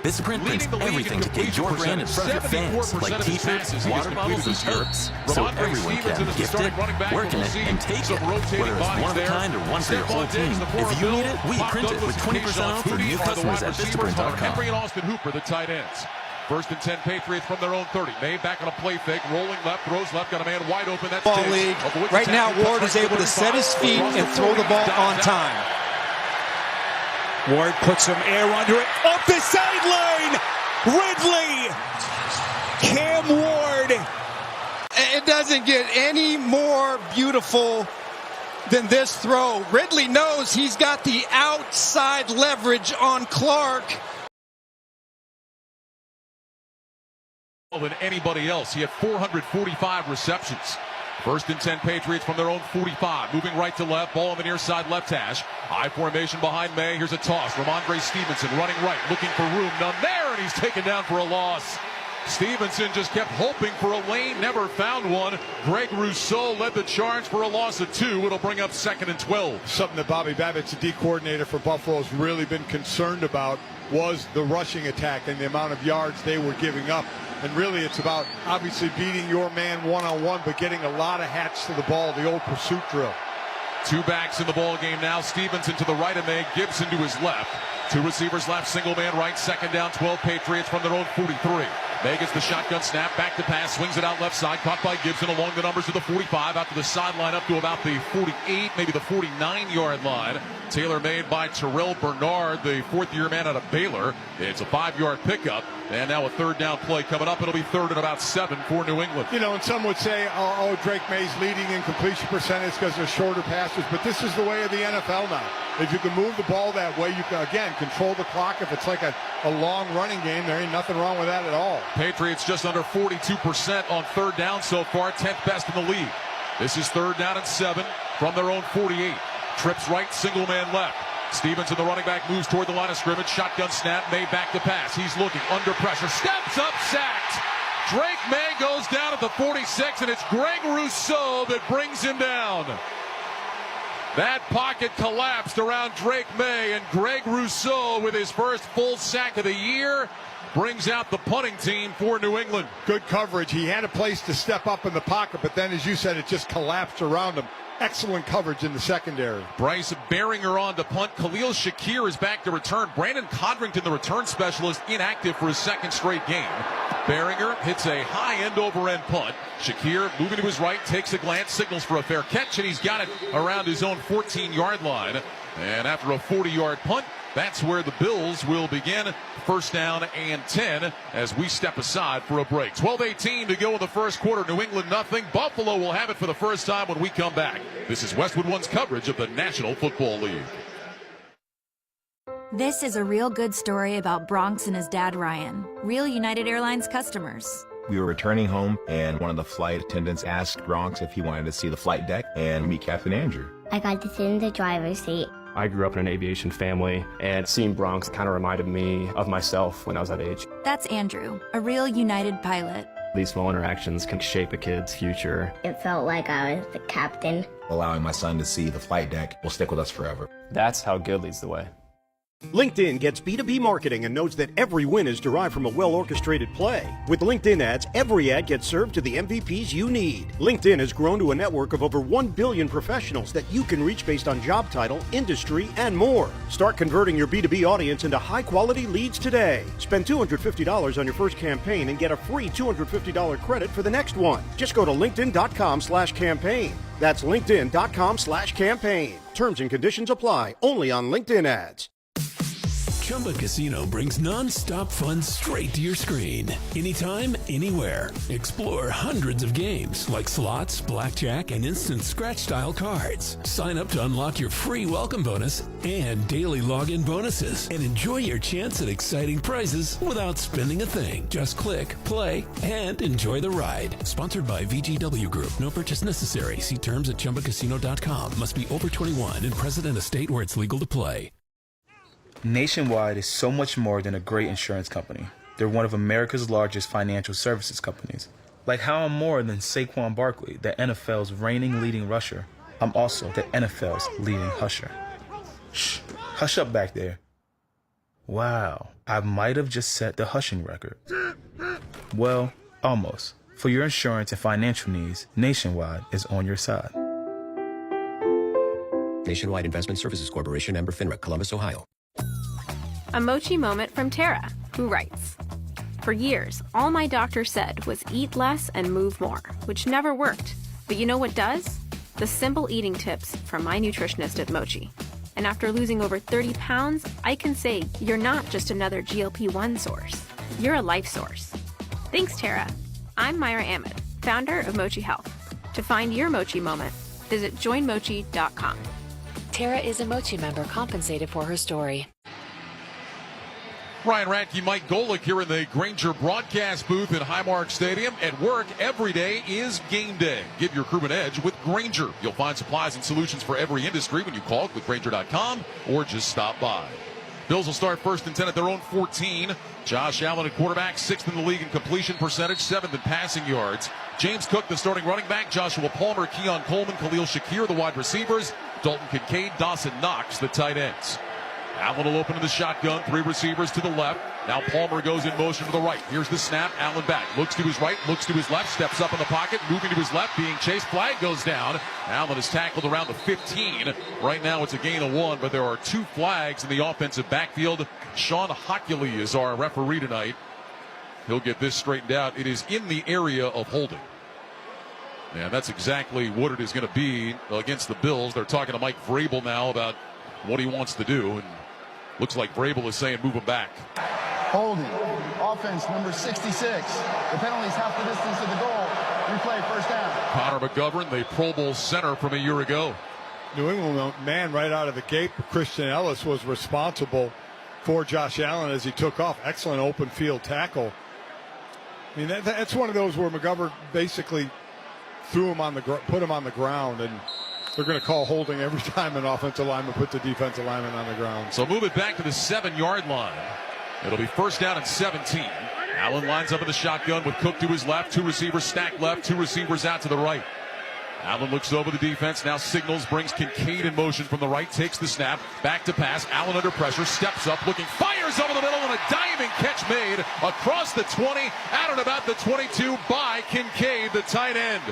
Vistaprint prints everything to get your brand in front of your fans, like t-shirts, water bottles, and totes, so everyone can gift it, work in it, and take it, whether it's one of a kind or one for your whole team. If you need it, we print it with 20% off for new customers at Vistaprint.com. Henry and Austin Hooper, the tight ends. First and 10 Patriots from their own 30. Maye back on a play fake, rolling left, throws left, got a man wide open. That's ball league. Right now, Ward is able to set his feet and throw the ball on time. Ward puts some air under it. Up the sideline! Ridley! Cam Ward! It doesn't get any more beautiful than this throw. Ridley knows he's got the outside leverage on Clark. Than anybody else. He had 445 receptions. First and 10 Patriots from their own 45. Moving right to left. Ball on the near side left hash. High formation behind Maye. Here's a toss. Ramondre Stevenson running right. Looking for room. None there. And he's taken down for a loss. Stevenson just kept hoping for a lane. Never found one. Greg Rousseau led the charge for a loss of 2. It'll bring up 2nd and 12. Something that Bobby Babbitt's the D coordinator for Buffalo has really been concerned about was the rushing attack and the amount of yards they were giving up. And really, it's about obviously beating your man one-on-one, but getting a lot of hats to the ball, the old pursuit drill. 2 backs in the ball game now. Stevenson to the right of Maye, Gibson to his left. 2 receivers left, single man right, 2nd down, 12 Patriots from their own 43. Maye gets the shotgun snap, back to pass, swings it out left side, caught by Gibson along the numbers to the 45, out to the sideline up to about the 48, maybe the 49-yard line. Taylor made by Terrell Bernard, the 4th-year man out of Baylor. It's a 5-yard pickup, and now a 3rd down play coming up. It'll be 3rd and about 7 for New England. You know, and some would say, oh, Drake Maye's leading in completion percentage because they're shorter passes, but this is the way of the NFL now. If you can move the ball that way, you can, again, control the clock. If it's like a long running game, there ain't nothing wrong with that at all. Patriots just under 42% on 3rd down so far, 10th best in the league. This is 3rd down and 7 from their own 48. Trips right, single man left. Stevenson, the running back, moves toward the line of scrimmage. Shotgun snap, Maye back to pass. He's looking, under pressure, steps up, sacked. Drake Maye goes down at the 46, and it's Greg Rousseau that brings him down. That pocket collapsed around Drake Maye, and Greg Rousseau, with his first full sack of the year, brings out the punting team for New England. Good coverage. He had a place to step up in the pocket, but then, as you said, it just collapsed around him. Excellent coverage in the secondary. Bryce Baringer on to punt. Khalil Shakir is back to return. Brandon Codrington, the return specialist, inactive for his 2nd straight game. Baringer hits a high end over end punt. Shakir moving to his right, takes a glance, signals for a fair catch, and he's got it around his own 14-yard line. And after a 40-yard punt, that's where the Bills will begin. 1st down and 10 as we step aside for a break. 12:18 to go in the first quarter. New England nothing. Buffalo will have it for the first time when we come back. This is Westwood One's coverage of the National Football League. This is a real good story about Bronx and his dad, Ryan. Real United Airlines customers. We were returning home, and one of the flight attendants asked Bronx if he wanted to see the flight deck and meet Captain Andrew. I got to sit in the driver's seat. I grew up in an aviation family, and seeing Bronx kind of reminded me of myself when I was that age. That's Andrew, a real United pilot. These small interactions can shape a kid's future. It felt like I was the captain. Allowing my son to see the flight deck will stick with us forever. That's how good leads the way. LinkedIn gets B2B marketing and knows that every win is derived from a well-orchestrated play. With LinkedIn ads, every ad gets served to the MVPs you need. LinkedIn has grown to a network of over 1 billion professionals that you can reach based on job title, industry, and more. Start converting your B2B audience into high-quality leads today. Spend $250 on your first campaign and get a free $250 credit for the next one. Just go to linkedin.com/campaign. That's linkedin.com/campaign. Terms and conditions apply. Only on LinkedIn ads. Chumba Casino brings non-stop fun straight to your screen. Anytime, anywhere. Explore hundreds of games like slots, blackjack, and instant scratch-style cards. Sign up to unlock your free welcome bonus and daily login bonuses. And enjoy your chance at exciting prizes without spending a thing. Just click, play, and enjoy the ride. Sponsored by VGW Group. No purchase necessary. See terms at ChumbaCasino.com. Must be over 21 and present in a state where it's legal to play. Nationwide is so much more than a great insurance company. They're one of America's largest financial services companies. Like how I'm more than Saquon Barkley, the NFL's reigning leading rusher. I'm also the NFL's leading husher. Shh, hush up back there. Wow, I might have just set the hushing record. Well, almost. For your insurance and financial needs, Nationwide is on your side. Nationwide Investment Services Corporation, member FINRA, Columbus, Ohio. A mochi moment from Tara, who writes, "For years, all my doctor said was eat less and move more, which never worked. But you know what does? The simple eating tips from my nutritionist at Mochi. And after losing over 30 pounds, I can say you're not just another GLP-1 source. You're a life source." Thanks, Tara. I'm Myra Ahmed, founder of Mochi Health. To find your Mochi moment, visit joinmochi.com. Tara is a Mochi member compensated for her story. Ryan Radke, Mike Golick here in the Grainger broadcast booth at Highmark Stadium. At work, every day is game day. Give your crew an edge with Grainger. You'll find supplies and solutions for every industry when you call with Grainger.com or just stop by. Bills will start 1st and 10 at their own 14. Josh Allen at quarterback, 6th in the league in completion percentage, 7th in passing yards. James Cook, the starting running back. Joshua Palmer, Keon Coleman, Khalil Shakir, the wide receivers. Dalton Kincaid, Dawson Knox, the tight ends. Allen will open in the shotgun, 3 receivers to the left. Now Palmer goes in motion to the right. Here's the snap, Allen back. Looks to his right, looks to his left, steps up in the pocket, moving to his left, being chased. Flag goes down. Allen is tackled around the 15. Right now it's a gain of 1, but there are 2 flags in the offensive backfield. Sean Hockley is our referee tonight. He'll get this straightened out. It is in the area of holding. And that's exactly what it is going to be against the Bills. They're talking to Mike Vrabel now about what he wants to do. And looks like Vrabel is saying move him back. Holding. Offense number 66. The penalty is half the distance to the goal. Replay, first down. Connor McGovern, the Pro Bowl center from a year ago. New England man right out of the gate. Christian Ellis was responsible for Josh Allen as he took off. Excellent open field tackle. I mean, that's one of those where McGovern basically threw him on the put him on the ground, and they're going to call holding every time an offensive lineman puts the defensive lineman on the ground. So move it back to the 7-yard line. It'll be 1st down and 17. Allen lines up in the shotgun with Cook to his left, 2 receivers stacked left, 2 receivers out to the right. Allen looks over the defense, now signals, brings Kincaid in motion from the right, takes the snap, back to pass. Allen under pressure, steps up, looking, fires over the middle, and a diving catch made across the 20, out and about the 22 by Kincaid, the tight end.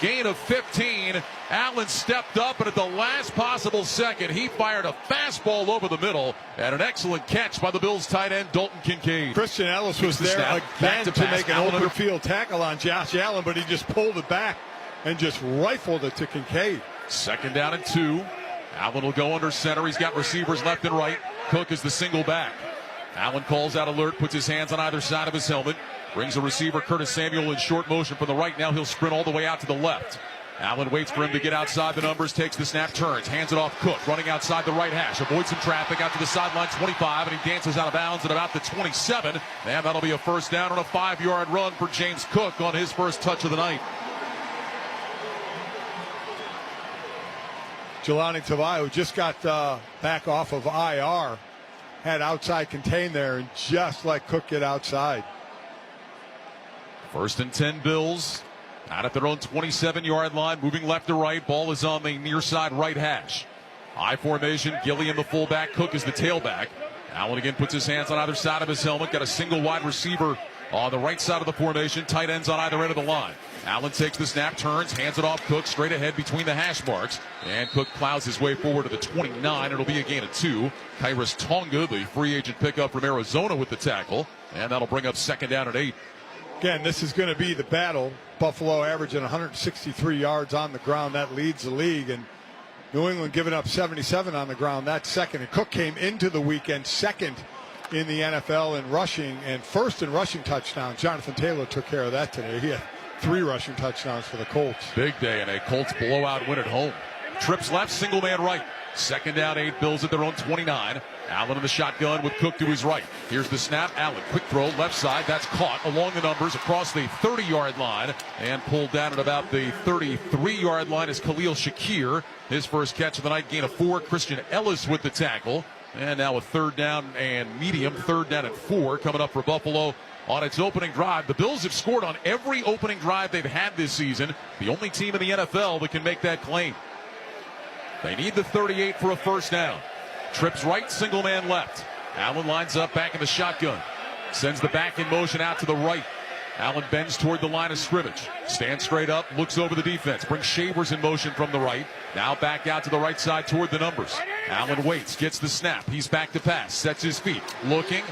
Gain of 15. Allen stepped up, and at the last possible second, he fired a fastball over the middle, and an excellent catch by the Bills tight end, Dalton Kincaid. Christian Ellis was there again to make an open field tackle on Josh Allen, but he just pulled it back and just rifled it to Kincaid. 2nd down and 2. Allen will go under center. He's got receivers left and right. Cook is the single back. Allen calls out alert, puts his hands on either side of his helmet. Brings a receiver, Curtis Samuel, in short motion from the right. Now he'll sprint all the way out to the left. Allen waits for him to get outside the numbers, takes the snap, turns, hands it off Cook, running outside the right hash, avoids some traffic out to the sideline, 25, and he dances out of bounds at about the 27. And that'll be a 1st down on a 5-yard run for James Cook on his first touch of the night. Jelani Tavai, who just got back off of IR, had outside contain there, and just let Cook get outside. 1st and 10 Bills. Out at their own 27-yard line, moving left to right. Ball is on the near side right hash. I formation, Gilliam the fullback, Cook is the tailback. Allen again puts his hands on either side of his helmet. Got a single wide receiver on the right side of the formation. Tight ends on either end of the line. Allen takes the snap, turns, hands it off Cook, straight ahead between the hash marks. And Cook plows his way forward to the 29. It'll be a gain of 2. Kairos Tonga, the free agent pickup from Arizona, with the tackle. And that'll bring up 2nd down and 8. Again, this is going to be the battle. Buffalo averaging 163 yards on the ground. That leads the league. And New England giving up 77 on the ground. That's second. And Cook came into the weekend 2nd in the NFL in rushing and 1st in rushing touchdowns. Jonathan Taylor took care of that today. He had 3 rushing touchdowns for the Colts. Big day and a Colts blowout win at home. Trips left, single man right. 2nd down, 8. Bills at their own 29. Allen in the shotgun with Cook to his right. Here's the snap. Allen, quick throw, left side. That's caught along the numbers across the 30-yard line and pulled down at about the 33-yard line is Khalil Shakir. His first catch of the night, gain of 4. Christian Ellis with the tackle. And now a 3rd down and medium, 3rd down and 4 coming up for Buffalo on its opening drive. The Bills have scored on every opening drive they've had this season. The only team in the NFL that can make that claim. They need the 38 for a 1st down. Trips right, single man left. Allen lines up back in the shotgun. Sends the back in motion out to the right. Allen bends toward the line of scrimmage. Stands straight up, looks over the defense. Brings Shavers in motion from the right. Now back out to the right side toward the numbers. Allen waits, gets the snap. He's back to pass, sets his feet. Looking,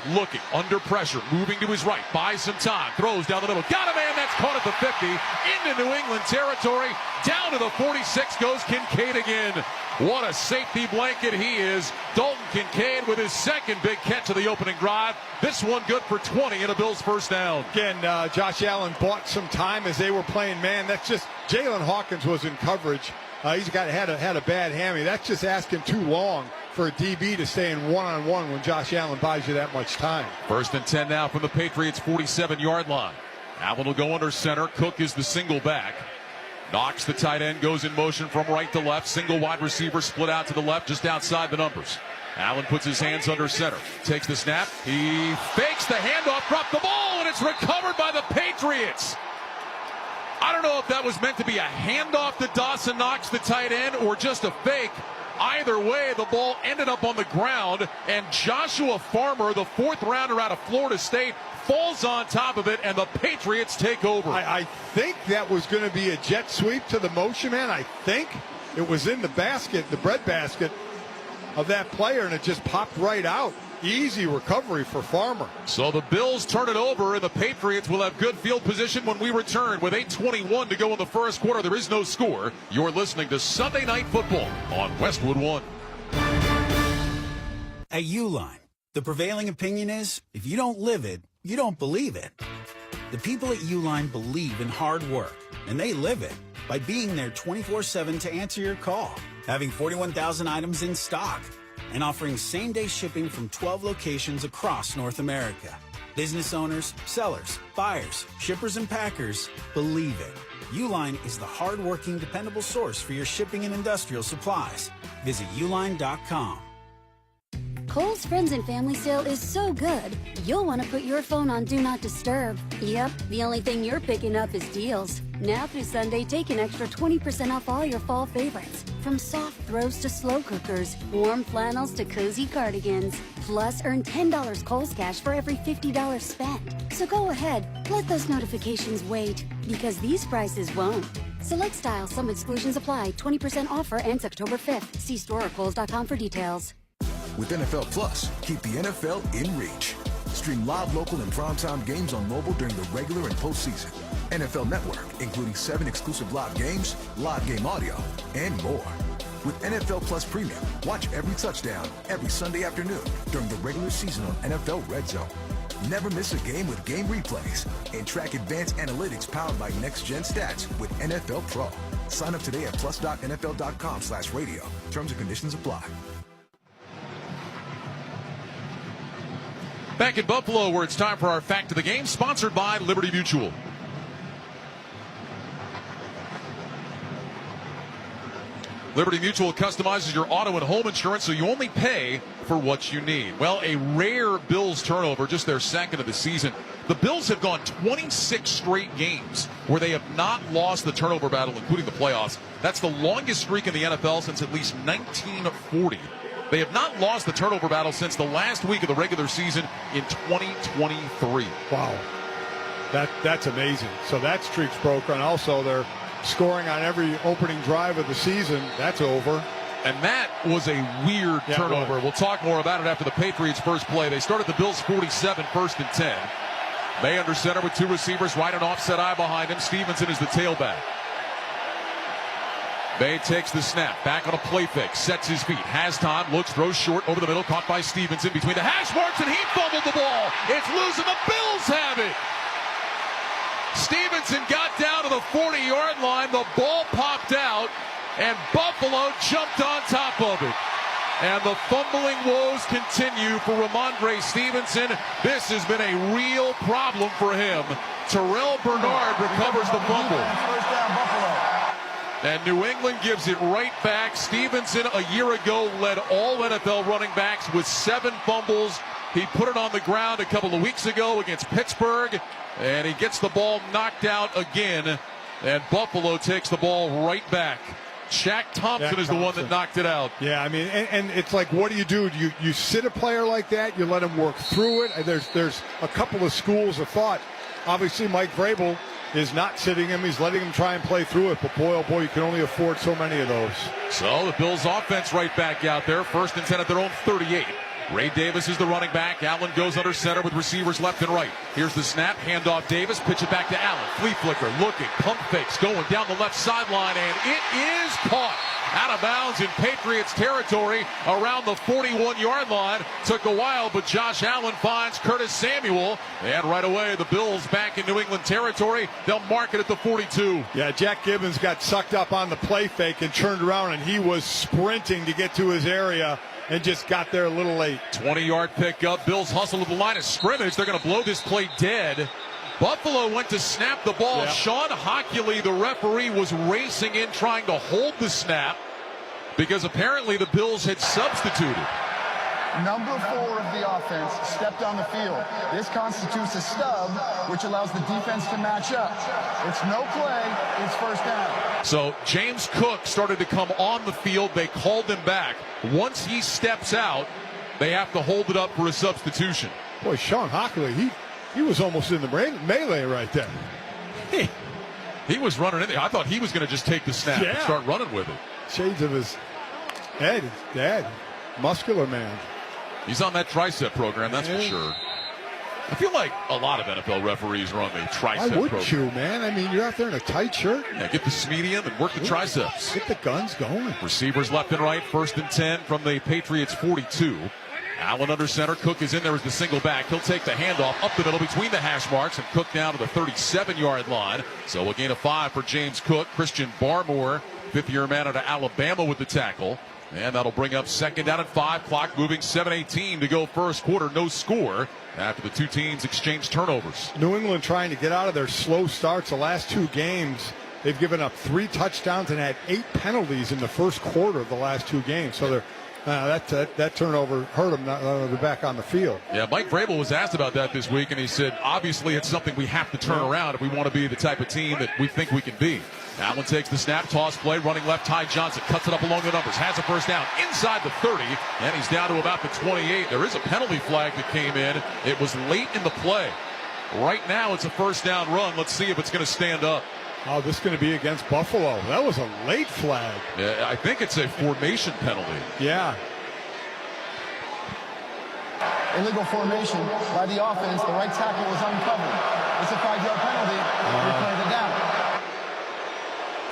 under pressure. Moving to his right, buys some time. Throws down the middle. Got a man that's caught at the 50. Into New England territory. Down to the 46 goes Kincaid again. What a safety blanket he is. Dalton Kincaid with his second big catch of the opening drive. This one good for 20 and a Bills first down. Again, Josh Allen bought some time as they were playing man. That's just, Jalen Hawkins was in coverage. He's had a bad hammy. That's just asking too long for a DB to stay in one-on-one when Josh Allen buys you that much time. First and 10 now from the Patriots' 47-yard line. Allen will go under center. Cook is the single back. Knox, the tight end, goes in motion from right to left. Single wide receiver split out to the left, just outside the numbers. Allen puts his hands under center. Takes the snap. He fakes the handoff, dropped the ball, and it's recovered by the Patriots. I don't know if that was meant to be a handoff to Dawson Knox, the tight end, or just a fake. Either way, the ball ended up on the ground, and Joshua Farmer, the fourth rounder out of Florida State, falls on top of it, and the Patriots take over. I think that was going to be a jet sweep to the motion man. I think it was in the basket, the bread basket of that player, and it just popped right out. Easy recovery for Farmer. So the Bills turn it over, and the Patriots will have good field position when we return. With 8:21 to go in the first quarter, there is no score. You're listening to Sunday Night Football on Westwood One. At Uline, the prevailing opinion is, if you don't live it, you don't believe it. The people at Uline believe in hard work, and they live it by being there 24/7 to answer your call, having 41,000 items in stock, and offering same-day shipping from 12 locations across North America. Business owners, sellers, buyers, shippers, and packers believe it. Uline is the hard-working, dependable source for your shipping and industrial supplies. Visit uline.com. Kohl's Friends and Family Sale is so good, you'll want to put your phone on Do Not Disturb. Yep, the only thing you're picking up is deals. Now through Sunday, take an extra 20% off all your fall favorites. From soft throws to slow cookers, warm flannels to cozy cardigans. Plus, earn $10 Kohl's Cash for every $50 spent. So go ahead, let those notifications wait, because these prices won't. Select styles, some exclusions apply. 20% offer ends October 5th. See store or Kohls.com for details. With NFL Plus, keep the NFL in reach. Stream live, local, and primetime games on mobile during the regular and postseason. NFL Network, including 7 exclusive live games, live game audio, and more. With NFL Plus Premium, watch every touchdown every Sunday afternoon during the regular season on NFL Red Zone. Never miss a game with game replays and track advanced analytics powered by Next Gen Stats with NFL Pro. Sign up today at plus.nfl.com/radio. Terms and conditions apply. Back in Buffalo, where it's time for our Fact of the Game, sponsored by Liberty Mutual. Liberty Mutual customizes your auto and home insurance so you only pay for what you need. Well, a rare Bills turnover, just their second of the season. The Bills have gone 26 straight games where they have not lost the turnover battle, including the playoffs. That's the longest streak in the NFL since at least 1940. They have not lost the turnover battle since the last week of the regular season in 2023. Wow. That's amazing. So that streak's broken. Also, they're scoring on every opening drive of the season. That's over. And that was a weird turnover. We'll talk more about it after the Patriots' first play. They started the Bills 47, 1st and 10. Maye under center with 2 receivers, right and offset eye behind him. Stevenson is the tailback. Maye takes the snap, back on a play fake, sets his feet, has time, looks, throws short over the middle, caught by Stevenson between the hash marks, and he fumbled the ball. It's loose, and the Bills have it. Stevenson got down to the 40-yard line, the ball popped out, and Buffalo jumped on top of it. And the fumbling woes continue for Ramondre Stevenson. This has been a real problem for him. Terrell Bernard recovers the fumble. First down, Buffalo. And New England gives it right back. Stevenson a year ago led all NFL running backs with 7 fumbles. He put it on the ground a couple of weeks ago against Pittsburgh, and he gets the ball knocked out again. And Buffalo takes the ball right back. Shaq Thompson is the one that knocked it out. Yeah, I mean, and it's like, what do? You sit a player like that, you let him work through it. There's a couple of schools of thought. Obviously, Mike Vrabel is not sitting him. He's letting him try and play through it. But boy, oh boy, you can only afford so many of those. So the Bills offense right back out there. 1st and 10 at their own 38. Ray Davis is the running back. Allen goes under center with receivers left and right. Here's the snap. Handoff Davis. Pitch it back to Allen. Flea flicker. Looking. Pump fakes. Going down the left sideline. And it is caught. Out of bounds in Patriots territory around the 41-yard line. Took a while, but Josh Allen finds Curtis Samuel. And right away, the Bills back in New England territory. They'll mark it at the 42. Yeah, Jack Gibbons got sucked up on the play fake and turned around, and he was sprinting to get to his area and just got there a little late. 20-yard pickup. Bills hustle to the line of scrimmage. They're going to blow this play dead. Buffalo went to snap the ball. Yep. Sean Hockley, the referee, was racing in trying to hold the snap because apparently the Bills had substituted. Number 4 of the offense stepped on the field. This constitutes a stub, which allows the defense to match up. It's no play. It's 1st down. So James Cook started to come on the field. They called him back. Once he steps out, they have to hold it up for a substitution. Boy, Sean Hockley, he was almost in the melee right there. He was running in there. I thought he was going to just take the snap and start running with it. Shades of his dad, muscular man. He's on that tricep program, that's for sure. I feel like a lot of NFL referees are on the tricep program. Why wouldn't you, man? I mean, you're out there in a tight shirt. Yeah, get the medium and work the triceps. Get the guns going. Receivers left and right, 1st and 10 from the Patriots 42. Allen under center. Cook is in there as the single back. He'll take the handoff up the middle between the hash marks and Cook down to the 37-yard line. So a gain of 5 for James Cook. Christian Barmore, 5th-year man out of Alabama with the tackle. And that'll bring up 2nd down and 5. Clock moving, 7:18 to go 1st quarter. No score after the two teams exchange turnovers. New England trying to get out of their slow starts. The last 2 games, they've given up 3 touchdowns and had 8 penalties in the 1st quarter of the last 2 games. So they're that turnover hurt them. They're back on the field. Yeah, Mike Vrabel was asked about that this week, and he said, obviously it's something we have to turn around if we want to be the type of team that we think we can be. Allen takes the snap, toss play, running left. Ty Johnson cuts it up along the numbers, has a 1st down inside the 30, and he's down to about the 28. There is a penalty flag that came in. It was late in the play. Right now it's a 1st down run. Let's see if it's going to stand up. Oh, this is going to be against Buffalo. That was a late flag. Yeah, I think it's a formation penalty. Yeah. Illegal formation by the offense. The right tackle was uncovered. It's a 5-yard penalty. We played it down.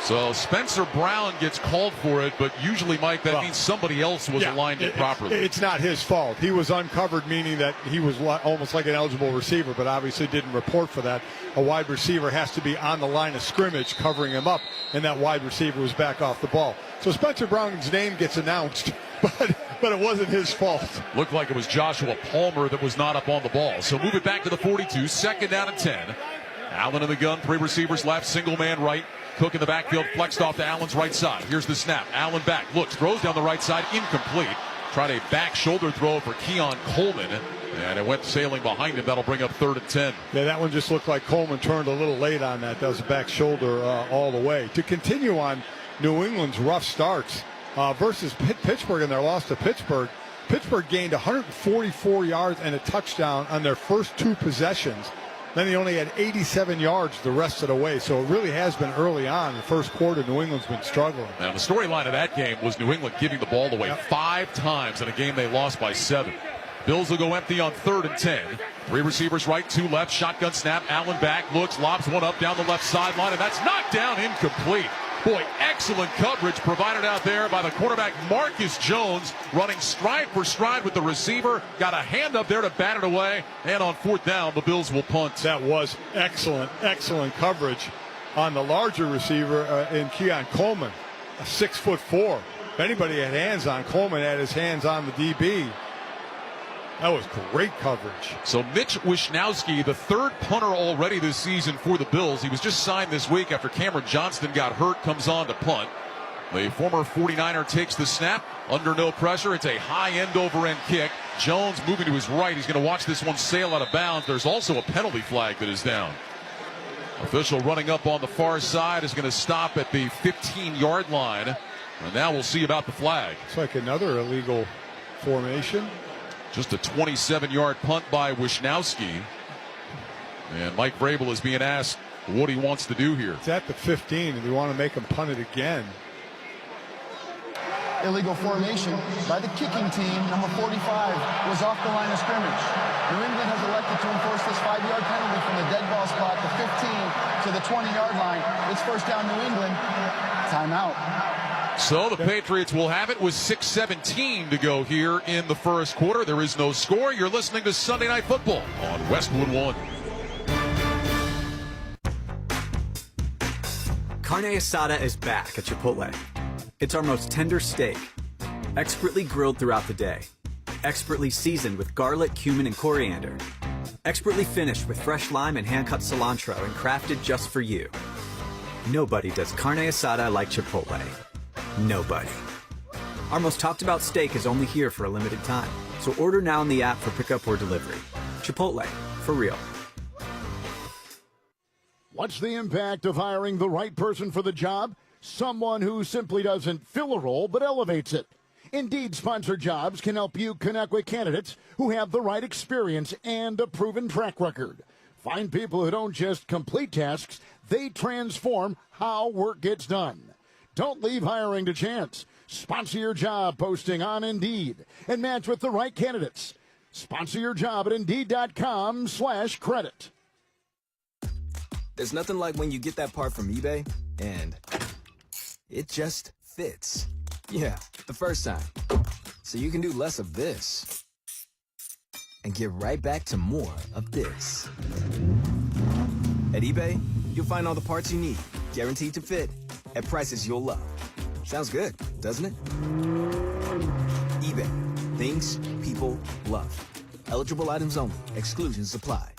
So Spencer Brown gets called for it, but usually, Mike, that means somebody else was aligned improperly. It's not his fault. He was uncovered, meaning that he was almost like an eligible receiver, but obviously didn't report for that. A wide receiver has to be on the line of scrimmage covering him up, and that wide receiver was back off the ball. So Spencer Brown's name gets announced, but it wasn't his fault. Looked like it was Joshua Palmer that was not up on the ball. So move it back to the 42, 2nd down and 10. Allen in the gun, 3 receivers left, single man right. Cook in the backfield, flexed off to Allen's right side. Here's the snap. Allen back, looks, throws down the right side, incomplete. Tried a back shoulder throw for Keon Coleman, and it went sailing behind him. That'll bring up 3rd and 10. Yeah, that one just looked like Coleman turned a little late on that. That was a back shoulder all the way. To continue on New England's rough starts versus Pittsburgh in their loss to Pittsburgh, Pittsburgh gained 144 yards and a touchdown on their first 2 possessions. Then they only had 87 yards the rest of the way. So it really has been early on. In the 1st quarter, New England's been struggling. Now, the storyline of that game was New England giving the ball away 5 times in a game they lost by 7. Bills will go empty on 3rd and 10. 3 receivers right, 2 left. Shotgun snap. Allen back, looks, lobs one up down the left sideline, and that's knocked down incomplete. Boy, excellent coverage provided out there by the quarterback Marcus Jones, running stride for stride with the receiver. Got a hand up there to bat it away. And on 4th down, the Bills will punt. That was excellent coverage on the larger receiver in Keon Coleman, a 6'4". If anybody had hands on Coleman, had his hands on the DB. That was great coverage. So Mitch Wishnowsky, the 3rd punter already this season for the Bills. He was just signed this week after Cameron Johnston got hurt, comes on to punt. The former 49er takes the snap under no pressure. It's a high end over end kick. Jones moving to his right. He's going to watch this one sail out of bounds. There's also a penalty flag that is down. Official running up on the far side is going to stop at the 15-yard line. And now we'll see about the flag. It's like another illegal formation. Just a 27-yard punt by Wisnowski. And Mike Vrabel is being asked what he wants to do here. It's at the 15, and they want to make him punt it again. Illegal formation by the kicking team. Number 45 was off the line of scrimmage. New England has elected to enforce this 5-yard penalty from the dead ball spot, the 15 to the 20-yard line. It's first down New England. Timeout. So the Patriots will have it with 6:17 to go here in the first quarter. There is no score. You're listening to Sunday Night Football on Westwood One. Carne asada is back at Chipotle. It's our most tender steak, expertly grilled throughout the day, expertly seasoned with garlic, cumin, and coriander, expertly finished with fresh lime and hand-cut cilantro and crafted just for you. Nobody does carne asada like Chipotle. Nobody. Our most talked about steak is only here for a limited time, so order now in the app for pickup or delivery. Chipotle, for real. What's the impact of hiring the right person for the job? Someone who simply doesn't fill a role but elevates it. Indeed Sponsored Jobs can help you connect with candidates who have the right experience and a proven track record. Find people who don't just complete tasks, they transform how work gets done. Don't leave hiring to chance. Sponsor your job posting on Indeed and match with the right candidates. Sponsor your job at Indeed.com/credit. There's nothing like when you get that part from eBay and it just fits. Yeah, the first time. So you can do less of this and get right back to more of this. At eBay, you'll find all the parts you need, guaranteed to fit, at prices you'll love. Sounds good, doesn't it? eBay. Things people love. Eligible items only. Exclusions apply.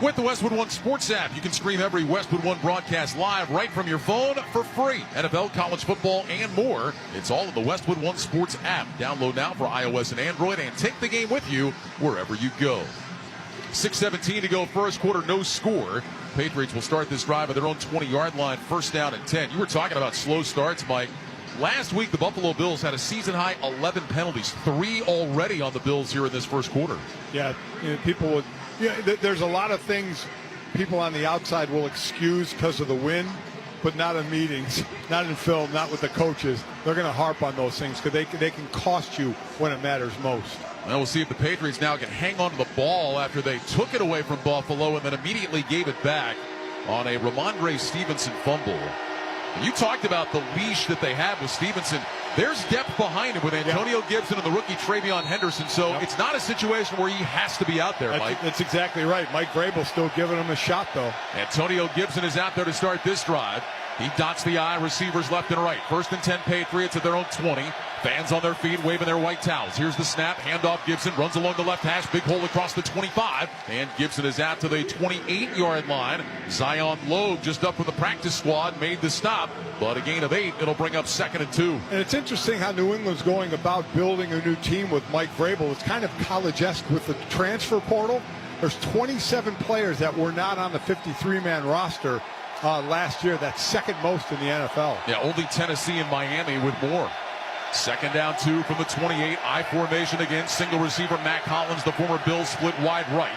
With the Westwood One Sports app, you can stream every Westwood One broadcast live right from your phone for free. NFL, college football, and more. It's all in the Westwood One Sports app. Download now for iOS and Android and take the game with you wherever you go. 6:17 to go, first quarter, no score. Patriots will start this drive at their own 20-yard line, first down and 10. You were talking about slow starts, Mike. Last week, the Buffalo Bills had a season-high 11 penalties, 3 already on the Bills here in this first quarter. Yeah, people would. Yeah, there's a lot of things people on the outside will excuse because of the win, but not in meetings, not in film, not with the coaches. They're going to harp on those things because they can cost you when it matters most. Well, we'll see if the Patriots now can hang on to the ball after they took it away from Buffalo and then immediately gave it back on a Ramondre Stevenson fumble. And you talked about the leash that they have with Stevenson. There's depth behind him with Antonio Gibson and the rookie Travion Henderson, so it's not a situation where he has to be out there, Mike. That's exactly right. Mike Vrabel still giving him a shot, though. Antonio Gibson is out there to start this drive. He dots the I, receivers left and right. First and 10 Patriots at their own 20. Fans on their feet waving their white towels. Here's the snap, handoff Gibson, runs along the left hash, big hole across the 25. And Gibson is out to the 28-yard line. Zion Logue just up from the practice squad, made the stop. But a gain of 8, it'll bring up 2nd and 2. And it's interesting how New England's going about building a new team with Mike Vrabel. It's kind of college-esque with the transfer portal. There's 27 players that were not on the 53-man roster last year. That's second most in the NFL. Yeah, only Tennessee and Miami with more. Second down 2 from the 28. I formation again. Single receiver Matt Collins, the former Bills, split wide right.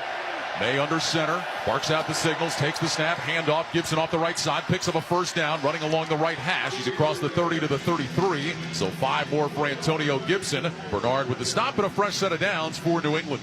May under center. Barks out the signals. Takes the snap. Handoff. Gibson off the right side. Picks up a first down. Running along the right hash. He's across the 30 to the 33. So 5 more for Antonio Gibson. Bernard with the stop and a fresh set of downs for New England.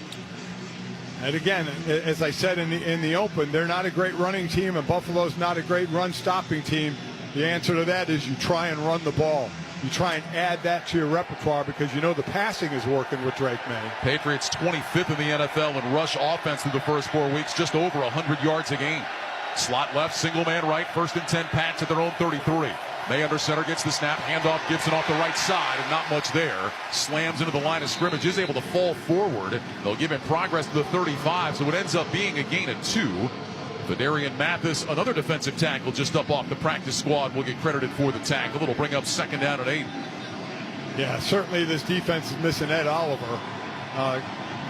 And again, as I said in the open, they're not a great running team, and Buffalo's not a great run-stopping team. The answer to that is you try and run the ball. You try and add that to your repertoire because you know the passing is working with Drake Maye. Patriots 25th in the NFL in rush offense through the first 4 weeks, just over 100 yards a game. Slot left, single man right, first and 10 Pats at their own 33. May under center gets the snap, handoff Gibson off the right side, and not much there. Slams into the line of scrimmage, is able to fall forward. They'll give him progress to the 35, so it ends up being a gain of 2. Fedarian Mathis, another defensive tackle, just up off the practice squad, will get credited for the tackle. It'll bring up 2nd down and 8. Yeah, certainly this defense is missing Ed Oliver.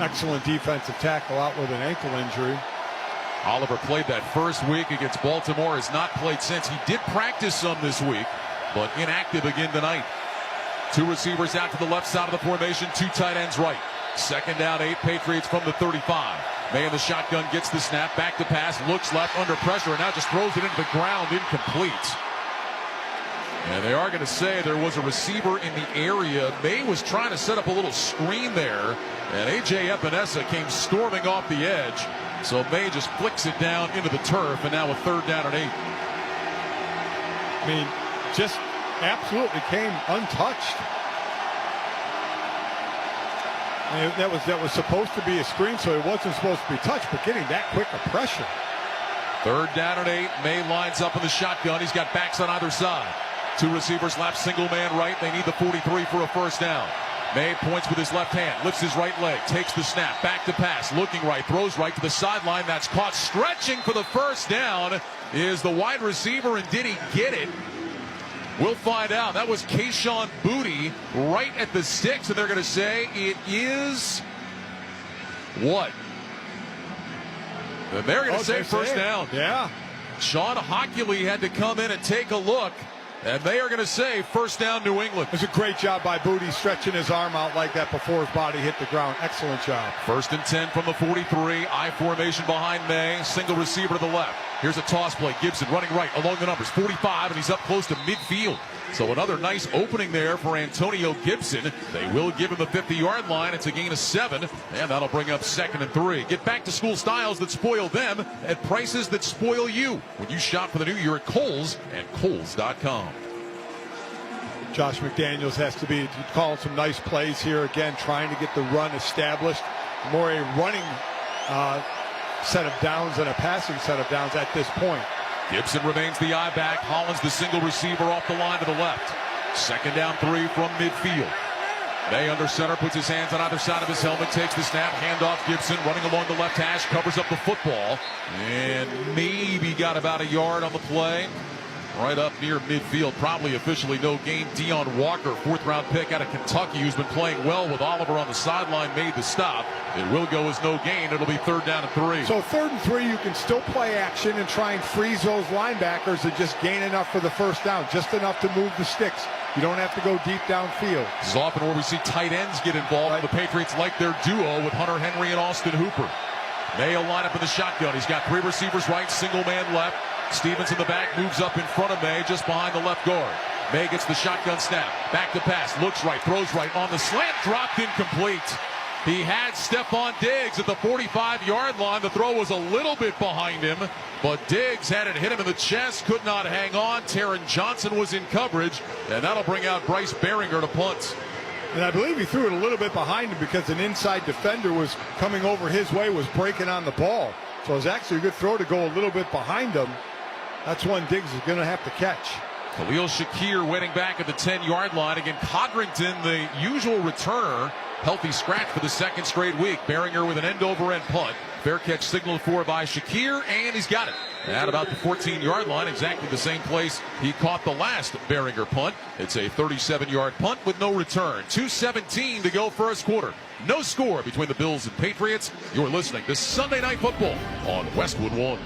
excellent defensive tackle out with an ankle injury. Oliver played that first week against Baltimore, has not played since. He did practice some this week, but inactive again tonight. 2 receivers out to the left side of the formation, 2 tight ends right. 2nd down, 8, Patriots from the 35. Maye in the shotgun, gets the snap, back to pass, looks left, under pressure, and now just throws it into the ground, incomplete. And they are going to say there was a receiver in the area. Maye was trying to set up a little screen there, and A.J. Epinesa came storming off the edge. So Maye just flicks it down into the turf, and now a 3rd down and 8. I mean, just absolutely came untouched. And that was supposed to be a screen, so it wasn't supposed to be touched, but getting that quick a pressure. 3rd down and 8. Maye lines up in the shotgun. He's got backs on either side. 2 receivers left, single man right. They need the 43 for a 1st down. Maye points with his left hand, lifts his right leg, takes the snap, back to pass, looking right, throws right to the sideline. That's caught. Stretching for the 1st down is the wide receiver, and did he get it? We'll find out. That was Kayshon Boutte right at the sticks, and they're going to say it is what? And they're going to say 1st down. Yeah. Sean Hockley had to come in and take a look. And they are going to say 1st down, New England. It was a great job by Boutte stretching his arm out like that before his body hit the ground. Excellent job. 1st and 10 from the 43. I formation behind Maye. Single receiver to the left. Here's a toss play. Gibson running right along the numbers. 45, and he's up close to midfield. So another nice opening there for Antonio Gibson. They will give him the 50-yard line. It's a gain of 7, and that'll bring up 2nd and 3. Get back to school styles that spoil them at prices that spoil you when you shop for the new year at Kohl's and Kohl's.com. Josh McDaniels has to be calling some nice plays here again, trying to get the run established. More a running set of downs than a passing set of downs at this point. Gibson remains the eye back. Hollins the single receiver off the line to the left. 2nd down 3 from midfield. Maye under center, puts his hands on either side of his helmet, takes the snap, handoff Gibson, running along the left hash, covers up the football, and maybe got about a yard on the play. Right up near midfield, probably officially no gain. Deion Walker, 4th-round pick out of Kentucky, who's been playing well with Oliver on the sideline, made the stop. It will go as no gain. It'll be 3rd down and 3. So 3rd and 3, you can still play action and try and freeze those linebackers and just gain enough for the 1st down, just enough to move the sticks. You don't have to go deep downfield. This is often where we see tight ends get involved. Right. The Patriots like their duo with Hunter Henry and Austin Hooper. Maye will line up in the shotgun. He's got 3 receivers right, single man left. Stevens in the back, moves up in front of Maye, just behind the left guard. Maye gets the shotgun snap, back to pass, looks right, throws right, on the slant, dropped incomplete. He had Stephon Diggs at the 45-yard line. The throw was a little bit behind him, but Diggs had it hit him in the chest, could not hang on. Taron Johnson was in coverage, and that'll bring out Bryce Baringer to punt. And I believe he threw it a little bit behind him because an inside defender was coming over his way, was breaking on the ball. So it was actually a good throw to go a little bit behind him. That's one Diggs is going to have to catch. Khalil Shakir waiting back at the 10-yard line. Again, Codrington, the usual returner, healthy scratch for the 2nd straight week. Baringer with an end-over-end punt. Fair catch signaled for by Shakir, and he's got it. At about the 14-yard line, exactly the same place he caught the last Baringer punt. It's a 37-yard punt with no return. 2:17 to go 1st quarter. No score between the Bills and Patriots. You're listening to Sunday Night Football on Westwood One.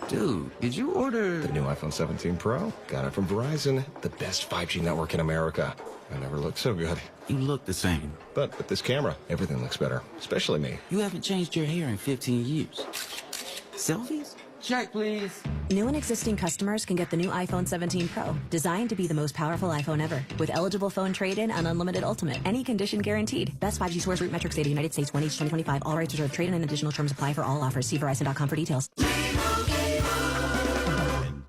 Dude, did you order the new iPhone 17 Pro? Got it from Verizon, the best 5G network in America. I never looked so good. You look the same. But with this camera, everything looks better, especially me. You haven't changed your hair in 15 years. Selfies? Check, please. New and existing customers can get the new iPhone 17 Pro, designed to be the most powerful iPhone ever. With eligible phone trade-in and unlimited ultimate. Any condition guaranteed. Best 5G source root metrics data, United States, 1H 2025. All rights reserved. Trade-in and additional terms apply for all offers. See Verizon.com for details.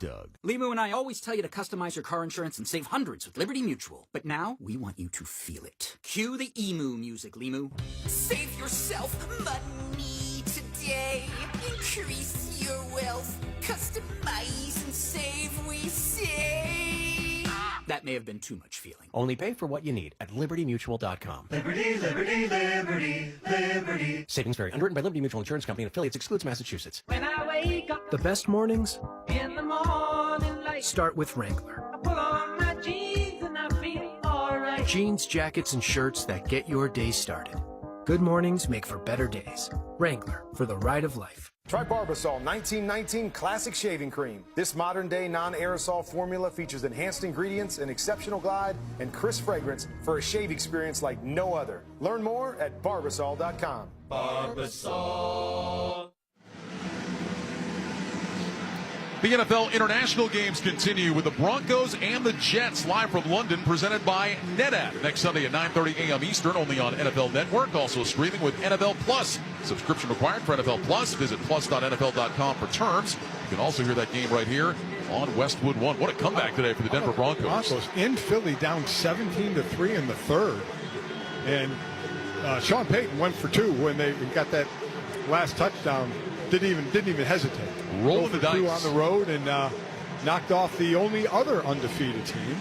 Doug. Limu and I always tell you to customize your car insurance and save hundreds with Liberty Mutual. But now, we want you to feel it. Cue the emu music, Limu. Save yourself money today. Increase your wealth. Customize and save, we say. That may have been too much feeling. Only pay for what you need at libertymutual.com. Liberty, liberty, liberty, liberty. Savings vary. Underwritten by Liberty Mutual Insurance Company and affiliates. Excludes Massachusetts. When I wake up The best mornings in the morning light, start with Wrangler. I put on my jeans and I feel alright. Jeans, jackets, and shirts that get your day started. Good mornings make for better days. Wrangler, for the ride of life. Try Barbasol 1919 Classic Shaving Cream. This modern-day non-aerosol formula features enhanced ingredients, an exceptional glide, and crisp fragrance for a shave experience like no other. Learn more at Barbasol.com. Barbasol. The NFL international games continue with the Broncos and the Jets live from London, presented by NetApp. Next Sunday at 9:30 a.m. Eastern, only on NFL Network. Also streaming with NFL Plus. Subscription required for NFL Plus. Visit plus.nfl.com for terms. You can also hear that game right here on Westwood One. What a comeback today for the Denver Broncos. Broncos in Philly, down 17-3 in the third. And Sean Payton went for two when they got that last touchdown. Didn't even hesitate. Rolling the dice. Two on the road and knocked off the only other undefeated team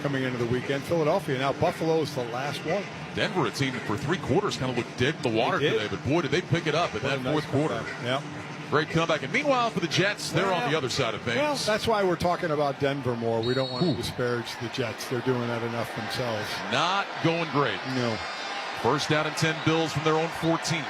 coming into the weekend, Philadelphia. Now Buffalo is the last one. Denver, it seemed, for 3 quarters kind of looked dead in the water today, but boy, did they pick it up in that fourth quarter. Yeah. Great comeback. And meanwhile, for the Jets, they're on the other side of things. Well, that's why we're talking about Denver more. We don't want to disparage the Jets. They're doing that enough themselves. Not going great. No. First down and 10 Bills from their own 14.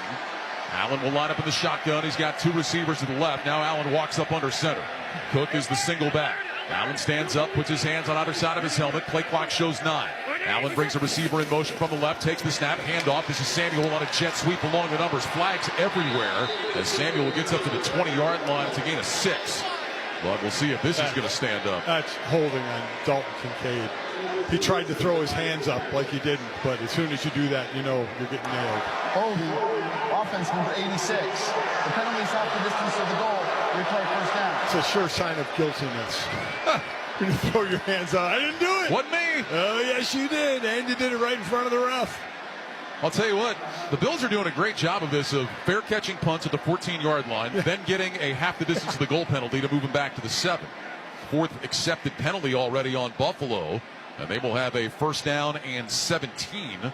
Allen will line up in the shotgun. He's got 2 receivers to the left. Now Allen walks up under center. Cook is the single back. Allen stands up, puts his hands on either side of his helmet. Play clock shows 9. Allen brings a receiver in motion from the left, takes the snap, handoff. This is Samuel on a jet sweep along the numbers. Flags everywhere as Samuel gets up to the 20-yard line to gain a 6. But we'll see if this is going to stand up. That's holding on Dalton Kincaid. He tried to throw his hands up like he didn't, but as soon as you do that, you know you're getting nailed. Holding, offense number 86. The penalty is off the distance of the goal. Replay first down. It's a sure sign of guiltiness. When you throw your hands out. I didn't do it. Wasn't me. Oh, yes, you did. And you did it right in front of the ref. I'll tell you what, the Bills are doing a great job of this, of fair catching punts at the 14-yard line, then getting a half the distance of the goal penalty to move them back to the 7. 4th accepted penalty already on Buffalo, and they will have a first down and 17.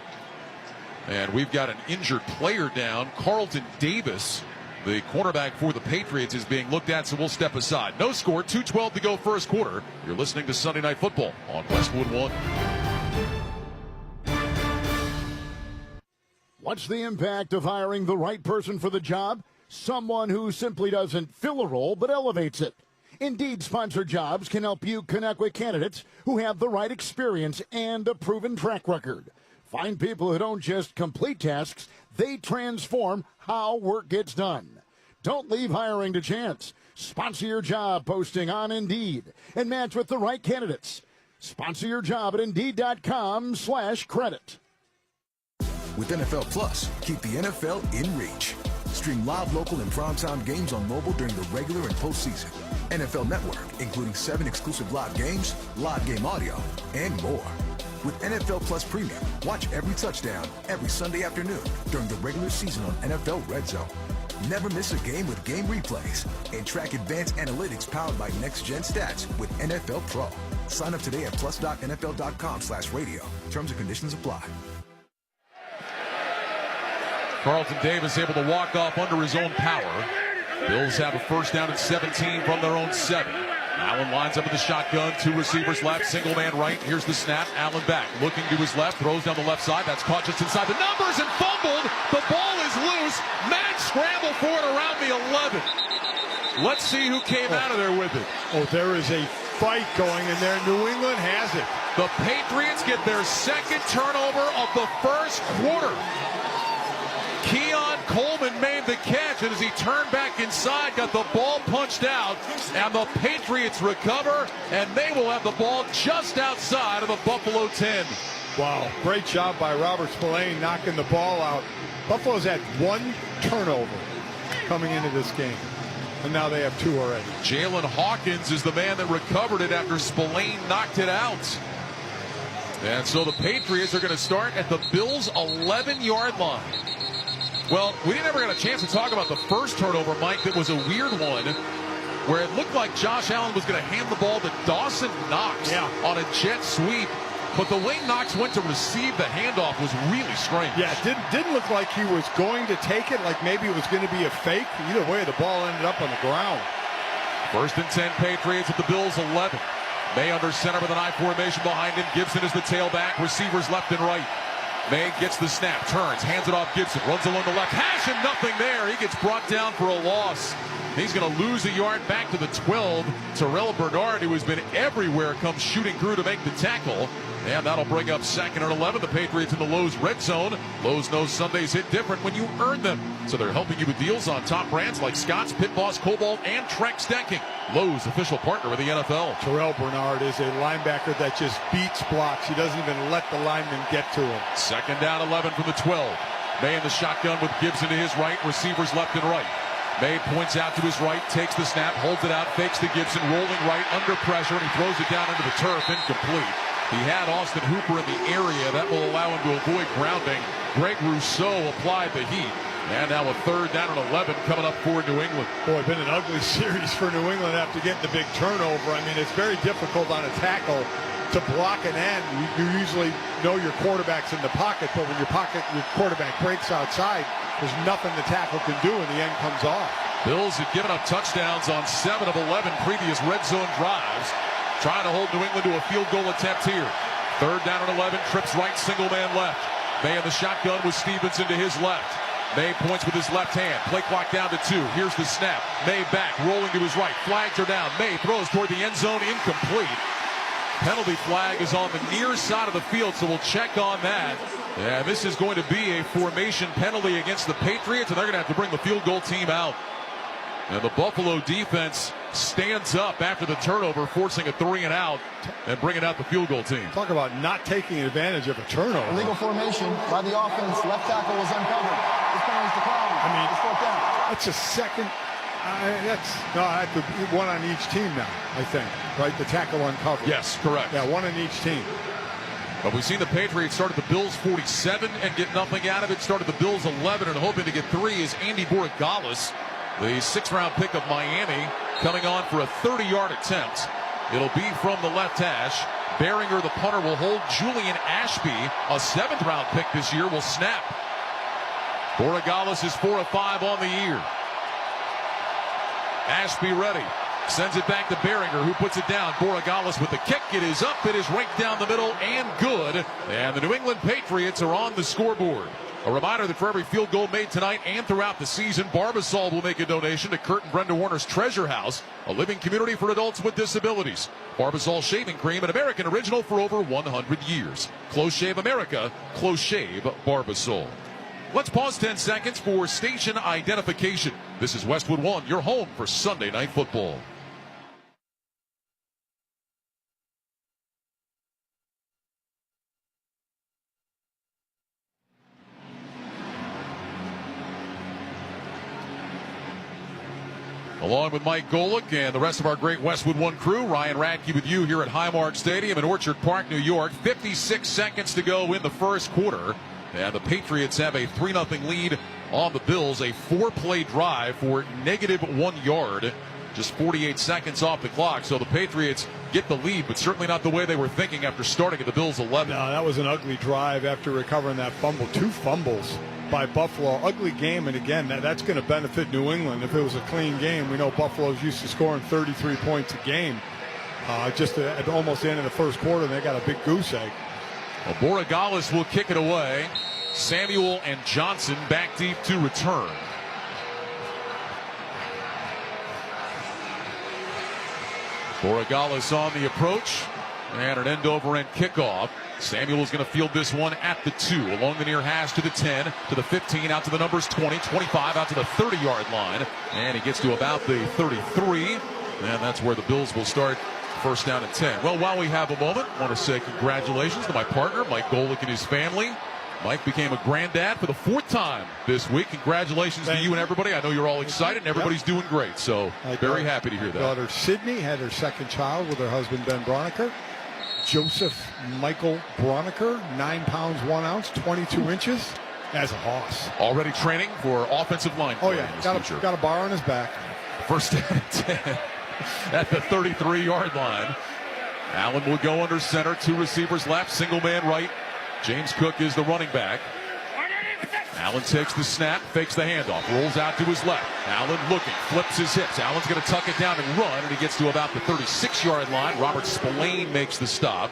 And we've got an injured player down. Carlton Davis, the cornerback for the Patriots, is being looked at, so we'll step aside. No score, 2:12 to go first quarter. You're listening to Sunday Night Football on Westwood One. What's the impact of hiring the right person for the job? Someone who simply doesn't fill a role but elevates it. Indeed sponsored jobs can help you connect with candidates who have the right experience and a proven track record. Find people who don't just complete tasks, they transform how work gets done. Don't leave hiring to chance. Sponsor your job posting on Indeed and match with the right candidates. Sponsor your job at Indeed.com/credit. With NFL Plus, keep the NFL in reach. Stream live, local, and primetime games on mobile during the regular and postseason. NFL Network, including 7 exclusive live games, live game audio, and more. With NFL Plus Premium, watch every touchdown every Sunday afternoon during the regular season on NFL Red Zone. Never miss a game with game replays and track advanced analytics powered by next-gen stats with NFL Pro. Sign up today at plus.nfl.com/radio. Terms and conditions apply. Carlton Davis able to walk off under his own power. Bills have a first down and 17 from their own 7. Allen lines up in the shotgun, 2 receivers left, single man right. Here's the snap. Allen back, looking to his left, throws down the left side. That's caught just inside the numbers and fumbled. The ball is loose. Mad scramble for it around the 11. Let's see who came out of there with it. Oh, there is a fight going in there. New England has it. The Patriots get their second turnover of the first quarter. Keon Coleman made the catch, and as he turned back inside, got the ball punched out, and the Patriots recover, and they will have the ball just outside of the Buffalo 10. Wow, great job by Robert Spillane knocking the ball out. Buffalo's had 1 turnover coming into this game, and now they have 2 already. Jalen Hawkins is the man that recovered it after Spillane knocked it out. And so the Patriots are going to start at the Bills' 11-yard line. Well, we never got a chance to talk about the first turnover, Mike. That was a weird one where it looked like Josh Allen was going to hand the ball to Dawson Knox on a jet sweep. But the way Knox went to receive the handoff was really strange. Yeah, it didn't look like he was going to take it, like maybe it was going to be a fake. Either way, the ball ended up on the ground. First and 10 Patriots at the Bills' 11. Maye under center with an I formation behind him. Gibson is the tailback. Receivers left and right. Maye gets the snap, turns, hands it off Gibson, runs along the left, hash and nothing there. He gets brought down for a loss. He's going to lose a yard back to the 12. Terrell Bernard, who has been everywhere, comes shooting through to make the tackle. And that'll bring up 2nd and 11. The Patriots in the Lowe's red zone. Lowe's knows Sundays hit different when you earn them. So they're helping you with deals on top brands like Scott's, Pit Boss, Cobalt, and Trex Decking. Lowe's, official partner with the NFL. Terrell Bernard is a linebacker that just beats blocks. He doesn't even let the lineman get to him. 2nd down 11 from the 12. Maye in the shotgun with Gibson to his right. Receivers left and right. Maye points out to his right, takes the snap, holds it out, fakes to Gibson, rolling right, under pressure, and he throws it down into the turf, incomplete. He had Austin Hooper in the area. That will allow him to avoid grounding. Greg Rousseau applied the heat. And now a 3rd down and 11 coming up for New England. Boy, been an ugly series for New England after getting the big turnover. I mean, it's very difficult on a tackle to block an end. You usually know your quarterback's in the pocket, but when your quarterback breaks outside, there's nothing the tackle can do, and the end comes off. Bills have given up touchdowns on 7 of 11 previous red zone drives. Trying to hold New England to a field goal attempt here. 3rd down and 11, trips right, single man left. Maye in the shotgun with Stevenson to his left. Maye points with his left hand. Play clock down to 2. Here's the snap. Maye back, rolling to his right. Flags are down. Maye throws toward the end zone, incomplete. Penalty flag is on the near side of the field, so we'll check on that. And this is going to be a formation penalty against the Patriots, and they're going to have to bring the field goal team out. And the Buffalo defense stands up after the turnover, forcing a 3 and out and bringing out the field goal team. Talk about not taking advantage of a turnover. Illegal formation by the offense. Left tackle was uncovered. This penalty's declined. I mean, it's 4th down. That's a second. That's one on each team now, I think. Right? The tackle uncovered. Yes, correct. Yeah, one on each team. But we've seen the Patriots start at the Bills 47 and get nothing out of it. Started the Bills 11 and hoping to get 3 is Andy Borregales, the 6th-round pick of Miami, coming on for a 30-yard attempt. It'll be from the left hash. Behringer, the punter, will hold. Julian Ashby, a 7th-round pick this year, will snap. Borregales is 4 of 5 on the year. Ashby ready. Sends it back to Behringer, who puts it down. Borregales with the kick. It is up. It is right down the middle and good. And the New England Patriots are on the scoreboard. A reminder that for every field goal made tonight and throughout the season, Barbasol will make a donation to Kurt and Brenda Warner's Treasure House, a living community for adults with disabilities. Barbasol shaving cream, an American original for over 100 years. Close Shave America, Close Shave Barbasol. Let's pause 10 seconds for station identification. This is Westwood One, your home for Sunday Night Football. Along with Mike Golick and the rest of our great Westwood One crew, Ryan Radke with you here at Highmark Stadium in Orchard Park, New York. 56 seconds to go in the first quarter. And the Patriots have a 3-0 lead on the Bills. A 4-play drive for -1 yard. Just 48 seconds off the clock. So the Patriots get the lead, but certainly not the way they were thinking after starting at the Bills 11. No, that was an ugly drive after recovering that fumble. 2 fumbles by Buffalo. Ugly game, and again, that's going to benefit New England. If it was a clean game, we know Buffalo's used to scoring 33 points a game. Just at almost the end of the first quarter, they got a big goose egg. Well, Borregales will kick it away. Samuel and Johnson back deep to return. Borregales on the approach, and an end-over-end kickoff. Samuel's going to field this one at the 2, along the near hash to the 10, to the 15, out to the numbers 20, 25, out to the 30-yard line. And he gets to about the 33, and that's where the Bills will start. 1st down and 10. Well, while we have a moment, I want to say congratulations to my partner, Mike Golick, and his family. Mike became a granddad for the 4th time this week. Congratulations to you and everybody. I know you're all excited, and everybody's doing great. So very happy to hear that. Daughter Sydney had her 2nd child with her husband, Ben Broniker. Joseph Michael Broniker, 9 pounds 1 ounce, 22 inches, as a hoss. Already training for offensive line. Oh, yeah. Got a bar on his back. 1st down and 10 at the 33-yard line. Allen will go under center. 2 receivers left, single man right. James Cook is the running back. Allen takes the snap, fakes the handoff, rolls out to his left. Allen looking, flips his hips. Allen's going to tuck it down and run, and he gets to about the 36-yard line. Robert Spillane makes the stop.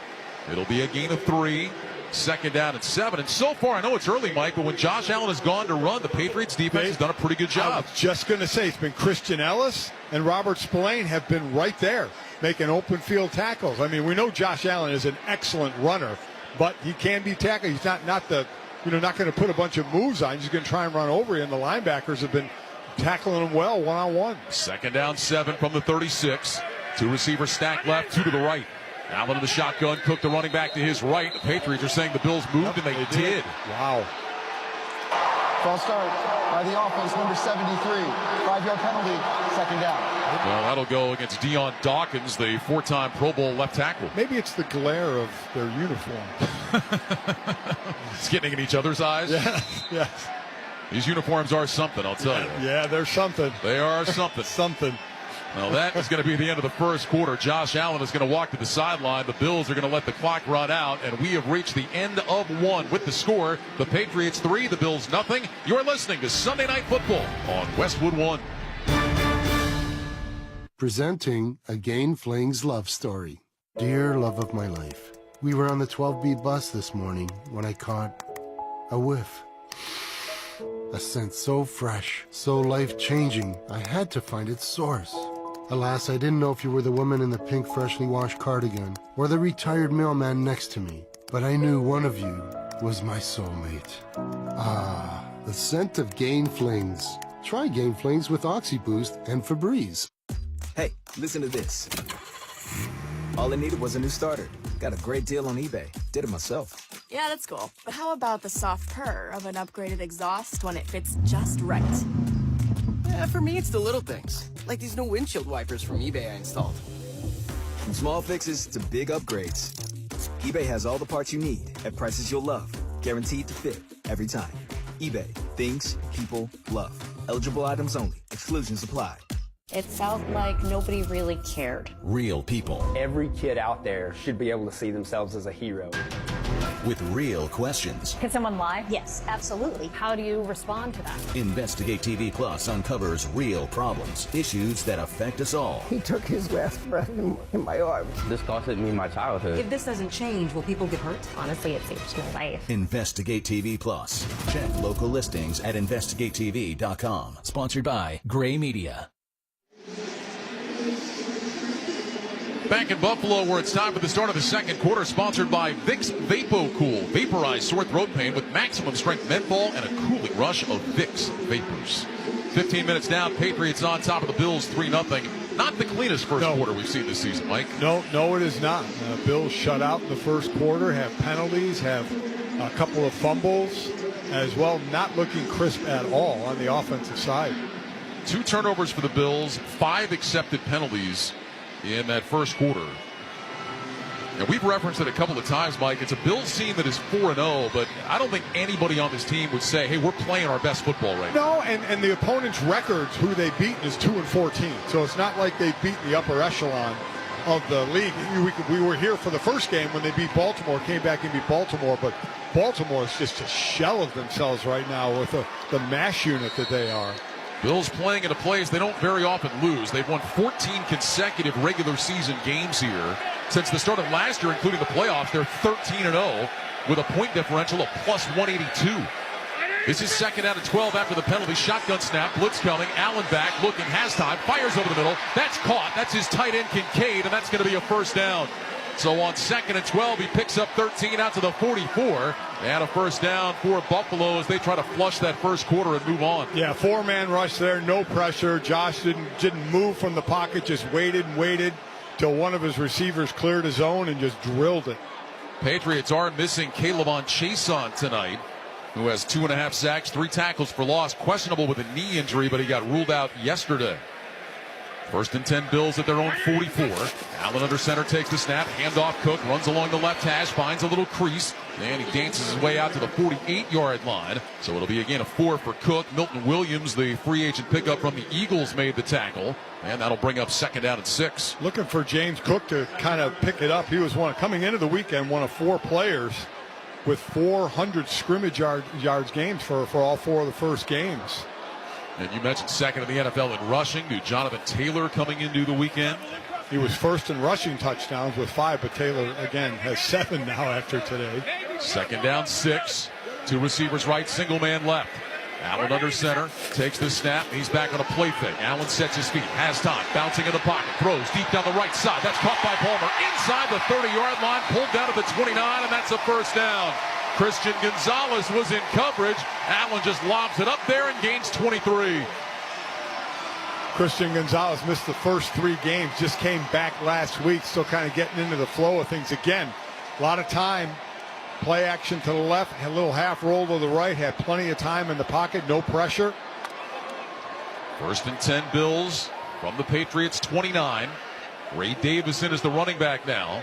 It'll be a gain of 3. 2nd down and 7. And so far, I know it's early, Mike, but when Josh Allen has gone to run, the Patriots defense has done a pretty good job. I was just going to say, it's been Christian Ellis and Robert Spillane have been right there making open field tackles. I mean, we know Josh Allen is an excellent runner, but he can be tackled. He's not going to put a bunch of moves on. He's going to try and run over you, and the linebackers have been tackling him well one-on-one. 2nd down, 7 from the 36. 2 receivers stacked left, 2 to the right. Allen in the shotgun, Cook the running back to his right. The Patriots are saying the Bills moved, and they did. Wow. False start by the offense, number 73. 5-yard penalty, 2nd down. Well, that'll go against Deion Dawkins, the 4-time Pro Bowl left tackle. Maybe it's the glare of their uniform. It's getting in each other's eyes. Yes. These uniforms are something, I'll tell you. Yeah, they're something. They are something. Something. Well, that is going to be the end of the first quarter. Josh Allen is going to walk to the sideline. The Bills are going to let the clock run out, and we have reached the end of 1 with the score. The Patriots 3, the Bills nothing. You're listening to Sunday Night Football on Westwood One. Presenting a Gain Flings love story. Dear love of my life, we were on the 12B bus this morning when I caught a whiff. A scent so fresh, so life-changing, I had to find its source. Alas, I didn't know if you were the woman in the pink freshly washed cardigan or the retired mailman next to me, but I knew one of you was my soulmate. Ah, the scent of Gain Flings. Try Gain Flings with OxyBoost and Febreze. Hey, listen to this. All I needed was a new starter. Got a great deal on eBay. Did it myself. Yeah, that's cool. But how about the soft purr of an upgraded exhaust when it fits just right? Yeah, for me, it's the little things. Like these new windshield wipers from eBay I installed. From small fixes to big upgrades, eBay has all the parts you need at prices you'll love. Guaranteed to fit every time. eBay. Things people love. Eligible items only. Exclusions apply. It felt like nobody really cared. Real people. Every kid out there should be able to see themselves as a hero. With real questions. Can someone lie? Yes, absolutely. How do you respond to that? Investigate TV Plus uncovers real problems, issues that affect us all. He took his last breath in my arms. This costed me my childhood. If this doesn't change, will people get hurt? Honestly, it saves my life. Investigate TV Plus. Check local listings at investigatetv.com. Sponsored by Gray Media. Back in Buffalo, where it's time for the start of the second quarter, sponsored by Vicks VapoCool. Vaporize sore throat pain with maximum strength menthol and a cooling rush of Vicks Vapors. 15 minutes down, Patriots on top of the Bills 3-0. Not the cleanest first quarter we've seen this season, Mike. No, it is not. Bills shut out in the first quarter, have penalties, have a couple of fumbles as well, not looking crisp at all on the offensive side. 2 turnovers for the Bills, 5 accepted penalties in that first quarter. And we've referenced it a couple of times, Mike. It's a Bills team that is 4-0, but I don't think anybody on this team would say, hey, we're playing our best football right now. No, and the opponent's records, who they've beaten, is 2-14. So it's not like they've beaten the upper echelon of the league. We were here for the first game when they beat Baltimore, came back and beat Baltimore, but Baltimore is just a shell of themselves right now with the mash unit that they are. Bills playing in a place they don't very often lose. They've won 14 consecutive regular season games here. Since the start of last year, including the playoffs, they're 13-0 with a point differential of plus 182. This is 2nd down and 12 after the penalty. Shotgun snap, blitz coming. Allen back, looking, has time, fires over the middle. That's caught. That's his tight end, Kincaid, and that's going to be a first down. So on 2nd and 12, he picks up 13 out to the 44. And a first down for Buffalo as they try to flush that first quarter and move on. Yeah, 4-man rush there, no pressure. Josh didn't move from the pocket, just waited and waited till one of his receivers cleared his own and just drilled it. Patriots are missing Caleb Chason tonight, who has 2.5 sacks, 3 tackles for loss. Questionable with a knee injury, but he got ruled out yesterday. 1st and 10 Bills at their own 44. Allen under center takes the snap. Handoff Cook, runs along the left hash, finds a little crease. And he dances his way out to the 48-yard line. So it'll be a gain of 4 for Cook. Milton Williams, the free agent pickup from the Eagles, made the tackle. And that'll bring up 2nd down and 6. Looking for James Cook to kind of pick it up. He was coming into the weekend, one of 4 players with 400 scrimmage yards games for all 4 of the first games. And you mentioned second in the NFL in rushing to Jonathan Taylor coming into the weekend. He was first in rushing touchdowns with 5, but Taylor, again, has 7 now after today. Second down, 6. 2 receivers right, single man left. Allen under center, takes the snap. He's back on a play fake. Allen sets his feet, has time, bouncing in the pocket, throws deep down the right side. That's caught by Palmer inside the 30-yard line, pulled down to the 29, and that's a first down. Christian Gonzalez was in coverage. Allen just lobs it up there and gains 23. Christian Gonzalez missed the first 3 games, just came back last week, still kind of getting into the flow of things. Again, a lot of time. Play action to the left, a little half roll to the right, had plenty of time in the pocket, no pressure. First and 10 Bills from the Patriots 29. Ray Davison is the running back now.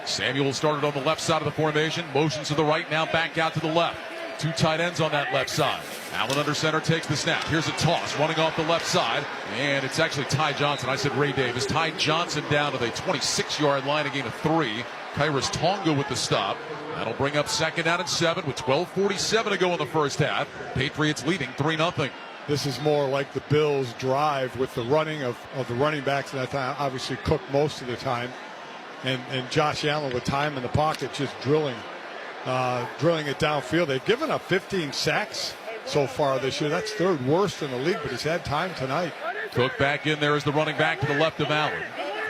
Samuel started on the left side of the formation, motions to the right, now back out to the left. 2 tight ends on that left side. Allen under center takes the snap. Here's a toss running off the left side, and it's actually Ty Johnson. I said Ray Davis. Ty Johnson down to the 26-yard line, a gain of 3. Kairos Tonga with the stop. That'll bring up second down and 7 with 12:47 to go in the first half. Patriots leading 3-0. This is more like the Bills' drive with the running of the running backs at that time. Obviously Cook most of the time. And Josh Allen with time in the pocket just drilling it downfield. They've given up 15 sacks so far this year. That's 3rd worst in the league, but he's had time tonight. Cook back in there as the running back to the left of Allen.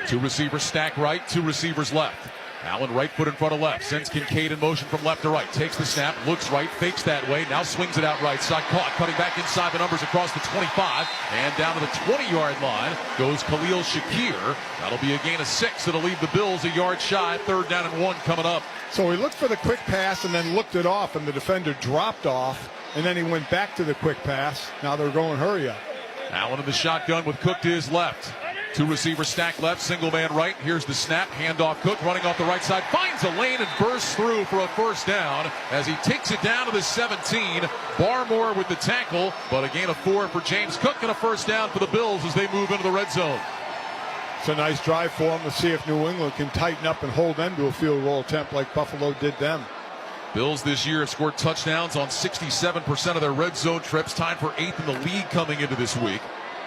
2 receivers stack right, 2 receivers left. Allen right foot in front of left, sends Kincaid in motion from left to right, takes the snap, looks right, fakes that way, now swings it out right side, caught, cutting back inside the numbers across the 25, and down to the 20-yard line goes Khalil Shakir. That'll be a gain of 6. It'll leave the Bills a yard shy. 3rd down and 1 coming up. So he looked for the quick pass and then looked it off, and the defender dropped off, and then he went back to the quick pass. Now they're going hurry up. Allen in the shotgun with Cook to his left. 2 receivers stacked left, single man right. Here's the snap, handoff. Cook running off the right side, finds a lane and bursts through for a first down as he takes it down to the 17. Barmore with the tackle, but a gain of 4 for James Cook and a first down for the Bills as they move into the red zone. It's a nice drive for them to see if New England can tighten up and hold them to a field goal attempt like Buffalo did them. Bills this year have scored touchdowns on 67% of their red zone trips, tied for 8th in the league coming into this week.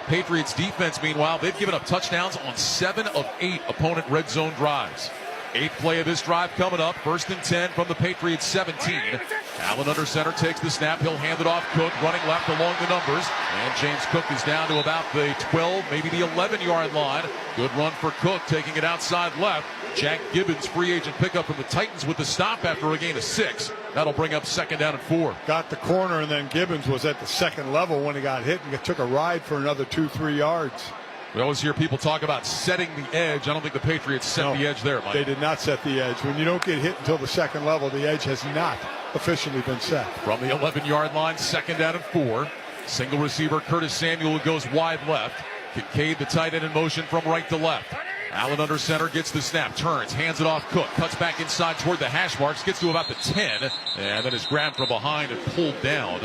Patriots defense, meanwhile, they've given up touchdowns on 7 of 8 opponent red zone drives. 8th play of this drive coming up. 1st and 10 from the Patriots 17. Allen under center takes the snap. He'll hand it off. Cook running left along the numbers. And James Cook is down to about the 12, maybe the 11-yard line. Good run for Cook, taking it outside left. Jack Gibbons, free agent pickup from the Titans with the stop after a gain of 6. That'll bring up 2nd down and 4. Got the corner, and then Gibbons was at the 2nd level when he got hit and took a ride for another 2-3 yards. We always hear people talk about setting the edge. I don't think the Patriots set the edge there, Mike. They did not set the edge. When you don't get hit until the 2nd level, the edge has not officially been set. From the 11-yard line, 2nd down and 4. Single receiver Curtis Samuel goes wide left. Kincaid, the tight end, in motion from right to left. Allen under center, gets the snap, turns, hands it off Cook, cuts back inside toward the hash marks, gets to about the 10, and then is grabbed from behind and pulled down.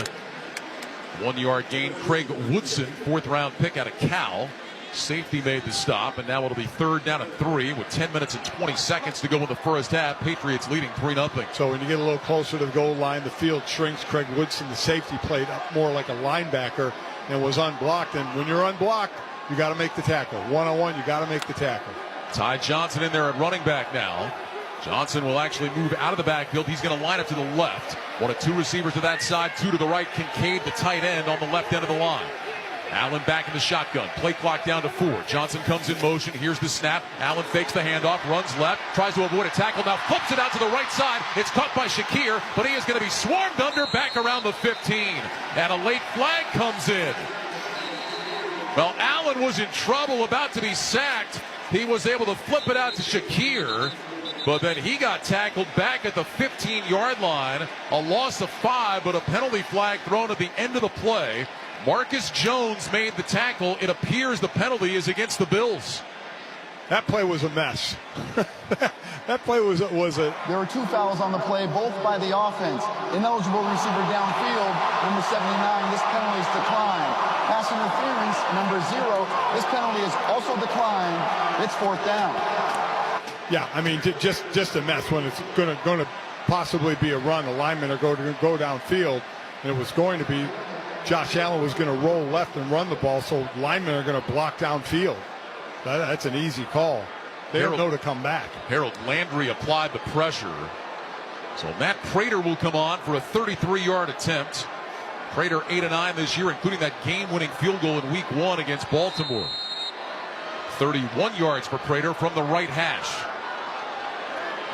1-yard gain. Craig Woodson, 4th-round pick out of Cal. Safety made the stop, and now it'll be 3rd down and 3 with 10 minutes and 20 seconds to go in the first half. Patriots leading 3-0. So when you get a little closer to the goal line, the field shrinks. Craig Woodson, the safety, played up more like a linebacker and was unblocked. And when you're unblocked, you got to make the tackle. 1-on-1, you got to make the tackle. Ty Johnson in there at running back now. Johnson will actually move out of the backfield. He's going to line up to the left. 1 of 2 receivers to that side, 2 to the right. Kincaid, the tight end, on the left end of the line. Allen back in the shotgun. Play clock down to 4. Johnson comes in motion. Here's the snap. Allen fakes the handoff, runs left, tries to avoid a tackle. Now flips it out to the right side. It's caught by Shakir, but he is going to be swarmed under back around the 15. And a late flag comes in. Well, Allen was in trouble, about to be sacked. He was able to flip it out to Shakir, but then he got tackled back at the 15-yard line. A loss of 5, but a penalty flag thrown at the end of the play. Marcus Jones made the tackle. It appears the penalty is against the Bills. That play was a mess. That play was a... There were 2 fouls on the play, both by the offense. Ineligible receiver downfield, number 79. This penalty is declined. Pass interference, number 0. This penalty is also declined. It's 4th down. Yeah, I mean, just a mess when it's going to possibly be a run. The linemen are going to go downfield, and it was going to be Josh Allen was going to roll left and run the ball, so linemen are going to block downfield. That's an easy call. They don't know to come back. Harold Landry applied the pressure. So Matt Prater will come on for a 33-yard attempt. Prater 8-9 this year, including that game-winning field goal in Week 1 against Baltimore. 31 yards for Prater from the right hash.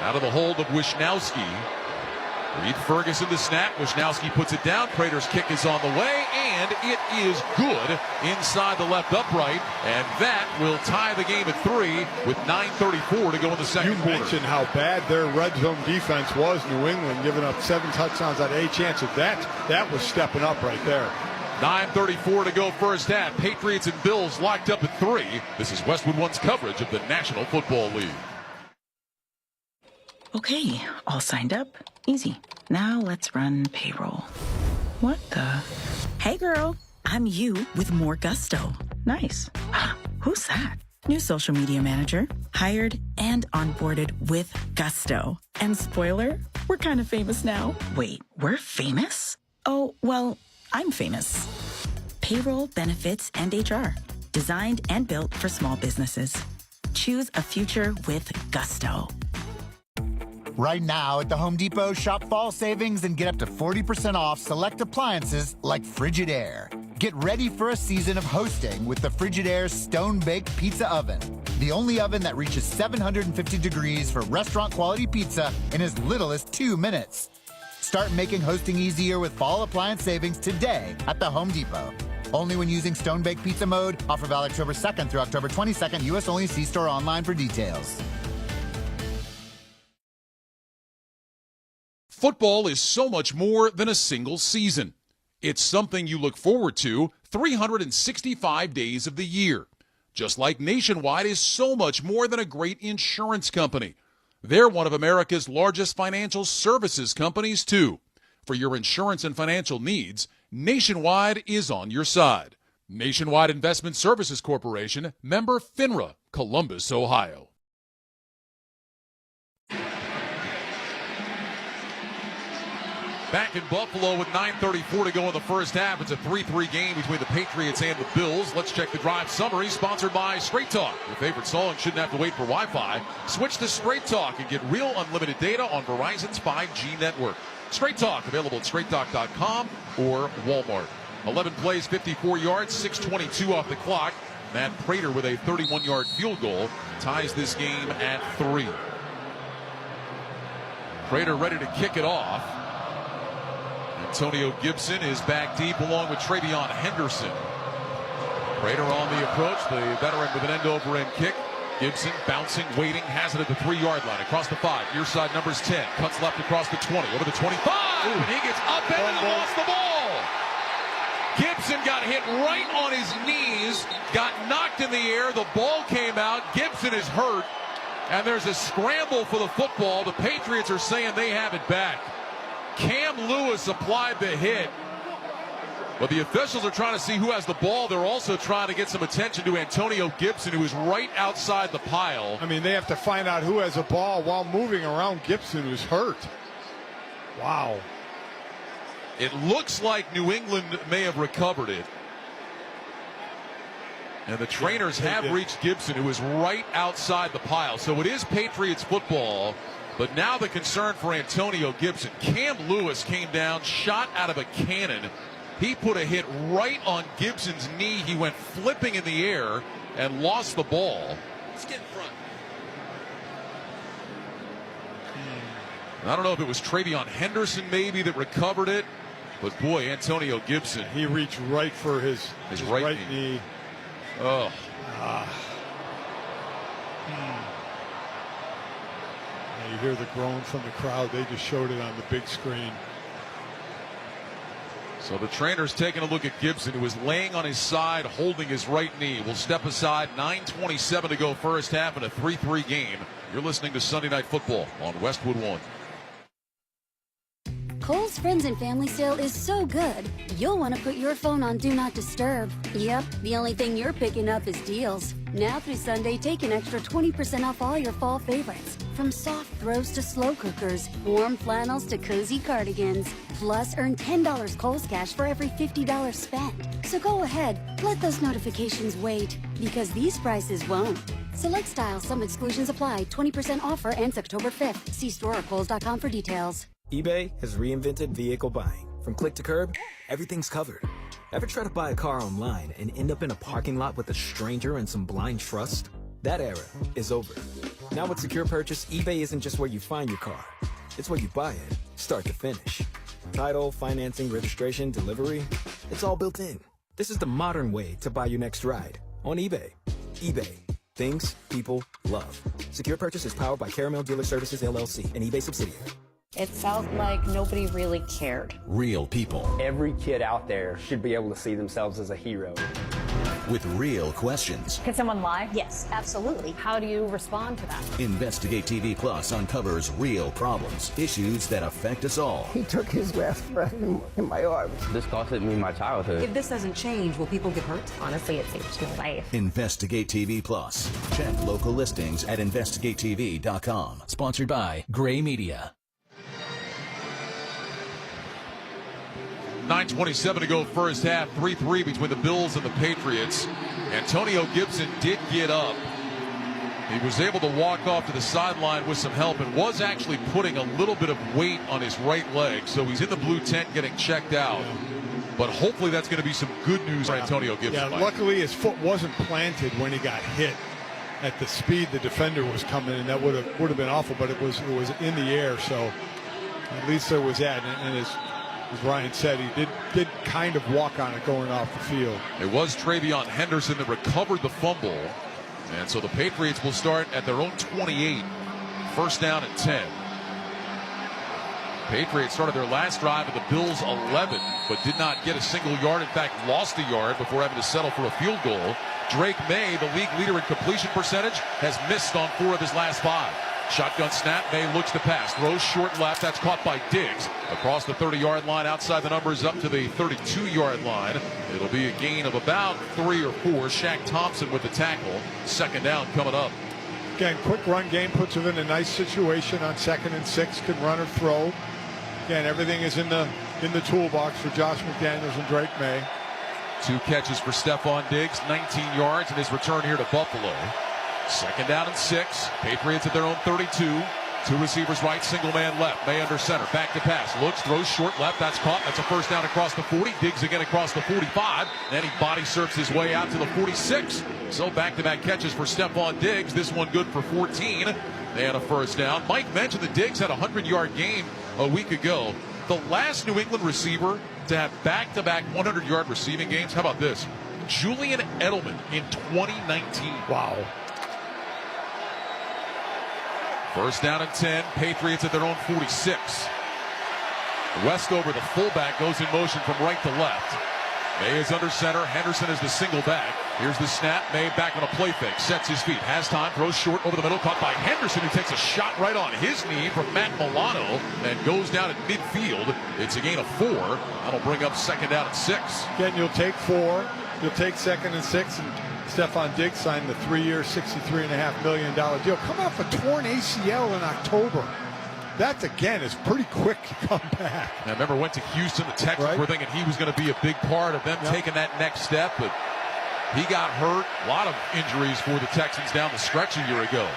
Out of the hold of Wisnowski. Reed Ferguson to snap. Wisnowski puts it down. Prater's kick is on the way, and it is good inside the left upright. And that will tie the game at 3 with 9:34 to go in the second quarter. You mentioned how bad their red zone defense was. New England giving up 7 touchdowns at 8 chances. That was stepping up right there. 9:34 to go first half. Patriots and Bills locked up at 3. This is Westwood One's coverage of the National Football League. Okay, all signed up. Easy. Now let's run payroll. What the? Hey girl, I'm you with more gusto. Nice. Who's that? New social media manager. Hired and onboarded with gusto. And spoiler, we're kind of famous now. Wait, we're famous? Oh, well, I'm famous. Payroll, benefits, and HR. Designed and built for small businesses. Choose a future with gusto. Right now at the Home Depot, shop fall savings and get up to 40% off select appliances like Frigidaire. Get ready for a season of hosting with the Frigidaire Stone-Baked Pizza Oven. The only oven that reaches 750 degrees for restaurant-quality pizza in as little as 2 minutes. Start making hosting easier with fall appliance savings today at the Home Depot. Only when using Stone-Baked Pizza mode. Offer valid October 2nd through October 22nd. U.S. only. See store online for details. Football is so much more than a single season. It's something you look forward to 365 days of the year. Just like Nationwide is so much more than a great insurance company. They're one of America's largest financial services companies, too. For your insurance and financial needs, Nationwide is on your side. Nationwide Investment Services Corporation, member FINRA, Columbus, Ohio. Back in Buffalo with 9:34 to go in the first half. It's a 3-3 game between the Patriots and the Bills. Let's check the drive summary, sponsored by Straight Talk. Your favorite song shouldn't have to wait for Wi-Fi. Switch to Straight Talk and get real unlimited data on Verizon's 5G network. Straight Talk, available at straighttalk.com or Walmart. 11 plays, 54 yards, 6:22 off the clock. Matt Prater with a 31-yard field goal ties this game at 3. Prater ready to kick it off. Antonio Gibson is back deep along with Travion Henderson. Prater on the approach, the veteran with an end-over-end kick. Gibson bouncing, waiting, has it at the 3-yard line, across the 5. Near side numbers 10, cuts left across the 20, over the 25, and he gets upended and lost the ball. Gibson got hit right on his knees, got knocked in the air, the ball came out, Gibson is hurt, and there's a scramble for the football. The Patriots are saying they have it back. Cam Lewis applied the hit, but the officials are trying to see who has the ball. They're also trying to get some attention to Antonio Gibson, who is right outside the pile. I mean, they have to find out who has the ball while moving around Gibson, who's hurt. Wow. It looks like New England may have recovered it. And the trainers have reached Gibson, who is right outside the pile. So it is Patriots football. But now the concern for Antonio Gibson. Cam Lewis came down, shot out of a cannon. He put a hit right on Gibson's knee. He went flipping in the air and lost the ball. Let's get in front. I don't know if it was Travion Henderson maybe that recovered it. But boy, Antonio Gibson. He reached right for his right knee. Oh. You hear the groan from the crowd. They just showed it on the big screen. So the trainer's taking a look at Gibson, who is laying on his side, holding his right knee. We'll step aside. 9:27 to go first half in a 3-3 game. You're listening to Sunday Night Football on Westwood One. Kohl's Friends and Family Sale is so good, you'll want to put your phone on Do Not Disturb. Yep, the only thing you're picking up is deals. Now through Sunday, take an extra 20% off all your fall favorites. From soft throws to slow cookers, warm flannels to cozy cardigans. Plus, earn $10 Kohl's Cash for every $50 spent. So go ahead, let those notifications wait, because these prices won't. Select styles, some exclusions apply. 20% offer ends October 5th. See store or Kohl's.com for details. eBay has reinvented vehicle buying. From click to curb, everything's covered. Ever try to buy a car online and end up in a parking lot with a stranger and some blind trust? That era is over. Now with Secure Purchase, eBay isn't just where you find your car. It's where you buy it, start to finish. Title, financing, registration, delivery, it's all built in. This is the modern way to buy your next ride on eBay. eBay. Things people love. Secure Purchase is powered by Caramel Dealer Services, LLC, an eBay subsidiary. It felt like nobody really cared. Real people. Every kid out there should be able to see themselves as a hero. With real questions. Can someone lie? Yes, absolutely. How do you respond to that? Investigate TV Plus uncovers real problems, issues that affect us all. He took his last breath in my arms. This costed me my childhood. If this doesn't change, will people get hurt? Honestly, it saved my life. Investigate TV Plus. Check local listings at investigatetv.com. Sponsored by Gray Media. 9:27 to go first half, 3-3 between the Bills and the Patriots. Antonio Gibson did get up. He was able to walk off to the sideline with some help and was actually putting a little bit of weight on his right leg. So he's in the blue tent getting checked out. But hopefully that's going to be some good news for Antonio Gibson. Yeah, luckily his foot wasn't planted when he got hit at the speed the defender was coming, and that would have been awful, but it was in the air, so at least there was that. And as Ryan said, he did kind of walk on it going off the field. It was Travion Henderson that recovered the fumble. And so the Patriots will start at their own 28. First down and 10. Patriots started their last drive at the Bills' 11, but did not get a single yard. In fact, lost a yard before having to settle for a field goal. Drake Maye, the league leader in completion percentage, has missed on 4 of his last 5. Shotgun snap, Maye looks to pass, throws short left, that's caught by Diggs. Across the 30-yard line, outside the numbers, up to the 32-yard line. It'll be a gain of about 3 or 4. Shaq Thompson with the tackle. Second down coming up. Again, quick run game puts him in a nice situation on 2nd and 6, can run or throw. Again, everything is in the toolbox for Josh McDaniels and Drake Maye. 2 catches for Stephon Diggs, 19 yards in his return here to Buffalo. Second down and 6. Patriots at their own 32. 2 receivers right, single man left. Maye under center. Back to pass. Looks, throws short left. That's caught. That's a first down across the 40. Diggs again across the 45. Then he body surfs his way out to the 46. So back-to-back catches for Stephon Diggs. This one good for 14. And a first down. Mike mentioned that Diggs had a 100-yard game a week ago. The last New England receiver to have back-to-back 100-yard receiving games. How about this? Julian Edelman in 2019. Wow. First down and 10. Patriots at their own 46. Westover, the fullback, goes in motion from right to left. Maye is under center. Henderson is the single back. Here's the snap. Maye back on a play fake. Sets his feet. Has time. Throws short over the middle. Caught by Henderson, who takes a shot right on his knee from Matt Milano and goes down at midfield. It's a gain of 4. That'll bring up second down and 6. Again, you'll take 4. You'll take 2nd and 6. And Stephon Diggs signed the 3-year, $63.5 million deal. Coming off a torn ACL in October. That, again, is pretty quick to come back. I remember went to Houston, the Texans were thinking he was going to be a big part of them taking that next step, but he got hurt. A lot of injuries for the Texans down the stretch a year ago.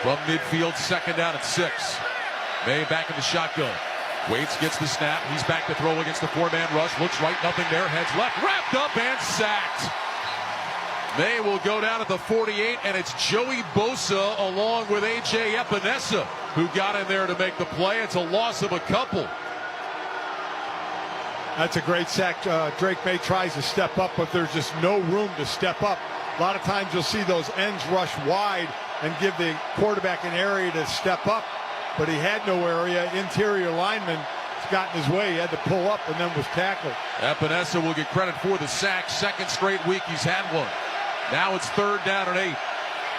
From midfield, second down and 6. Maye back in the shotgun. Waits, gets the snap. He's back to throw against the 4-man rush. Looks right, nothing there. Heads left, wrapped up and sacked. Maye will go down at the 48, and it's Joey Bosa along with A.J. Epinesa who got in there to make the play. It's a loss of a couple. That's a great sack. Drake Maye tries to step up, but there's just no room to step up. A lot of times you'll see those ends rush wide and give the quarterback an area to step up, but he had no area. Interior lineman got in his way. He had to pull up and then was tackled. Epinesa will get credit for the sack. Second straight week he's had one. Now it's third down and 8.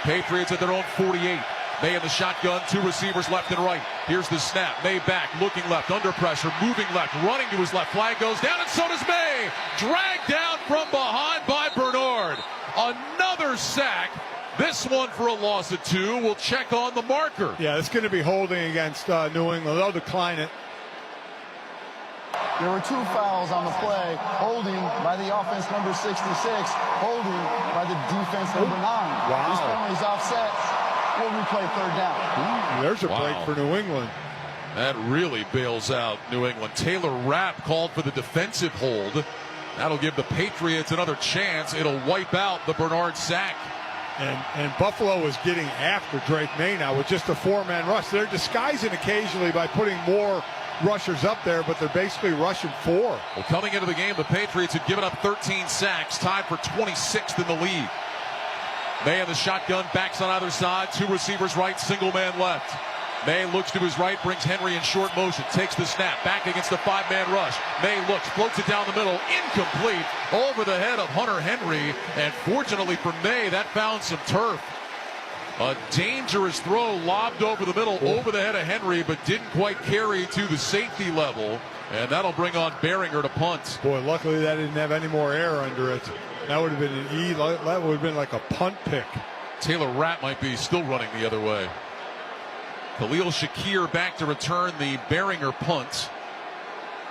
Patriots at their own 48. Maye in the shotgun, 2 receivers left and right. Here's the snap. Maye back, looking left, under pressure, moving left, running to his left. Flag goes down, and so does Maye. Dragged down from behind by Bernard. Another sack This one for a loss of 2. We'll check on the marker. Yeah, it's going to be holding against New England. They'll decline it. There were 2 fouls on the play. Holding by the offense number 66. Holding by the defense number 9. Wow. This penalty's offset. We'll replay 3rd down. There's a break for New England. That really bails out New England. Taylor Rapp called for the defensive hold. That'll give the Patriots another chance. It'll wipe out the Bernard sack. And Buffalo is getting after Drake Maye now with just a 4-man rush. They're disguising occasionally by putting more rushers up there, but they're basically rushing 4. Well, coming into the game, the Patriots had given up 13 sacks, tied for 26th in the league. Maye in the shotgun, backs on either side, 2 receivers right, single man left. Maye looks to his right, brings Henry in short motion, takes the snap, back against the 5-man rush. Maye looks, floats it down the middle, incomplete, over the head of Hunter Henry, and fortunately for Maye, that found some turf. A dangerous throw lobbed over the middle, over the head of Henry, but didn't quite carry to the safety level, and that'll bring on Behringer to punt. Boy, luckily that didn't have any more air under it. That would have been an E. That would have been like a punt pick. Taylor Rapp might be still running the other way. Khalil Shakir back to return the Behringer punt.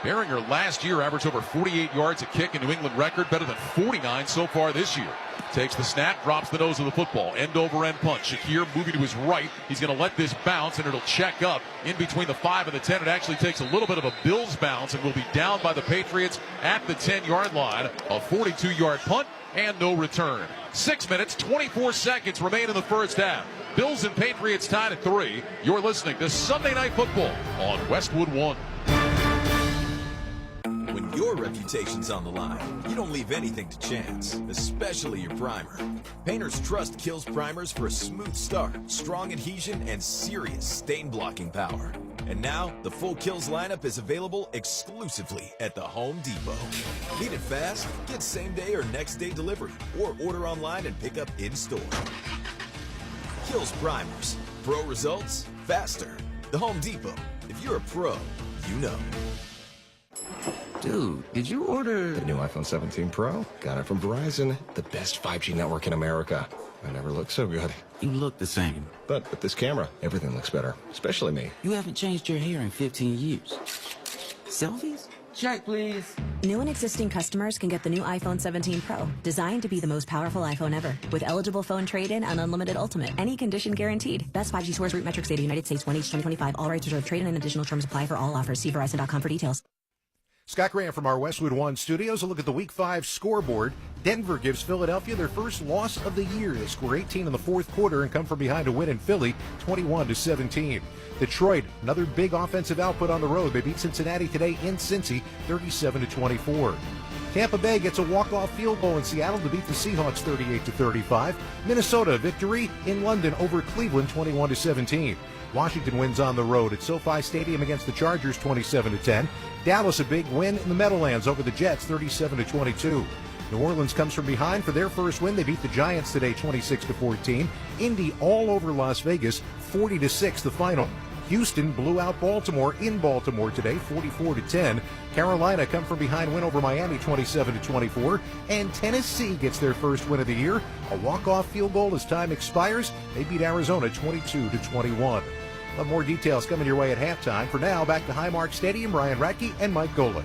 Behringer last year averaged over 48 yards a kick, a New England record, better than 49 so far this year. Takes the snap, drops the nose of the football. End over end punt. Shakir moving to his right. He's going to let this bounce, and it'll check up in between the 5 and the 10. It actually takes a little bit of a Bills bounce and will be down by the Patriots at the 10-yard line. A 42-yard punt and no return. 6 minutes, 24 seconds remain in the first half. Bills and Patriots tied at 3. You're listening to Sunday Night Football on Westwood One. When your reputation's on the line, you don't leave anything to chance, especially your primer. Painter's Trust Kills primers for a smooth start, strong adhesion, and serious stain-blocking power. And now, the full Kills lineup is available exclusively at the Home Depot. Need it fast? Get same-day or next-day delivery, or order online and pick up in-store. Kills primers. Pro results, faster. The Home Depot. If you're a pro, you know. Dude, did you order the new iPhone 17 Pro? Got it from Verizon, the best 5G network in America. I never looked so good. You look the same. But with this camera, everything looks better, especially me. You haven't changed your hair in 15 years. Selfies? Check, please. New and existing customers can get the new iPhone 17 Pro, designed to be the most powerful iPhone ever. With eligible phone trade-in and unlimited ultimate. Any condition guaranteed. Best 5G source root metrics data, United States, 1H 2025. All rights reserved. Trade-in and additional terms apply for all offers. See Verizon.com for details. Scott Graham from our Westwood One studios. A look at the Week 5 scoreboard. Denver gives Philadelphia their first loss of the year. They score 18 in the fourth quarter and come from behind to win in Philly, 21-17. Detroit, another big offensive output on the road. They beat Cincinnati today in Cincy, 37-24. Tampa Bay gets a walk-off field goal in Seattle to beat the Seahawks 38-35. Minnesota victory in London over Cleveland, 21-17. Washington wins on the road at SoFi Stadium against the Chargers, 27-10. Dallas a big win in the Meadowlands over the Jets, 37-22. New Orleans comes from behind for their first win. They beat the Giants today, 26-14. Indy all over Las Vegas, 40-6 the final. Houston blew out Baltimore in Baltimore today, 44-10. Carolina come from behind win over Miami, 27-24. And Tennessee gets their first win of the year. A walk-off field goal as time expires. They beat Arizona 22-21. More details coming your way at halftime. For now, back to Highmark Stadium, Ryan Radke and Mike Golick.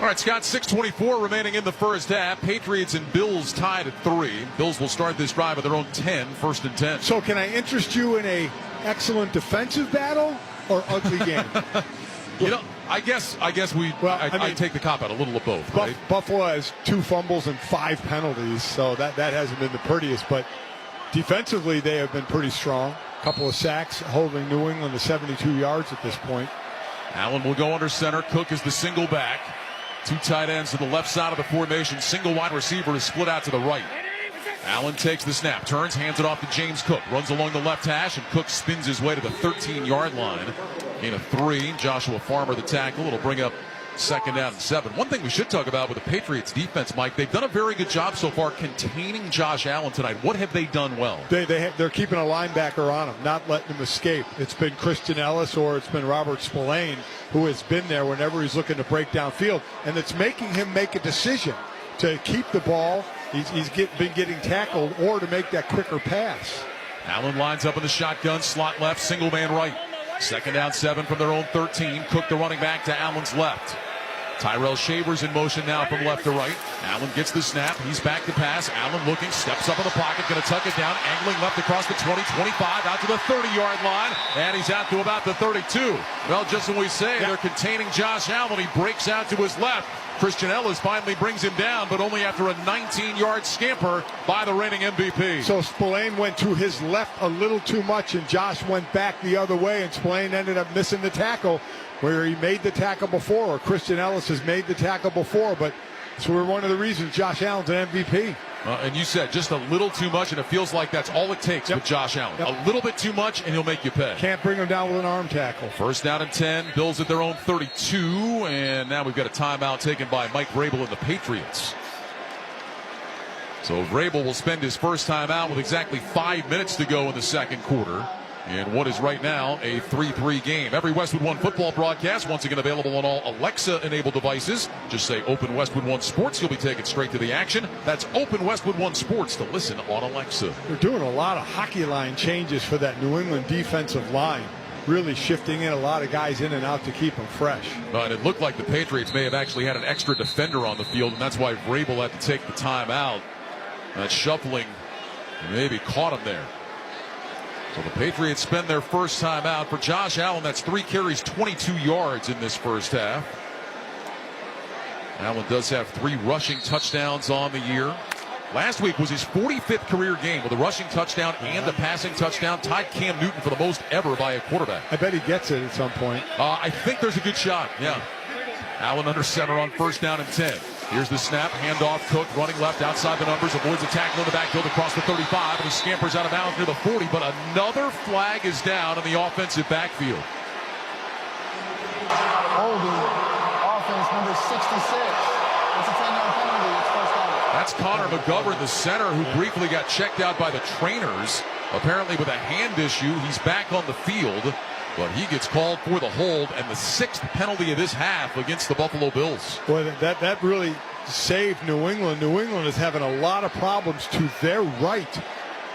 All right, Scott, 6:24 remaining in the first half. Patriots and Bills tied at 3. Bills will start this drive at their own 10, 1st and 10. So can I interest you in a excellent defensive battle or ugly game? You know, I guess we. Well, I take the cop out, a little of both. Right? Buffalo has 2 fumbles and 5 penalties, so that hasn't been the prettiest. But defensively, they have been pretty strong. A couple of sacks, holding New England to 72 yards at this point. Allen will go under center. Cook is the single back. 2 tight ends to the left side of the formation. Single wide receiver is split out to the right. Allen takes the snap, turns, hands it off to James Cook. Runs along the left hash, and Cook spins his way to the 13-yard line. Gain of 3. Joshua Farmer, the tackle. It'll bring up 2nd down and 7. One thing we should talk about with the Patriots defense, Mike, they've done a very good job so far containing Josh Allen tonight. What have they done well? They're keeping a linebacker on him, not letting him escape. It's been Christian Ellis or it's been Robert Spillane who has been there whenever he's looking to break downfield, and it's making him make a decision to keep the ball he's been getting tackled or to make that quicker pass. Allen lines up in the shotgun, slot left, single man right. 2nd down 7 from their own 13. Cook the running back to Allen's left. Tyrell Shavers in motion now from left to right. Allen gets the snap. He's back to pass. Allen looking, steps up in the pocket, going to tuck it down, angling left across the 20, 25, out to the 30-yard line, and he's out to about the 32. Well, just when we say they're containing Josh Allen, he breaks out to his left. Christian Ellis finally brings him down, but only after a 19-yard scamper by the reigning MVP. So Spillane went to his left a little too much, and Josh went back the other way, and Spillane ended up missing the tackle where he made the tackle before, or Christian Ellis has made the tackle before, but it's one of the reasons Josh Allen's an MVP. And you said just a little too much, and it feels like that's all it takes with Josh Allen. A little bit too much, and he'll make you pay. Can't bring him down with an arm tackle. 1st down and 10. Bills at their own 32, and now we've got a timeout taken by Mike Vrabel and the Patriots. So Vrabel will spend his first time out with exactly 5 minutes to go in the second quarter. In what is right now a 3-3 game. Every Westwood One football broadcast, once again available on all Alexa-enabled devices. Just say Open Westwood One Sports. You'll be taken straight to the action. That's Open Westwood One Sports to listen on Alexa. They're doing a lot of hockey line changes for that New England defensive line. Really shifting in a lot of guys in and out to keep them fresh. And it looked like the Patriots may have actually had an extra defender on the field, and that's why Vrabel had to take the time out. That shuffling maybe caught him there. So the Patriots spend their first time out. For Josh Allen, that's 3 carries, 22 yards in this first half. Allen does have 3 rushing touchdowns on the year. Last week was his 45th career game with a rushing touchdown and a passing touchdown. Tied Cam Newton for the most ever by a quarterback. I bet he gets it at some point. I think there's a good shot, yeah. Allen under center on 1st down and 10. Here's the snap, handoff, Cook running left outside the numbers, avoids a tackle in the backfield across the 35, and he scampers out of bounds near the 40, but another flag is down in the offensive backfield. Holding offense number 66. It's a 10-yard penalty. It's first down. That's Connor McGovern, the center, who briefly got checked out by the trainers, apparently with a hand issue. He's back on the field, but he gets called for the hold, and the 6th penalty of this half against the Buffalo Bills. Boy, that really saved New England. New England is having a lot of problems to their right,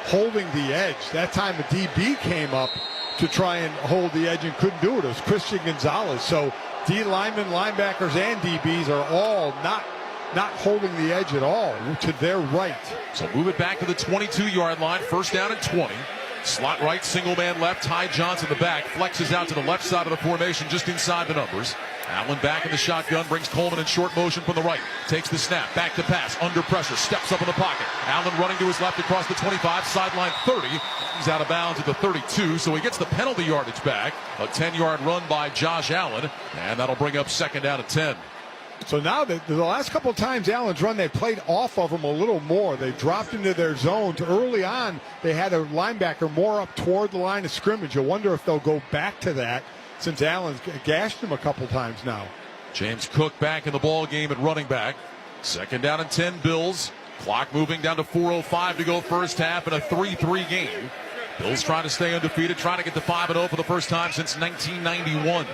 holding the edge. That time a DB came up to try and hold the edge and couldn't do it. It was Christian Gonzalez. So D linemen, linebackers, and DBs are all not holding the edge at all to their right. So move it back to the 22-yard line, 1st down and 20. Slot right, single man left, Ty Johnson the back, flexes out to the left side of the formation just inside the numbers. Allen back in the shotgun, brings Coleman in short motion from the right, takes the snap, back to pass, under pressure, steps up in the pocket. Allen running to his left across the 25, sideline 30. He's out of bounds at the 32, so he gets the penalty yardage back. A 10-yard run by Josh Allen, and that'll bring up 2nd down and 10. So now the last couple of times Allen's run, they played off of him a little more. They dropped into their zone. Early on, they had a linebacker more up toward the line of scrimmage. I wonder if they'll go back to that since Allen's gashed him a couple times now. James Cook back in the ball game at running back. 2nd down and 10 Bills. Clock moving down to 4:05 to go first half in a 3-3 game. Bills trying to stay undefeated, trying to get to 5-0 for the first time since 1991.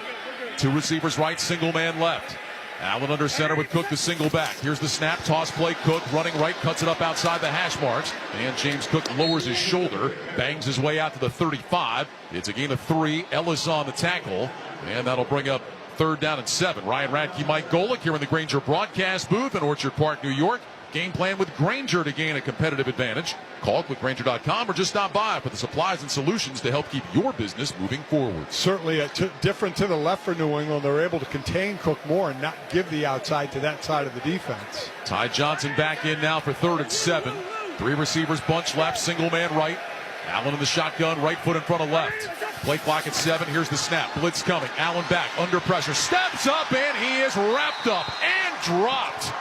2 receivers right, single man left. Allen under center with Cook the single back. Here's the snap, toss play, Cook running right, cuts it up outside the hash marks. And James Cook lowers his shoulder, bangs his way out to the 35. It's a gain of 3. Ellis on the tackle. And that'll bring up 3rd down and 7. Ryan Radke, Mike Golick here in the Grainger broadcast booth in Orchard Park, New York. Game plan with Grainger to gain a competitive advantage. Call clickgrainger.com or just stop by for the supplies and solutions to help keep your business moving forward. Certainly different to the left for New England. They're able to contain Cook more and not give the outside to that side of the defense. Ty Johnson back in now for 3rd and 7. 3 receivers bunch left, single man right. Allen in the shotgun, right foot in front of left. Play clock at 7. Here's the snap. Blitz coming. Allen back under pressure. Steps up and he is wrapped up and dropped.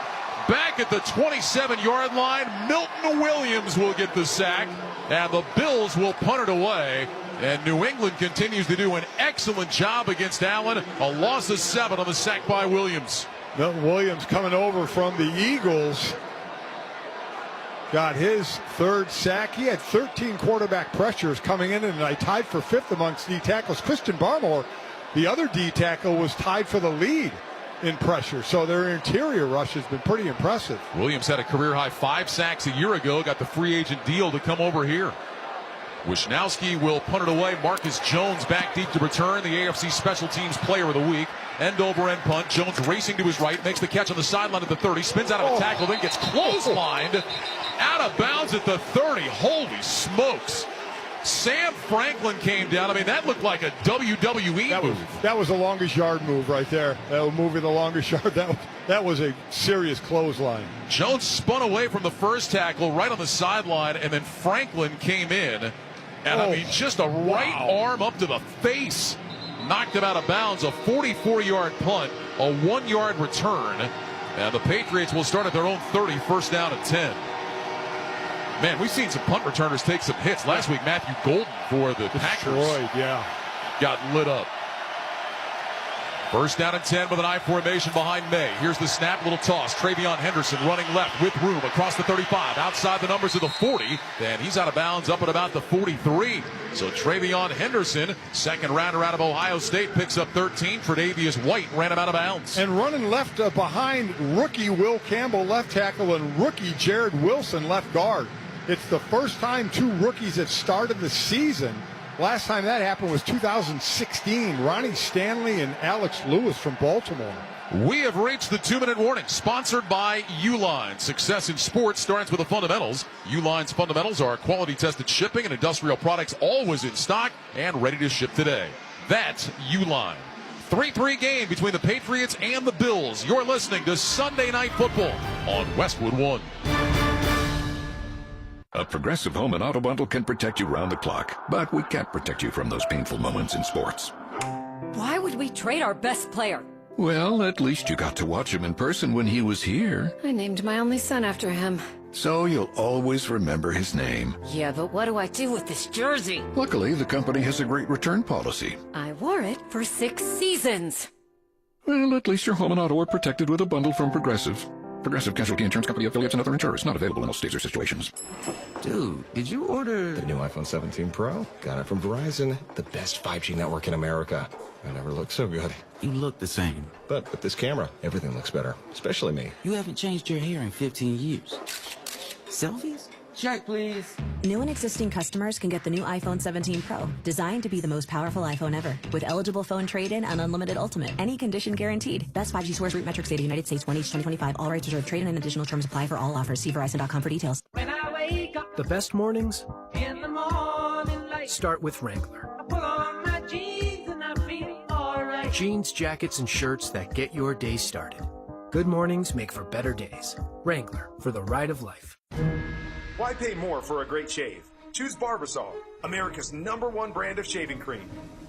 Back at the 27-yard line, Milton Williams will get the sack, and the Bills will punt it away. And New England continues to do an excellent job against Allen. A loss of 7 on the sack by Williams. Milton Williams coming over from the Eagles. Got his 3rd sack. He had 13 quarterback pressures coming in, and I tied for 5th amongst D tackles. Christian Barmore, the other D tackle, was tied for the lead in pressure. So their interior rush has been pretty impressive. Williams had a career-high 5 sacks a year ago, got the free agent deal to come over here. Wisnowski will punt it away. Marcus Jones back deep to return, the AFC Special Teams Player of the Week. End-over-end punt. Jones racing to his right, makes the catch on the sideline at the 30, spins out of a tackle, then gets clotheslined out of bounds at the 30. Holy smokes. Sam Franklin came down. I mean, that looked like a WWE move. That was the longest yard move right there. That was moving the longest yard. That was a serious clothesline. Jones spun away from the first tackle right on the sideline, and then Franklin came in. And I mean, just a right arm up to the face. Knocked him out of bounds. A 44-yard punt, a 1-yard return. And the Patriots will start at their own 30, first down at 10. Man, we've seen some punt returners take some hits. Last week, Matthew Golden for the Packers. Destroyed, yeah. Got lit up. First down and 10 with an I formation behind May. Here's the snap, little toss. Travion Henderson running left with room across the 35. Outside the numbers of the 40. Then he's out of bounds up at about the 43. So Travion Henderson, second rounder out of Ohio State, picks up 13. Tre'Davious White ran him out of bounds. And running left behind rookie Will Campbell, left tackle, and rookie Jared Wilson, left guard. It's the first time 2 rookies have started the season. Last time that happened was 2016. Ronnie Stanley and Alex Lewis from Baltimore. We have reached the 2-minute warning, sponsored by Uline. Success in sports starts with the fundamentals. Uline's fundamentals are quality-tested shipping and industrial products always in stock and ready to ship today. That's Uline. 3-3 game between the Patriots and the Bills. You're listening to Sunday Night Football on Westwood One. A Progressive Home and Auto Bundle can protect you round the clock, but we can't protect you from those painful moments in sports. Why would we trade our best player? Well, at least you got to watch him in person when he was here. I named my only son after him. So you'll always remember his name. Yeah, but what do I do with this jersey? Luckily, the company has a great return policy. I wore it for 6 seasons. Well, at least your home and auto are protected with a bundle from Progressive. Progressive Casualty Insurance Company affiliates and other insurers. Not available in all states or situations. Dude, did you order the new iPhone 17 Pro? Got it from Verizon, the best 5G network in America. I never looked so good. You look the same. But with this camera, everything looks better, especially me. You haven't changed your hair in 15 years. Selfies? Check, please. New and existing customers can get the new iPhone 17 Pro, designed to be the most powerful iPhone ever. With eligible phone trade-in and unlimited ultimate. Any condition guaranteed. Best 5G source root metrics data, United States 1H 2025. All rights reserved. Trade-in and additional terms apply for all offers. See Verizon.com for details. When I wake up the best mornings in the morning light, start with Wrangler. I pull on my jeans and I feel alright. Jeans, jackets, and shirts that get your day started. Good mornings make for better days. Wrangler, for the ride of life. Why pay more for a great shave? Choose Barbasol, America's #1 brand of shaving cream.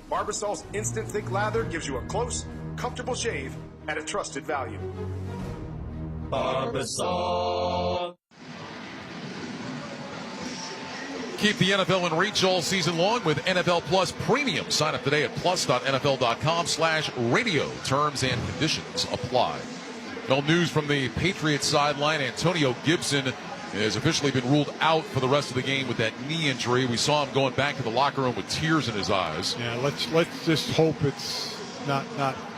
Barbasol's instant thick lather gives you a close, comfortable shave at a trusted value. Barbasol. Keep the NFL in reach all season long with NFL Plus Premium. Sign up today at plus.nfl.com/radio. Terms and conditions apply. No news from the Patriots sideline. Antonio Gibson has officially been ruled out for the rest of the game with that knee injury. We saw him going back to the locker room with tears in his eyes. Yeah, let's just hope it's not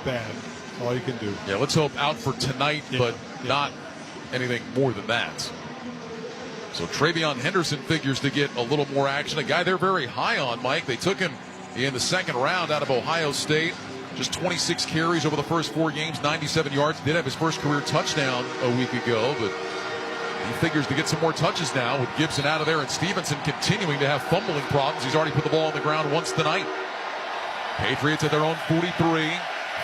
bad. That's all you can do. Yeah, let's hope out for tonight, but not anything more than that. So Travion Henderson figures to get a little more action. A guy they're very high on, Mike. They took him in the second round out of Ohio State. Just 26 carries over the first 4 games, 97 yards. Did have his first career touchdown a week ago, but he figures to get some more touches now with Gibson out of there and Stevenson continuing to have fumbling problems. He's already put the ball on the ground once tonight. Patriots at their own 43.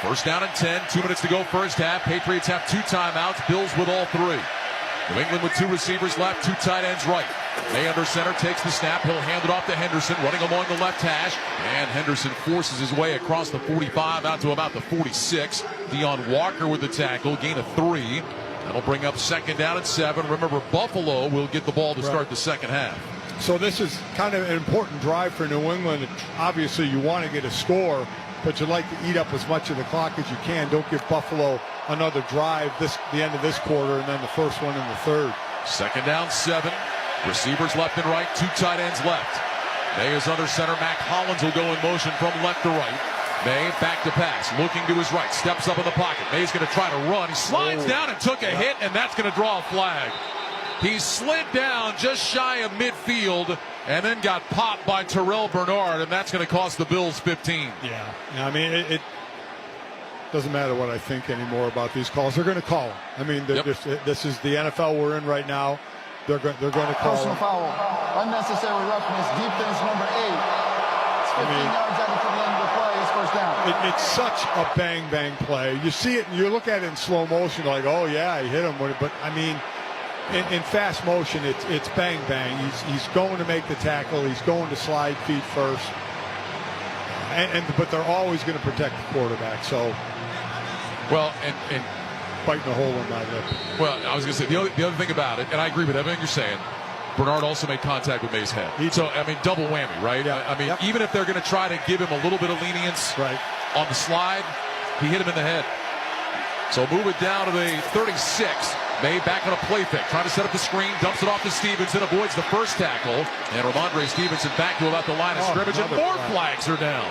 First down and 10. 2 minutes to go first half. Patriots have 2 timeouts. Bills with all 3. New England with 2 receivers left, 2 tight ends right. May under center takes the snap. He'll hand it off to Henderson, running along the left hash. And Henderson forces his way across the 45 out to about the 46. Deion Walker with the tackle, gain of 3. That'll bring up second down and 7. Remember, Buffalo will get the ball to start the second half. So this is kind of an important drive for New England. Obviously, you want to get a score, but you'd like to eat up as much of the clock as you can. Don't give Buffalo another drive the end of this quarter and then the first one in the third. Second down, 7. Receivers left and right, 2 tight ends left. May is under center. Mac Hollins will go in motion from left to right. Maye back to pass, looking to his right, steps up in the pocket. Maye's going to try to run. He slides down and took a hit, and that's going to draw a flag. He slid down just shy of midfield and then got popped by Terrell Bernard, and that's going to cost the Bills 15. Yeah, I mean, it doesn't matter what I think anymore about these calls. They're going to call them. I mean, this is the NFL we're in right now. They're going to call personal them. foul, unnecessary roughness, defense number 8. It's 15 yards out to the end of the play. It's first down. It's such a bang play. You see it, and you look at it in slow motion, like, oh yeah, he hit him with it. But I mean, in fast motion, it's bang. He's going to make the tackle. He's going to slide feet first. But they're always going to protect the quarterback. So, well, and biting a hole in my lip. Well, I was going to say the other thing about it, and I agree with everything you're saying. Bernard also made contact with Maye's head. So, I mean, double whammy, right? Yeah. I mean, even if they're going to try to give him a little bit of lenience on the slide, he hit him in the head. So move it down to the 36. Maye back on a play fake, trying to set up the screen, dumps it off to Stevenson, avoids the first tackle, and Ramondre Stevenson back to about the line of scrimmage, and more flags are down.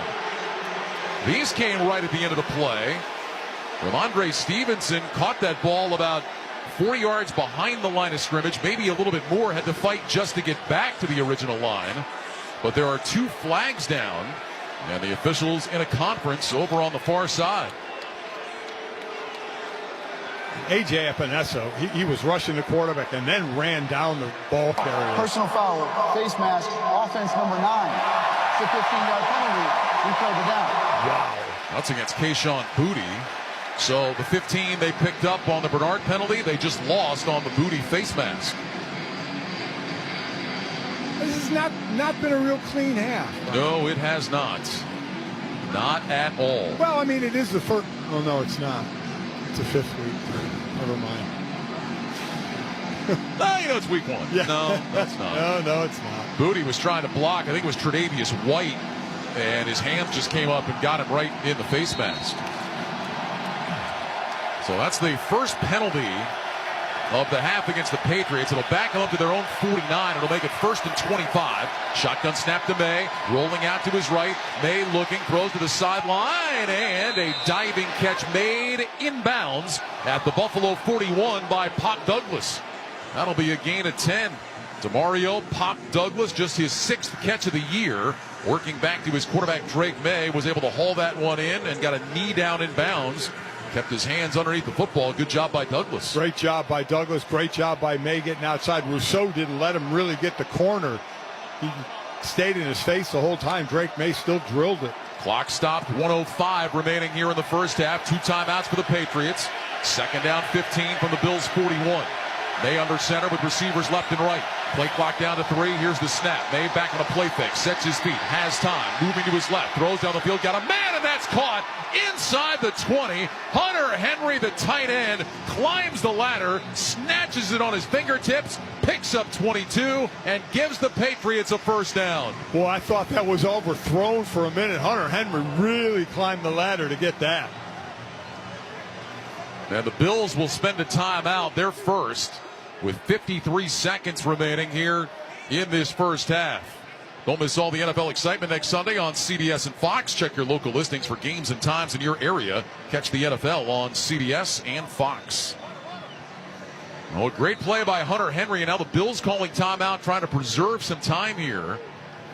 These came right at the end of the play. Ramondre Stevenson caught that ball about 4 yards behind the line of scrimmage, maybe a little bit more, had to fight just to get back to the original line. But there are 2 flags down, and the officials in a conference over on the far side. A.J. Epinesa, he was rushing the quarterback and then ran down the ball carrier. Personal foul, face mask, offense number 9. It's a 15-yard penalty. We played it down. Wow. That's against Kayshon Boutte. So the 15 they picked up on the Bernard penalty, they just lost on the Boutte face mask. This has not been a real clean half. No, it has not. Not at all. Well, I mean, it is the first. Oh, no, it's not. It's the 5th week. Never mind. It's week 1. Yeah. No, that's not. No, it's not. Boutte was trying to block. I think it was Tre'Davious White, and his hands just came up and got him right in the face mask. So that's the first penalty of the half against the Patriots. It'll back them up to their own 49. It'll make it 1st and 25. Shotgun snap to Maye, rolling out to his right. Maye looking, throws to the sideline, and a diving catch made inbounds at the Buffalo 41 by Pop Douglas. That'll be a gain of 10. DeMario Pop Douglas, just his 6th catch of the year. Working back to his quarterback, Drake Maye, was able to haul that one in and got a knee down in bounds. Kept his hands underneath the football. Good job by Douglas. Great job by Douglas. Great job by Maye getting outside. Rousseau didn't let him really get the corner. He stayed in his face the whole time. Drake Maye still drilled it. Clock stopped. 1:05 remaining here in the first half. 2 timeouts for the Patriots. 2nd down 15 from the Bills 41. Maye under center with receivers left and right. Play clock down to 3. Here's the snap. Maye back on a play fake. Sets his feet. Has time. Moving to his left. Throws down the field. Got a man, and that's caught inside the 20. Hunter Henry, the tight end, climbs the ladder, snatches it on his fingertips, picks up 22, and gives the Patriots a first down. Well, I thought that was overthrown for a minute. Hunter Henry really climbed the ladder to get that. And the Bills will spend a timeout, their first, with 53 seconds remaining here in this first half. Don't miss all the NFL excitement next Sunday on CBS and Fox. Check your local listings for games and times in your area. Catch the NFL on CBS and Fox. Oh, a great play by Hunter Henry, and now the Bills calling timeout, trying to preserve some time here.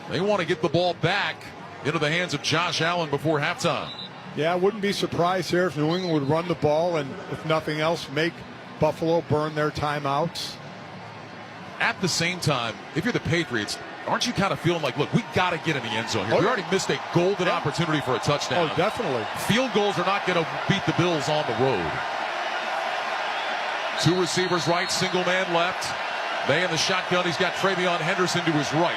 They want to get the ball back into the hands of Josh Allen before halftime. Yeah, I wouldn't be surprised here if New England would run the ball and, if nothing else, make Buffalo burn their timeouts. At the same time, if you're the Patriots, aren't you kind of feeling like, look, we got to get in the end zone here. We already missed a golden opportunity for a touchdown. Oh, definitely. Field goals are not going to beat the Bills on the road. 2 receivers right, single man left. Maye in the shotgun. He's got Travion Henderson to his right.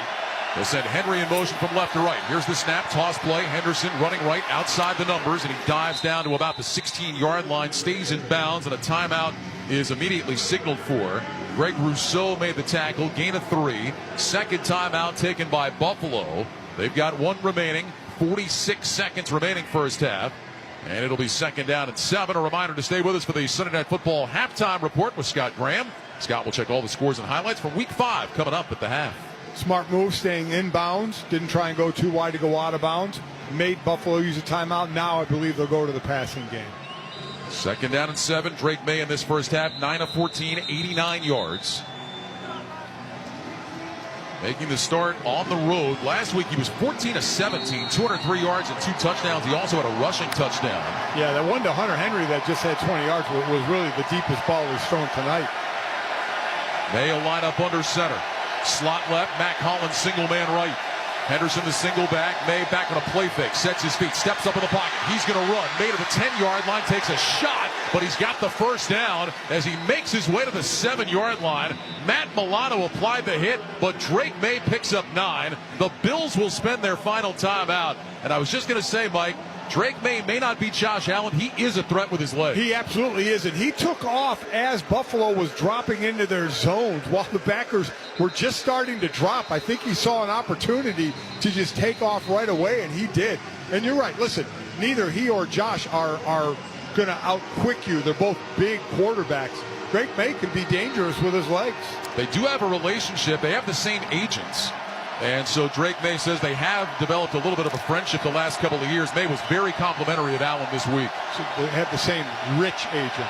They'll send Henry in motion from left to right. Here's the snap, toss play. Henderson running right outside the numbers, and he dives down to about the 16-yard line, stays in bounds, and a timeout is immediately signaled for. Greg Rousseau made the tackle, gain of 3. Second timeout taken by Buffalo. They've got 1 remaining, 46 seconds remaining first half. And it'll be 2nd down and 7. A reminder to stay with us for the Sunday Night Football halftime report with Scott Graham. Scott will check all the scores and highlights from Week 5 coming up at the half. Smart move, staying in bounds. Didn't try and go too wide to go out of bounds. made Buffalo use a timeout. Now I believe they'll go to the passing game. 2nd down and 7. Drake Maye in this first half, 9 of 14, 89 yards. Making the start on the road. Last week he was 14 of 17, 203 yards and 2 touchdowns. He also had a rushing touchdown. Yeah, that one to Hunter Henry that just had 20 yards was really the deepest ball he's thrown tonight. Maye will line up under center. Slot left, Mac Hollins single man right. Henderson the single back. Maye back on a play fake. Sets his feet. Steps up in the pocket. He's going to run. Maye to the 10-yard line. Takes a shot, but he's got the first down as he makes his way to the 7-yard line. Matt Milano applied the hit, but Drake Maye picks up 9. The Bills will spend their final timeout. And I was just going to say, Mike, Drake Maye may not be Josh Allen. He is a threat with his legs. He absolutely is. And he took off as Buffalo was dropping into their zones while the backers were just starting to drop. I think he saw an opportunity to just take off right away, and he did. And you're right. Listen, neither he or Josh are going to outquick you. They're both big quarterbacks. Drake Maye can be dangerous with his legs. They do have a relationship. They have the same agents. And so Drake Maye says they have developed a little bit of a friendship the last couple of years. Maye was very complimentary of Allen this week. So they have the same rich agent.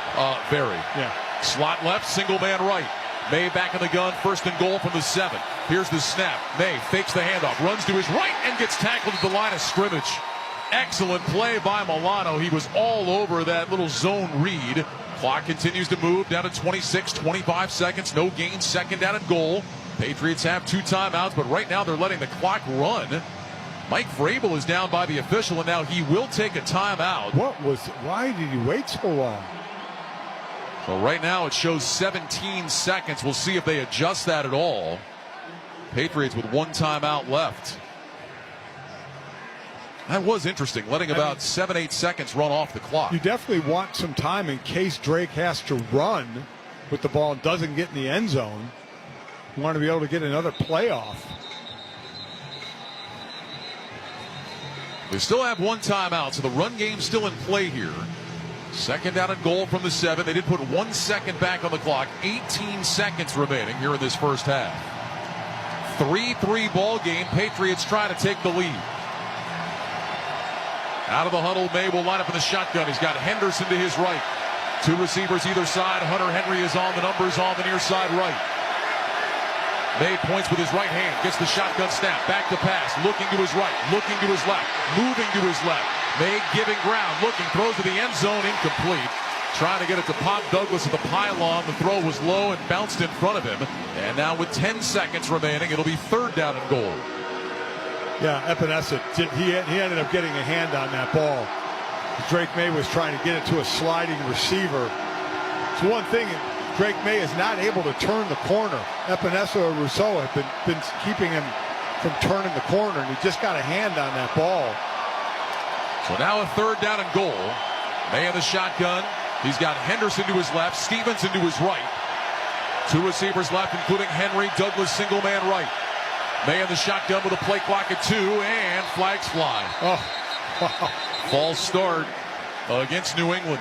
Very. Yeah. Slot left, single man right. Maye back in the gun, 1st and goal from the 7. Here's the snap. Maye fakes the handoff, runs to his right, and gets tackled at the line of scrimmage. Excellent play by Milano. He was all over that little zone read. Clock continues to move down to 26, 25 seconds. No gain, 2nd down and goal. Patriots have 2 timeouts, but right now they're letting the clock run. Mike Vrabel is down by the official, and now he will take a timeout. Why did he wait so long? So right now it shows 17 seconds. We'll see if they adjust that at all. Patriots with 1 timeout left. That was interesting, letting about 7-8 seconds run off the clock. You definitely want some time in case Drake has to run with the ball and doesn't get in the end zone. You want to be able to get another playoff. They still have 1 timeout, so the run game's still in play here. 2nd down and goal from the 7. They did put 1 second back on the clock. 18 seconds remaining here in this first half. 3-3 ball game. Patriots trying to take the lead. Out of the huddle, Maye will line up in the shotgun. He's got Henderson to his right. 2 receivers either side. Hunter Henry is on the numbers on the near side right. Maye points with his right hand, gets the shotgun snap, back to pass, looking to his right, looking to his left, moving to his left. Maye giving ground, looking, throws to the end zone, incomplete. Trying to get it to Pop Douglas at the pylon. The throw was low and bounced in front of him. And now with 10 seconds remaining, it'll be 3rd down and goal. Yeah, Epinesa, he ended up getting a hand on that ball. Drake Maye was trying to get it to a sliding receiver. It's one thing, Drake Maye is not able to turn the corner. Epinesa or Rousseau have been keeping him from turning the corner, and he just got a hand on that ball. So now a 3rd down and goal. Maye in the shotgun. He's got Henderson to his left, Stevenson to his right. 2 receivers left, including Henry. Douglas single man right. Maye in the shotgun with a play clock at 2, and flags fly. False start against New England.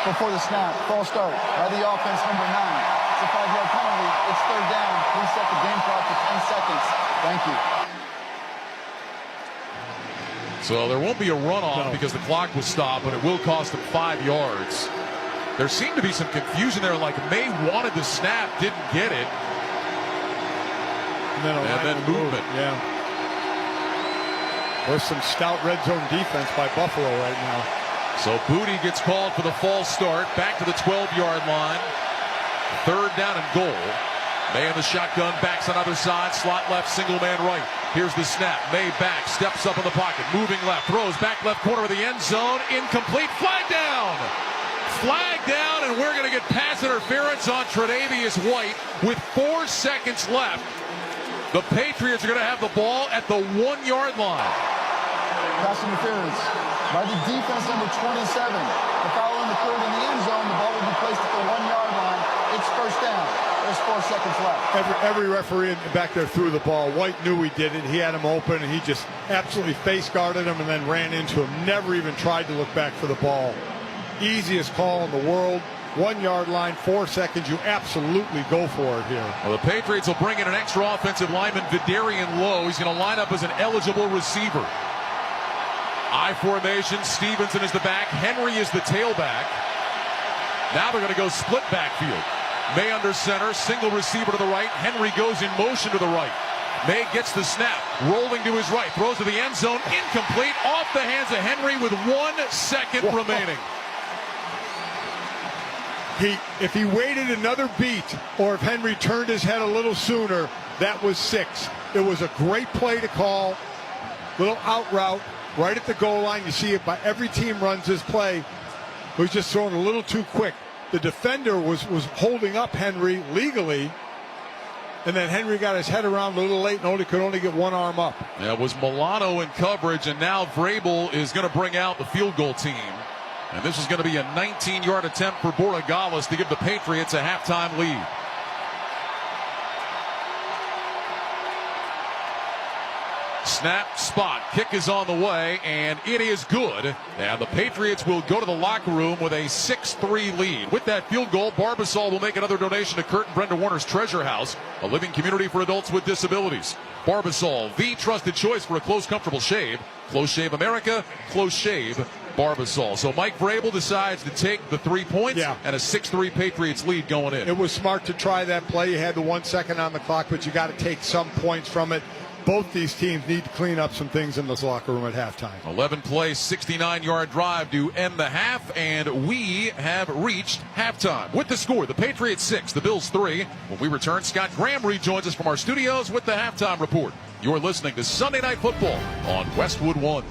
Before the snap, false start by the offense, number 9. It's a 5-yard penalty. It's 3rd down. Reset the game clock for 10 seconds. Thank you. So there won't be a runoff because the clock was stopped, but it will cost them 5 yards. There seemed to be some confusion there, like Maye wanted the snap, didn't get it. And then movement. Yeah. There's some stout red zone defense by Buffalo right now. So Booty gets called for the false start. Back to the 12-yard line. 3rd down and goal. Maye in the shotgun, backs on other side. Slot left, single man right. Here's the snap. Maye back, steps up in the pocket. Moving left, throws back left corner of the end zone. Incomplete. Flag down. Flag down, and we're going to get pass interference on Tre'Davious White with 4 seconds left. The Patriots are going to have the ball at the 1-yard line. Pass interference by the defense, number 27. The foul occurred in the end zone. The ball will be placed at the 1-yard line. It's 1st down. There's 4 seconds left. Every referee back there threw the ball. White knew he did it. He had him open, and he just absolutely face guarded him and then ran into him. Never even tried to look back for the ball. Easiest call in the world. 1-yard line, 4 seconds. You absolutely go for it here. Well, the Patriots will bring in an extra offensive lineman, Vidarian Lowe. He's going to line up as an eligible receiver. I formation. Stevenson is the back. Henry is the tailback. Now they're going to go split backfield. Maye under center. Single receiver to the right. Henry goes in motion to the right. Maye gets the snap. Rolling to his right. Throws to the end zone. Incomplete. Off the hands of Henry with 1 second remaining. If he waited another beat, or if Henry turned his head a little sooner, that was 6. It was a great play to call. Little out route right at the goal line. You see it by every team runs this play. It was just thrown a little too quick. The defender was holding up Henry legally, and then Henry got his head around a little late and could only get one arm up. Yeah, it was Milano in coverage, and now Vrabel is going to bring out the field goal team. And this is going to be a 19-yard attempt for Borregales to give the Patriots a halftime lead. Snap, spot, kick is on the way, and it is good. And the Patriots will go to the locker room with a 6-3 lead. With that field goal, Barbasol will make another donation to Kurt and Brenda Warner's Treasure House, a living community for adults with disabilities. Barbasol, the trusted choice for a close, comfortable shave. Close Shave America, Close Shave Barbasol. So Mike Vrabel decides to take the 3 points and a 6-3 Patriots lead going in. It was smart to try that play. You had the 1 second on the clock, but you got to take some points from it. Both these teams need to clean up some things in this locker room at halftime. 11-play, 69-yard drive to end the half, and we have reached halftime. With the score, the Patriots 6, the Bills 3. When we return, Scott Graham rejoins us from our studios with the halftime report. You're listening to Sunday Night Football on Westwood One.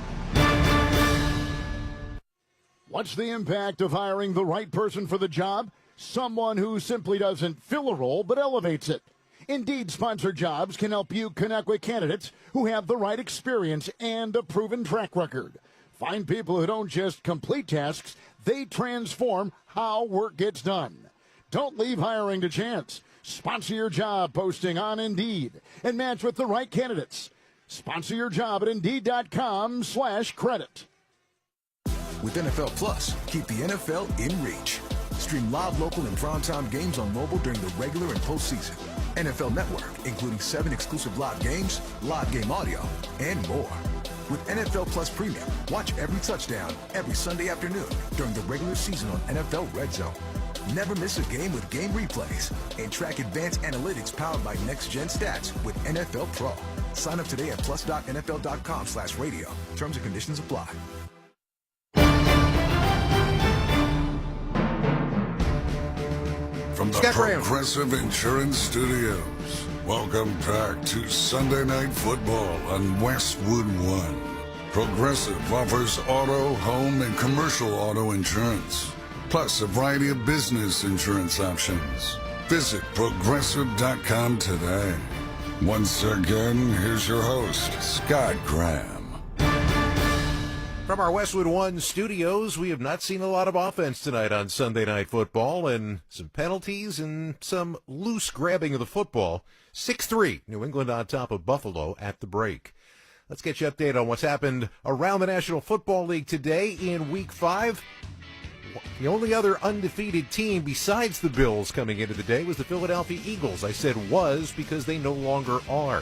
What's the impact of hiring the right person for the job? Someone who simply doesn't fill a role but elevates it. Indeed Sponsored Jobs can help you connect with candidates who have the right experience and a proven track record. Find people who don't just complete tasks, they transform how work gets done. Don't leave hiring to chance. Sponsor your job posting on Indeed and match with the right candidates. Sponsor your job at Indeed.com/credit. With NFL Plus, keep the NFL in reach. Stream live, local, and primetime games on mobile during the regular and postseason. NFL Network, including 7 exclusive live games, live game audio, and more. With NFL Plus Premium, watch every touchdown every Sunday afternoon during the regular season on NFL Red Zone. Never miss a game with game replays and track advanced analytics powered by Next Gen Stats with NFL Pro. Sign up today at plus.nfl.com/radio. Terms and conditions apply. From the Progressive Insurance Studios, welcome back to Sunday Night Football on Westwood One. Progressive offers auto, home, and commercial auto insurance, plus a variety of business insurance options. Visit Progressive.com today. Once again, here's your host, Scott Graham. From our Westwood One studios, we have not seen a lot of offense tonight on Sunday Night Football, and some penalties and some loose grabbing of the football. 6-3, New England on top of Buffalo at the break. Let's get you updated on what's happened around the National Football League today in Week 5. The only other undefeated team besides the Bills coming into the day was the Philadelphia Eagles. I said was because they no longer are.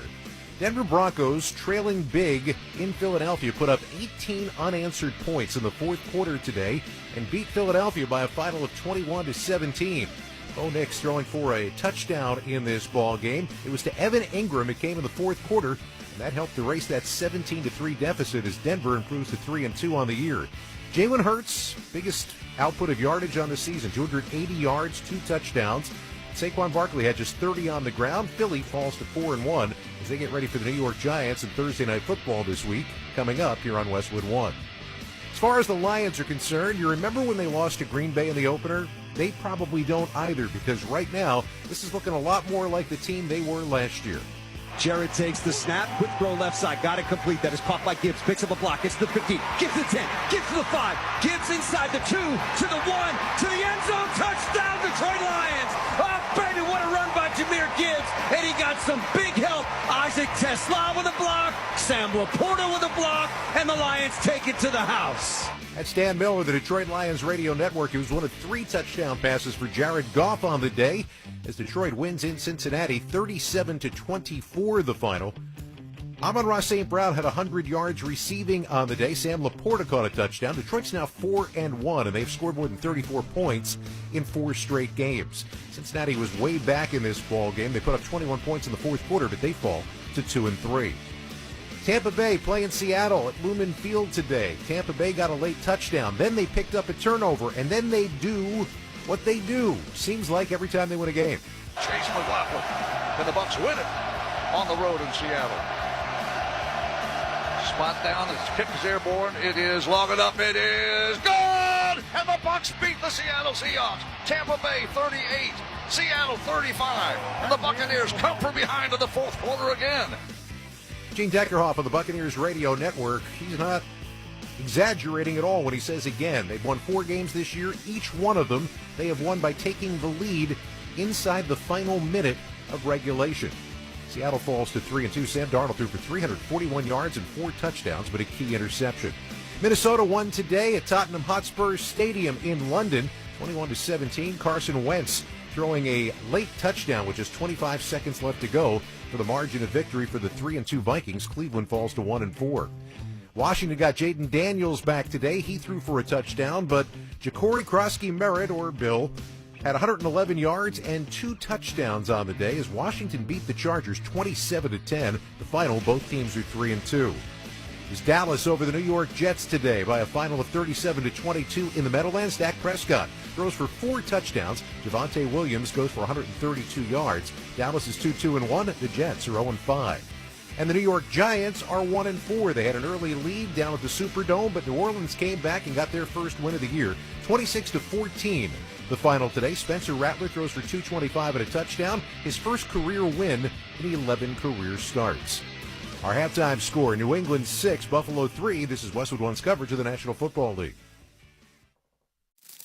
Denver Broncos, trailing big in Philadelphia, put up 18 unanswered points in the fourth quarter today and beat Philadelphia by a final of 21-17. Bo Nix throwing for a touchdown in this ball game. It was to Evan Ingram. It came in the fourth quarter, and that helped erase that 17-3 deficit as Denver improves to 3-2 on the year. Jalen Hurts, biggest output of yardage on the season, 280 yards, 2 touchdowns. Saquon Barkley had just 30 on the ground. Philly falls to 4-1 as they get ready for the New York Giants and Thursday Night Football this week, coming up here on Westwood One. As far as the Lions are concerned, you remember when they lost to Green Bay in the opener? They probably don't either, because right now, this is looking a lot more like the team they were last year. Jared takes the snap, quick throw left side, got it complete. That is caught by Gibbs, picks up a block, gets to the 15, Gibbs to 10, Gibbs to the 5, Gibbs inside the 2, to the 1, to the end zone, touchdown Detroit Lions! Oh baby, what a run by Jahmyr Gibbs, and he got some big help. Isaac Tesla with a block, Sam Laporta with a block, and the Lions take it to the house. That's Dan Miller, the Detroit Lions radio network. It was one of 3 touchdown passes for Jared Goff on the day as Detroit wins in Cincinnati, 37-24 the final. Amon-Ra St. Brown had 100 yards receiving on the day. Sam Laporta caught a touchdown. Detroit's now 4-1, and they've scored more than 34 points in 4 straight games. Cincinnati was way back in this ball game. They put up 21 points in the fourth quarter, but they fall to 2-3. Tampa Bay playing Seattle at Lumen Field today. Tampa Bay got a late touchdown. Then they picked up a turnover, and then they do what they do. Seems like every time they win a game. Chase McLaughlin. And the Bucs win it on the road in Seattle. Spot down, his kick is airborne, it is long enough, it is good! And the Bucs beat the Seattle Seahawks. Tampa Bay 38, Seattle 35, and the Buccaneers come from behind in the fourth quarter again. Gene Deckerhoff of the Buccaneers Radio Network, he's not exaggerating at all when he says again, they've won 4 games this year, each one of them they have won by taking the lead inside the final minute of regulation. Seattle falls to 3-2. Sam Darnold threw for 341 yards and 4 touchdowns, but a key interception. Minnesota won today at Tottenham Hotspur Stadium in London, 21-17. Carson Wentz throwing a late touchdown with just 25 seconds left to go for the margin of victory for the 3-2 Vikings. Cleveland falls to 1-4. Washington got Jaden Daniels back today. He threw for a touchdown, but Ja'Cory Krosky-Merritt, or Bill, had 111 yards and 2 touchdowns on the day as Washington beat the Chargers 27-10. The final, both teams are 3-2. Is Dallas over the New York Jets today by a final of 37-22 in the Meadowlands. Dak Prescott throws for 4 touchdowns. Javonte Williams goes for 132 yards. Dallas is 2-1. The Jets are 0-5. And the New York Giants are 1-4. They had an early lead down at the Superdome, but New Orleans came back and got their first win of the year, 26-14. The final today, Spencer Rattler throws for 225 and a touchdown, his first career win in 11 career starts. Our halftime score, New England 6, Buffalo 3. This is Westwood One's coverage of the National Football League.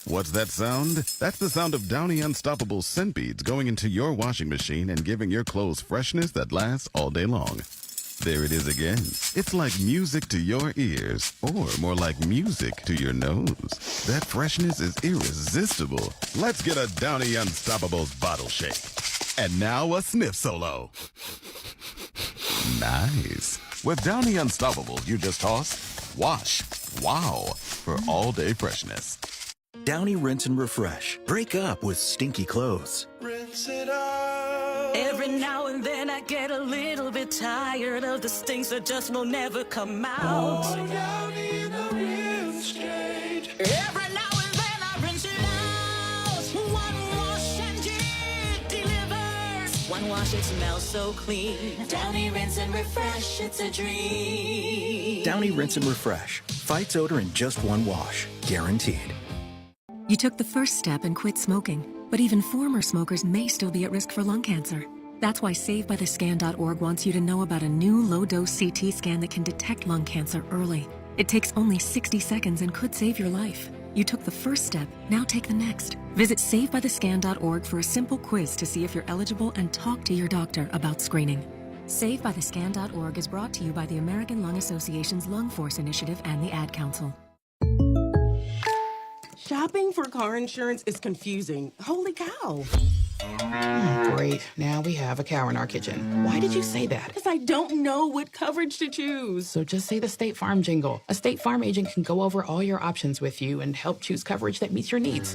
What's that sound? That's the sound of Downy Unstoppable scent beads going into your washing machine and giving your clothes freshness that lasts all day long. There it is again. It's like music to your ears, or more like music to your nose. That freshness is irresistible. Let's get a Downy Unstoppables bottle shake. And now a sniff solo. Nice. With Downy Unstoppables, you just toss, wash, wow, for all-day freshness. Downy Rinse and Refresh. Break up with stinky clothes. Rinse it out. Every now and then I get a little bit tired of the stinks that just will never come out. Oh, Downy in the rinse change. Every now and then I rinse it out. One wash and it delivers. One wash, it smells so clean. Downy Rinse and Refresh, it's a dream. Downy Rinse and Refresh. Fights odor in just one wash. Guaranteed. You took the first step and quit smoking, but even former smokers may still be at risk for lung cancer. That's why SaveByTheScan.org wants you to know about a new low-dose CT scan that can detect lung cancer early. It takes only 60 seconds and could save your life. You took the first step, now take the next. Visit SaveByTheScan.org for a simple quiz to see if you're eligible and talk to your doctor about screening. SaveByTheScan.org is brought to you by the American Lung Association's Lung Force Initiative and the Ad Council. Shopping for car insurance is confusing. Holy cow. Great. Now we have a cow in our kitchen. Why did you say that? Because I don't know what coverage to choose. So just say the State Farm jingle. A State Farm agent can go over all your options with you and help choose coverage that meets your needs.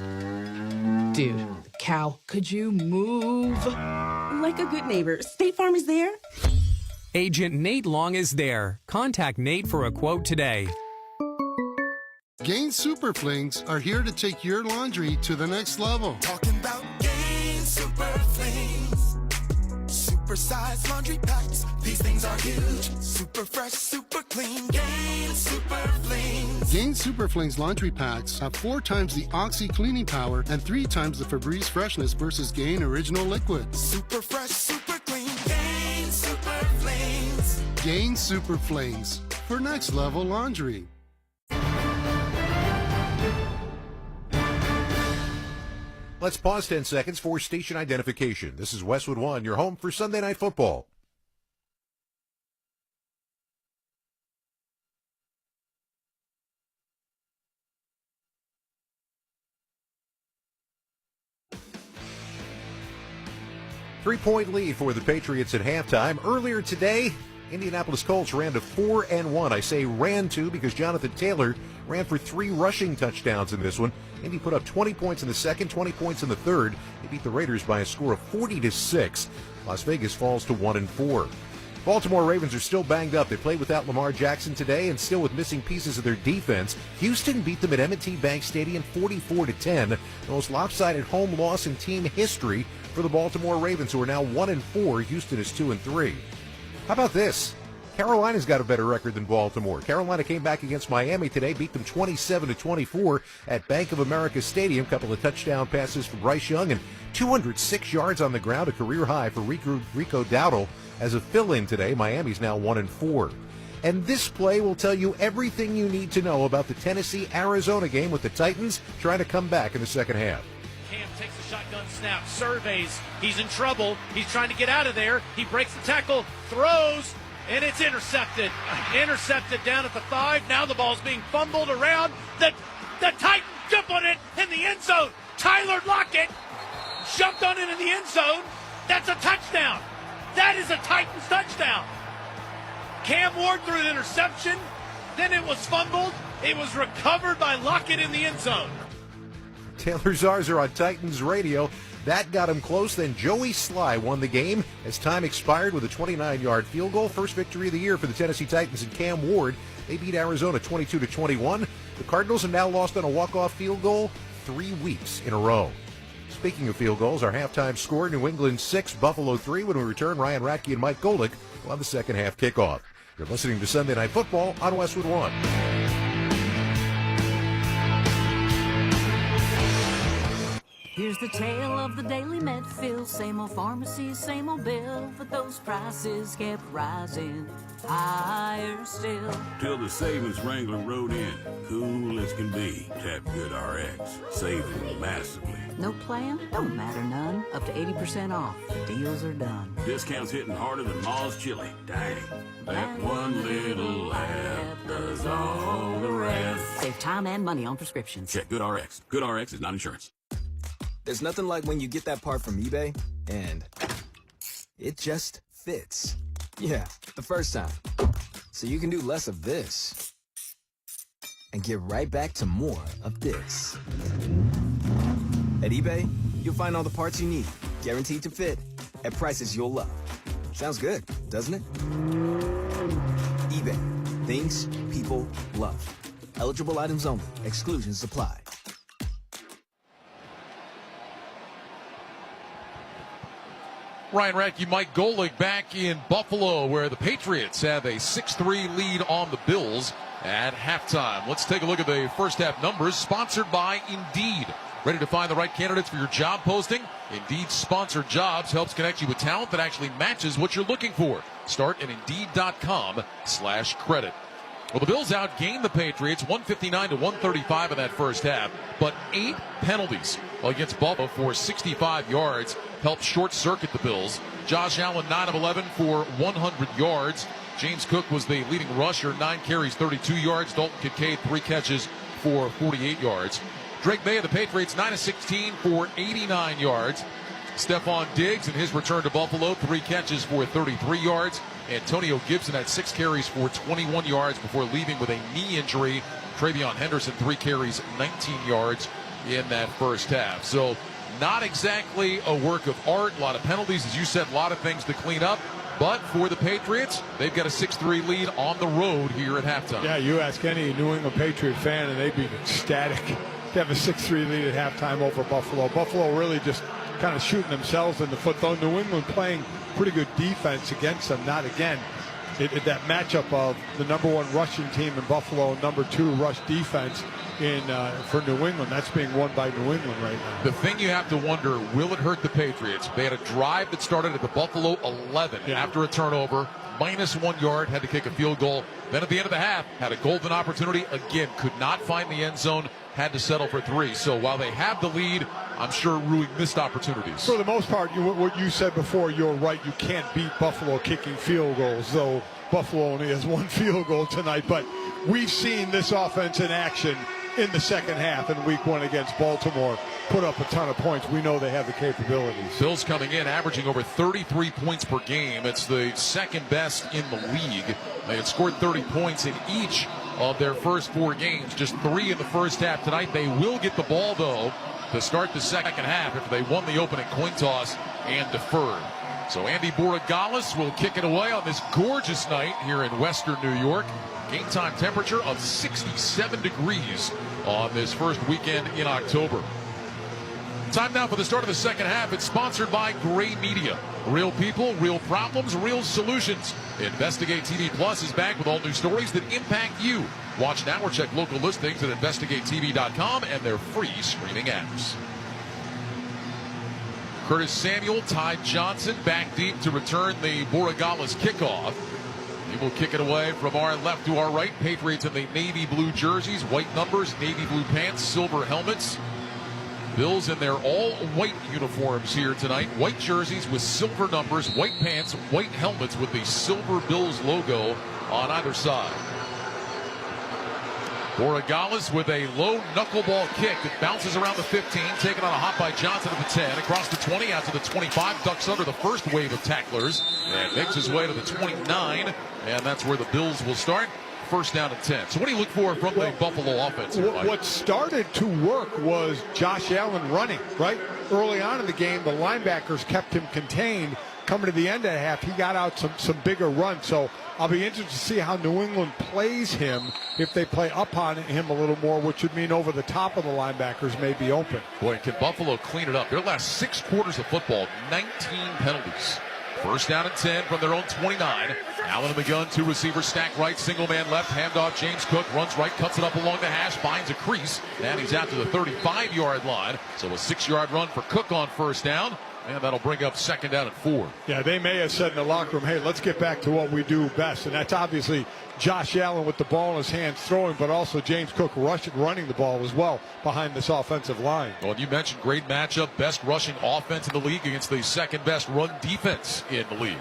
Dude, cow, could you move? Like a good neighbor, State Farm is there. Agent Nate Long is there. Contact Nate for a quote today. Gain Super Flings are here to take your laundry to the next level. Talking about Gain Super Flings. Super-sized laundry packs. These things are huge. Super fresh, super clean. Gain Super Flings. Gain Super Flings laundry packs have 4 times the Oxy cleaning power and 3 times the Febreze freshness versus Gain Original Liquid. Super fresh, super clean. Gain Super Flings. Gain Super Flings for next level laundry. Let's pause 10 seconds for station identification. This is Westwood One, your home for Sunday Night Football. Three-point lead for the Patriots at halftime. Earlier today, Indianapolis Colts ran to 4-1. I say ran to because Jonathan Taylor ran for 3 rushing touchdowns in this one. Indy put up 20 points in the second, 20 points in the third. They beat the Raiders by a score of 40-6. Las Vegas falls to 1-4. Baltimore Ravens are still banged up. They played without Lamar Jackson today and still with missing pieces of their defense. Houston beat them at M&T Bank Stadium 44-10, the most lopsided home loss in team history for the Baltimore Ravens, who are now 1-4. Houston is 2-3. How about this? Carolina's got a better record than Baltimore. Carolina came back against Miami today, beat them 27-24 at Bank of America Stadium. Couple of touchdown passes for Bryce Young and 206 yards on the ground, a career high for Rico Dowdle as a fill-in today. Miami's now 1-4. And this play will tell you everything you need to know about the Tennessee-Arizona game, with the Titans trying to come back in the second half. Cam takes the shotgun snap, surveys, he's in trouble, he's trying to get out of there, he breaks the tackle, throws, and it's intercepted. Intercepted down at the 5. Now the ball's being fumbled around. The Titans jump on it in the end zone. Tyler Lockett jumped on it in the end zone. That's a touchdown. That is a Titans touchdown. Cam Ward threw an interception. Then it was fumbled. It was recovered by Lockett in the end zone. Taylor Zarzer on Titans radio. That got him close. Then Joey Sly won the game as time expired with a 29-yard field goal. First victory of the year for the Tennessee Titans and Cam Ward. They beat Arizona 22-21. The Cardinals have now lost on a walk-off field goal 3 weeks in a row. Speaking of field goals, our halftime score, New England 6, Buffalo 3. When we return, Ryan Radke and Mike Golick will have the second half kickoff. You're listening to Sunday Night Football on Westwood One. Here's the tale of the daily Medfield. Same old pharmacies, same old bill, but those prices kept rising higher still. Till the savings wrangler rode in, cool as can be. Tap Good RX, saving massively. No plan? Don't matter none. Up to 80% off. Deals are done. Discounts hitting harder than Ma's chili. Dang. That one little app does all the rest. Save time and money on prescriptions. Check Good RX. Good RX is not insurance. There's nothing like when you get that part from eBay and it just fits. Yeah, the first time. So you can do less of this and get right back to more of this. At eBay, you'll find all the parts you need, guaranteed to fit, at prices you'll love. Sounds good, doesn't it? eBay, things people love. Eligible items only. Exclusions apply. Ryan Radke, Mike Golick back in Buffalo, where the Patriots have a 6-3 lead on the Bills at halftime. Let's take a look at the first half numbers, sponsored by Indeed. Ready to find the right candidates for your job posting? Indeed Sponsored Jobs helps connect you with talent that actually matches what you're looking for. Start at Indeed.com/credit. Well, the Bills outgained the Patriots 159-135 in that first half, but 8 penalties against Buffalo for 65 yards helped short-circuit the Bills. Josh Allen, 9 of 11 for 100 yards. James Cook was the leading rusher, 9 carries, 32 yards. Dalton Kincaid, 3 catches for 48 yards. Drake Maye of the Patriots, 9 of 16 for 89 yards. Stephon Diggs in his return to Buffalo, 3 catches for 33 yards. Antonio Gibson had 6 carries for 21 yards before leaving with a knee injury. Travion Henderson, 3 carries, 19 yards in that first half. So not exactly a work of art. A lot of penalties, as you said, a lot of things to clean up. But for the Patriots, they've got a 6-3 lead on the road here at halftime. Yeah, you ask any New England Patriot fan, and they'd be ecstatic to have a 6-3 lead at halftime over Buffalo. Buffalo really just kind of shooting themselves in the foot, though. New England playing pretty good defense against them. Not again. That matchup of the number 1 rushing team in Buffalo, number 2 rush defense for New England. That's being won by New England right now. The thing you have to wonder, will it hurt the Patriots? They had a drive that started at the Buffalo 11 after a turnover, -1 yard, had to kick a field goal. Then at the end of the half, had a golden opportunity. Again, could not find the end zone, had to settle for 3. So while they have the lead, I'm sure Rui missed opportunities. For the most part, what you said before, you're right. You can't beat Buffalo kicking field goals, though Buffalo only has 1 field goal tonight. But we've seen this offense in action in the second half in week 1 against Baltimore. put up a ton of points. We know they have the capabilities. Bills coming in, averaging over 33 points per game. It's the second best in the league. They had scored 30 points in each of their first 4 games, just 3 in the first half tonight. They will get the ball, though, to start the second half after they won the opening coin toss and deferred. So Andy Borregales will kick it away on this gorgeous night here in western New York. Game time temperature of 67 degrees on this first weekend in October. Time now for the start of the second half. It's sponsored by Gray Media. Real people, real problems, real solutions. Investigate TV Plus is back with all new stories that impact you. Watch now or check local listings at investigatetv.com and their free streaming apps. Curtis Samuel, Ty Johnson back deep to return the Borregales kickoff. He will kick it away from our left to our right. Patriots in the navy blue jerseys, white numbers, navy blue pants, silver helmets. Bills in their all-white uniforms here tonight. White jerseys with silver numbers, white pants, white helmets with the silver Bills logo on either side. Borregales with a low knuckleball kick that bounces around the 15, taken on a hop by Johnson at the 10, across the 20, out to the 25, ducks under the first wave of tacklers, and makes his way to the 29, and that's where the Bills will start. First down and 10. So what do you look for from the Buffalo offense? What started to work was Josh Allen running, right? Early on in the game, the linebackers kept him contained. Coming to the end of the half, he got out some bigger runs. So I'll be interested to see how New England plays him if they play up on him a little more, which would mean over the top of the linebackers may be open. Boy, can Buffalo clean it up? Their last 6 quarters of football, 19 penalties. First down and 10 from their own 29. Allen in the gun, 2 receivers stacked right, single man left, handoff James Cook, runs right, cuts it up along the hash, finds a crease, and he's out to the 35-yard line. So a 6-yard run for Cook on first down, and that'll bring up second down and 4. Yeah, they may have said in the locker room, hey, let's get back to what we do best, and that's obviously Josh Allen with the ball in his hands throwing, but also James Cook running the ball as well behind this offensive line. Well, you mentioned great matchup, best rushing offense in the league against the second best run defense in the league.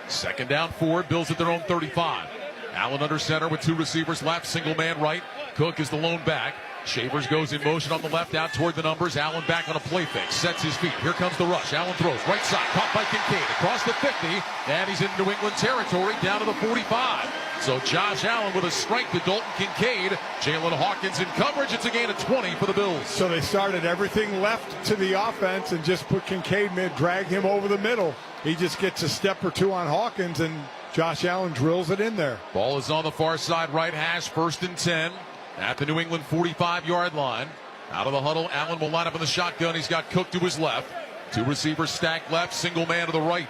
Second down 4, Bills at their own 35. Allen under center with 2 receivers left, single man right. Cook is the lone back. Shavers goes in motion on the left out toward the numbers. Allen back on a play fake, sets his feet. Here comes the rush. Allen throws right side, caught by Kincaid across the 50, and he's in New England territory down to the 45. So Josh Allen with a strike to Dalton Kincaid. Jalen Hawkins in coverage. It's a gain of 20 for the Bills. So they started everything left to the offense and just put Kincaid mid, drag him over the middle. He just gets a step or 2 on Hawkins, and Josh Allen drills it in there. Ball is on the far side right hash, first and 10 at the New England 45-yard line. Out of the huddle, Allen will line up in the shotgun. He's got Cook to his left. 2 receivers stacked left, single man to the right.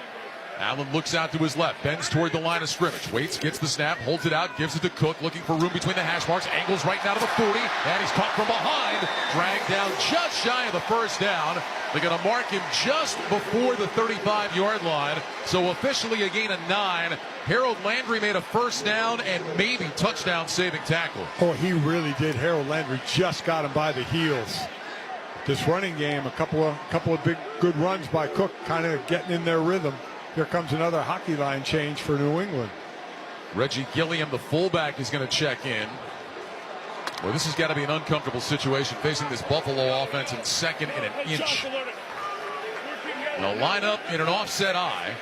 Allen looks out to his left, bends toward the line of scrimmage, waits, gets the snap, holds it out, gives it to Cook, looking for room between the hash marks, angles right now to the 40, and he's caught from behind, dragged down just shy of the first down. They're going to mark him just before the 35-yard line, so officially a gain of 9. Harold Landry made a first down and maybe touchdown saving tackle. Oh, he really did. Harold Landry just got him by the heels. This running game, a couple of big good runs by Cook, kind of getting in their rhythm. Here comes another hockey line change for New England. Reggie Gilliam, the fullback, is going to check in. Well, this has got to be an uncomfortable situation facing this Buffalo offense in second and an inch. They'll line up in an offset eye.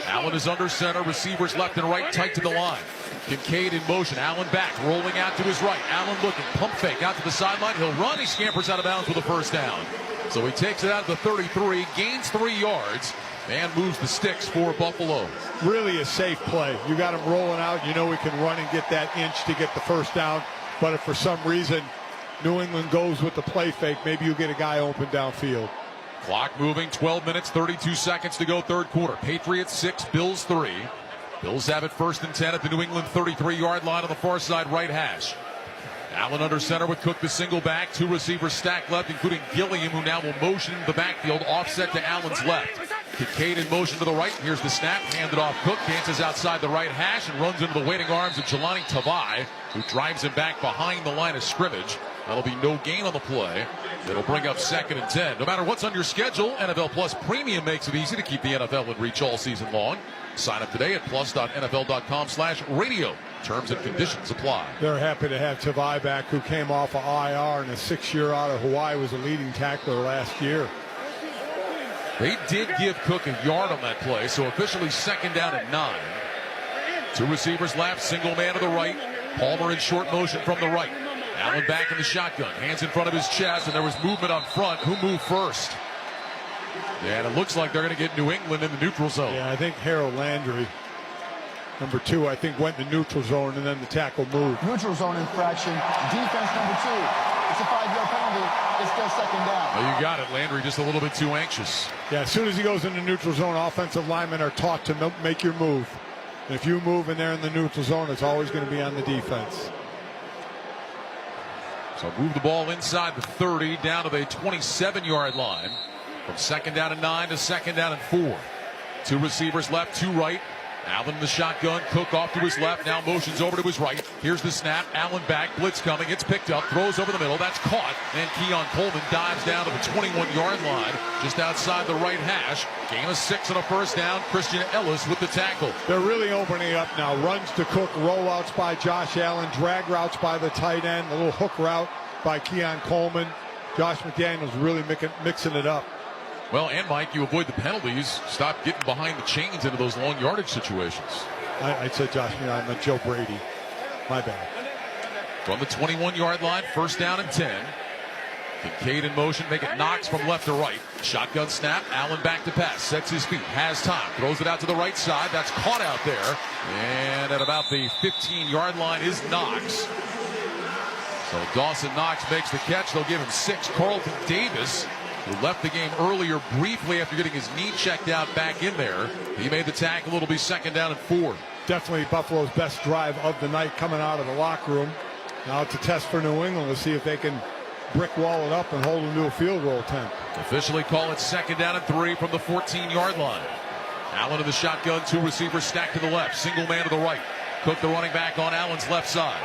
Allen is under center, receivers left and right, tight to the line. Kincaid in motion, Allen back, rolling out to his right. Allen looking, pump fake out to the sideline. He'll run, he scampers out of bounds with a first down. So he takes it out to the 33, gains 3 yards, and moves the sticks for Buffalo. Really a safe play. You got him rolling out. You know he can run and get that inch to get the first down. But if for some reason New England goes with the play fake, maybe you get a guy open downfield. Clock moving, 12 minutes, 32 seconds to go, third quarter. Patriots 6, Bills 3. Bills have it first and 10 at the New England 33-yard line on the far side right hash. Allen under center with Cook the single back. 2 receivers stacked left, including Gilliam, who now will motion into the backfield, offset to Allen's left. Kincaid in motion to the right. Here's the snap, handed off Cook, dances outside the right hash and runs into the waiting arms of Jelani Tavai, who drives him back behind the line of scrimmage. That'll be no gain on the play. It'll bring up 2nd and 10. No matter what's on your schedule, NFL Plus Premium makes it easy to keep the NFL in reach all season long. Sign up today at plus.nfl.com/radio. Terms and conditions apply. They're happy to have Tavai back, who came off of IR and a 6-year out of Hawaii, was a leading tackler last year. They did give Cook a yard on that play, so officially 2nd down and 9. 2 receivers left, single man to the right. Palmer in short motion from the right. Allen back in the shotgun, hands in front of his chest, and there was movement up front. Who moved first? Yeah, and it looks like they're going to get New England in the neutral zone. Yeah, I think Harold Landry, number 2, I think went in the neutral zone, and then the tackle moved. Neutral zone infraction. Defense number 2. It's a 5-yard penalty. It's still 2nd down. Oh, you got it. Landry just a little bit too anxious. Yeah, as soon as he goes into neutral zone, offensive linemen are taught to make your move. And if you move in there in the neutral zone, it's always going to be on the defense. So move the ball inside the 30 down to the 27-yard line. From 2nd down and 9 to 2nd down and 4. 2 receivers left, 2 right. Allen in the shotgun. Cook off to his left. Now motions over to his right. Here's the snap. Allen back. Blitz coming. It's picked up. Throws over the middle. That's caught. And Keon Coleman dives down to the 21-yard line. Just outside the right hash. Gain of 6 and a 1st down. Christian Ellis with the tackle. They're really opening up now. Runs to Cook. Rollouts by Josh Allen. Drag routes by the tight end. A little hook route by Keon Coleman. Josh McDaniels really mixing it up. Well, and Mike, you avoid the penalties. Stop getting behind the chains into those long yardage situations. I said Josh, I meant Joe Brady. My bad. From the 21-yard line, 1st down and 10. Kincaid in motion, make it Knox from left to right. Shotgun snap, Allen back to pass, sets his feet, has time, throws it out to the right side. That's caught out there. And at about the 15-yard line is Knox. So Dawson Knox makes the catch. They'll give him 6. Carlton Davis, who left the game earlier briefly after getting his knee checked out, back in there. He made the tackle. It'll be 2nd down and 4. Definitely Buffalo's best drive of the night coming out of the locker room. Now it's a test for New England to see if they can brick wall it up and hold them to a field goal attempt. Officially call it 2nd down and 3 from the 14-yard line. Allen in the shotgun, 2 receivers stacked to the left, single man to the right. Cook the running back on Allen's left side.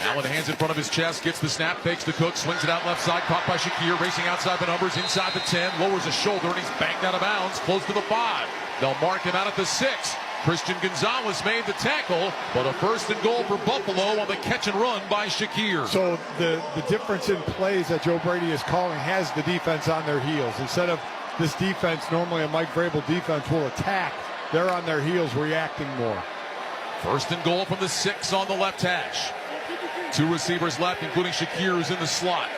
Allen hands in front of his chest, gets the snap, fakes the Cook, swings it out left side, caught by Shakir, racing outside the numbers, inside the 10, lowers his shoulder, and he's banked out of bounds, close to the 5. They'll mark him out at the 6. Christian Gonzalez made the tackle, but a 1st and goal for Buffalo on the catch and run by Shakir. So the difference in plays that Joe Brady is calling has the defense on their heels. Instead of this defense, normally a Mike Vrabel defense will attack, they're on their heels reacting more. 1st and goal from the 6 on the left hash. 2 receivers left, including Shakir, who's in the slot.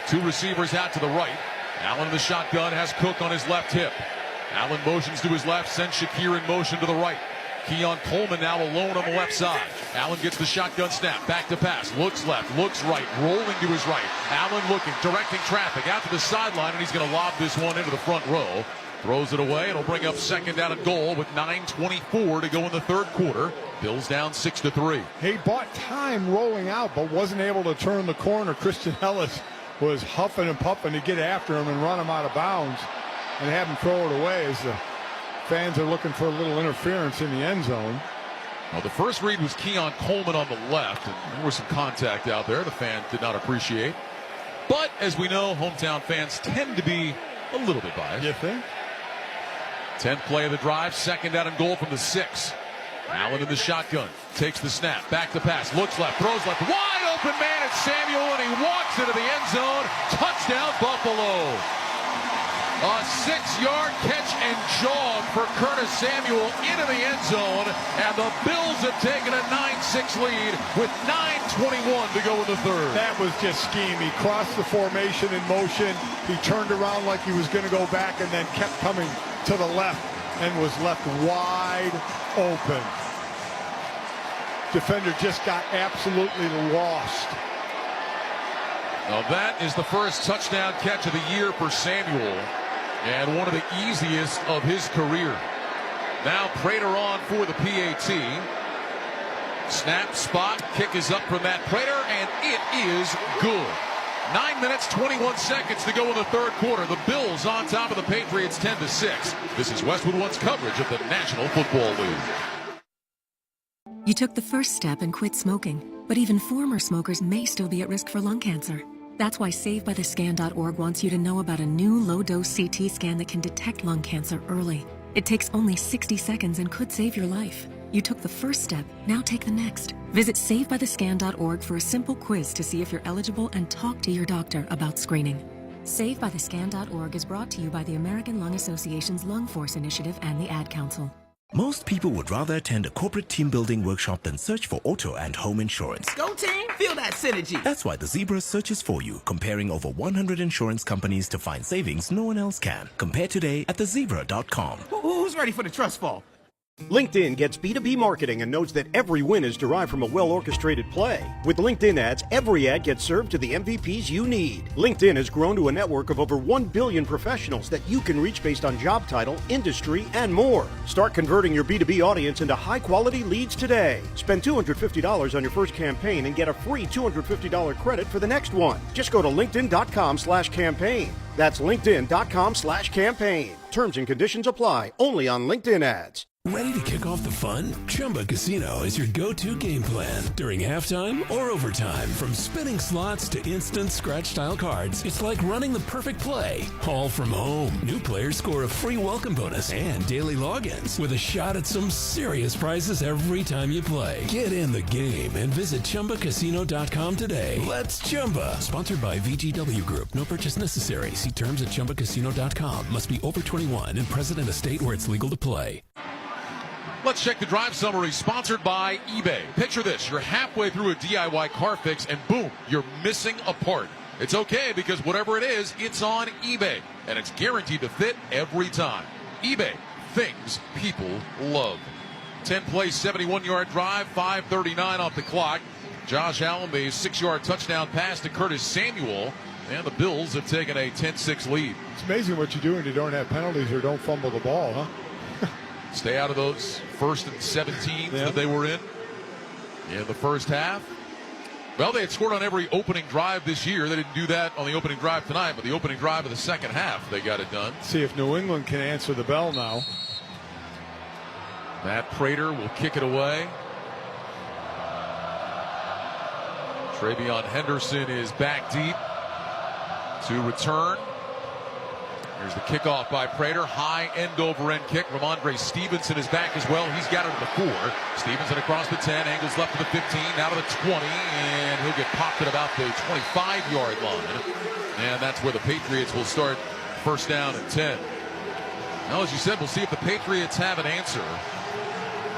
2 receivers out to the right. Allen in the shotgun has Cook on his left hip. Allen motions to his left, sends Shakir in motion to the right. Keon Coleman now alone on the left side. Allen gets the shotgun snap, back to pass, looks left, looks right, rolling to his right. Allen looking, directing traffic out to the sideline, and he's going to lob this one into the front row. Throws it away. It'll bring up 2nd down and goal with 9:24 to go in the 3rd quarter. Bills down 6-3. He bought time rolling out, but wasn't able to turn the corner. Christian Ellis was huffing and puffing to get after him and run him out of bounds and have him throw it away as the fans are looking for a little interference in the end zone. Well, the first read was Keon Coleman on the left, and there was some contact out there the fan did not appreciate. But, as we know, hometown fans tend to be a little bit biased. You think? 10th play of the drive, 2nd down and goal from the 6. Allen in the shotgun, takes the snap, back to pass, looks left, throws left, wide open man, it's Samuel, and he walks into the end zone. Touchdown, Buffalo. A 6-yard catch and jog for Curtis Samuel into the end zone, and the Bills have taken a 9-6 lead with 9:21 to go in the 3rd. That was just scheme. He crossed the formation in motion. He turned around like he was going to go back and then kept coming to the left and was left wide open. Defender just got absolutely lost. Now that is the first touchdown catch of the year for Samuel, and one of the easiest of his career. Now Prater on for the PAT. Snap, spot, kick is up from Matt Prater, and it is good. 9 minutes, 21 seconds to go in the 3rd quarter. The Bills on top of the Patriots 10-6. This is Westwood One's coverage of the National Football League. You took the first step and quit smoking, but even former smokers may still be at risk for lung cancer. That's why SaveByTheScan.org wants you to know about a new low-dose CT scan that can detect lung cancer early. It takes only 60 seconds and could save your life. You took the first step, now take the next. Visit SaveByTheScan.org for a simple quiz to see if you're eligible and talk to your doctor about screening. SaveByTheScan.org is brought to you by the American Lung Association's Lung Force Initiative and the Ad Council. Most people would rather attend a corporate team building workshop than search for auto and home insurance. Go team, feel that synergy. That's why the Zebra searches for you, comparing over 100 insurance companies to find savings no one else can. Compare today at thezebra.com. Who's ready for the trust fall? LinkedIn gets B2B marketing and knows that every win is derived from a well-orchestrated play. With LinkedIn ads, every ad gets served to the MVPs you need. LinkedIn has grown to a network of over 1 billion professionals that you can reach based on job title, industry, and more. Start converting your B2B audience into high-quality leads today. Spend $250 on your first campaign and get a free $250 credit for the next one. Just go to linkedin.com/campaign. That's linkedin.com/campaign. Terms and conditions apply. Only on LinkedIn ads. Ready to kick off the fun? Chumba Casino is your go-to game plan during halftime or overtime. From spinning slots to instant scratch-style cards, it's like running the perfect play, all from home. New players score a free welcome bonus and daily logins with a shot at some serious prizes every time you play. Get in the game and visit ChumbaCasino.com today. Let's Chumba. Sponsored by VGW Group. No purchase necessary. See terms at ChumbaCasino.com. Must be over 21 and present in a state where it's legal to play. Let's check the drive summary, sponsored by eBay. Picture this. You're halfway through a DIY car fix, and boom, you're missing a part. It's okay, because whatever it is, it's on eBay, and it's guaranteed to fit every time. eBay, things people love. 10-play, 71-yard drive, 5:39 off the clock. Josh Allen, the 6-yard touchdown pass to Curtis Samuel, and the Bills have taken a 10-6 lead. It's amazing what you do when you don't have penalties or don't fumble the ball, huh? Stay out of those 1st and 17 that they were in the first half. Well, they had scored on every opening drive this year. They didn't do that on the opening drive tonight, but the opening drive of the second half, they got it done. See if New England can answer the bell now. Matt Prater will kick it away. Travion Henderson is back deep to return. Here's the kickoff by Prater. High end-over-end kick. Ramondre Stevenson is back as well. He's got it to the 4. Stevenson across the 10. Angles left to the 15. Now to the 20. And he'll get popped at about the 25-yard line. And that's where the Patriots will start first down and 10. Now, as you said, we'll see if the Patriots have an answer.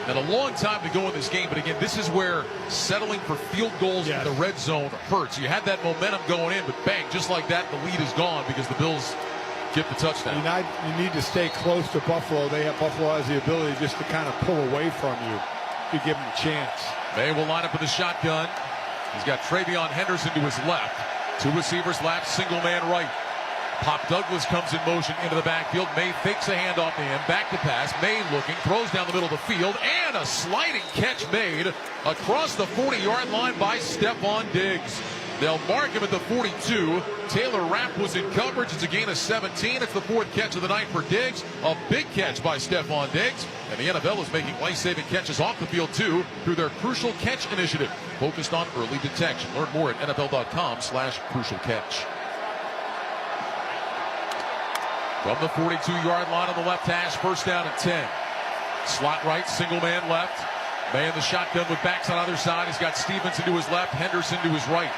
And a long time to go in this game. But again, this is where settling for field goals in the red zone hurts. You had that momentum going in, but bang, just like that, the lead is gone because the Bills get the touchdown. You need to stay close to Buffalo. Buffalo has the ability just to kind of pull away from you if you give them a chance. Maye will line up with the shotgun. He's got Travion Henderson to his left. 2 receivers left, single man right. Pop Douglas comes in motion into the backfield. Maye fakes a handoff to him. Back to pass. Maye looking, throws down the middle of the field, and a sliding catch made across the 40-yard line by Stephon Diggs. They'll mark him at the 42. Taylor Rapp was in coverage. It's a gain of 17. It's the 4th catch of the night for Diggs. A big catch by Stephon Diggs. And the NFL is making life-saving catches off the field, too, through their Crucial Catch initiative, focused on early detection. Learn more at NFL.com/crucial catch. From the 42-yard line on the left hash, first down and 10. Slot right, single man left. Maye in the shotgun with backs on either side. He's got Stevenson to his left, Henderson to his right.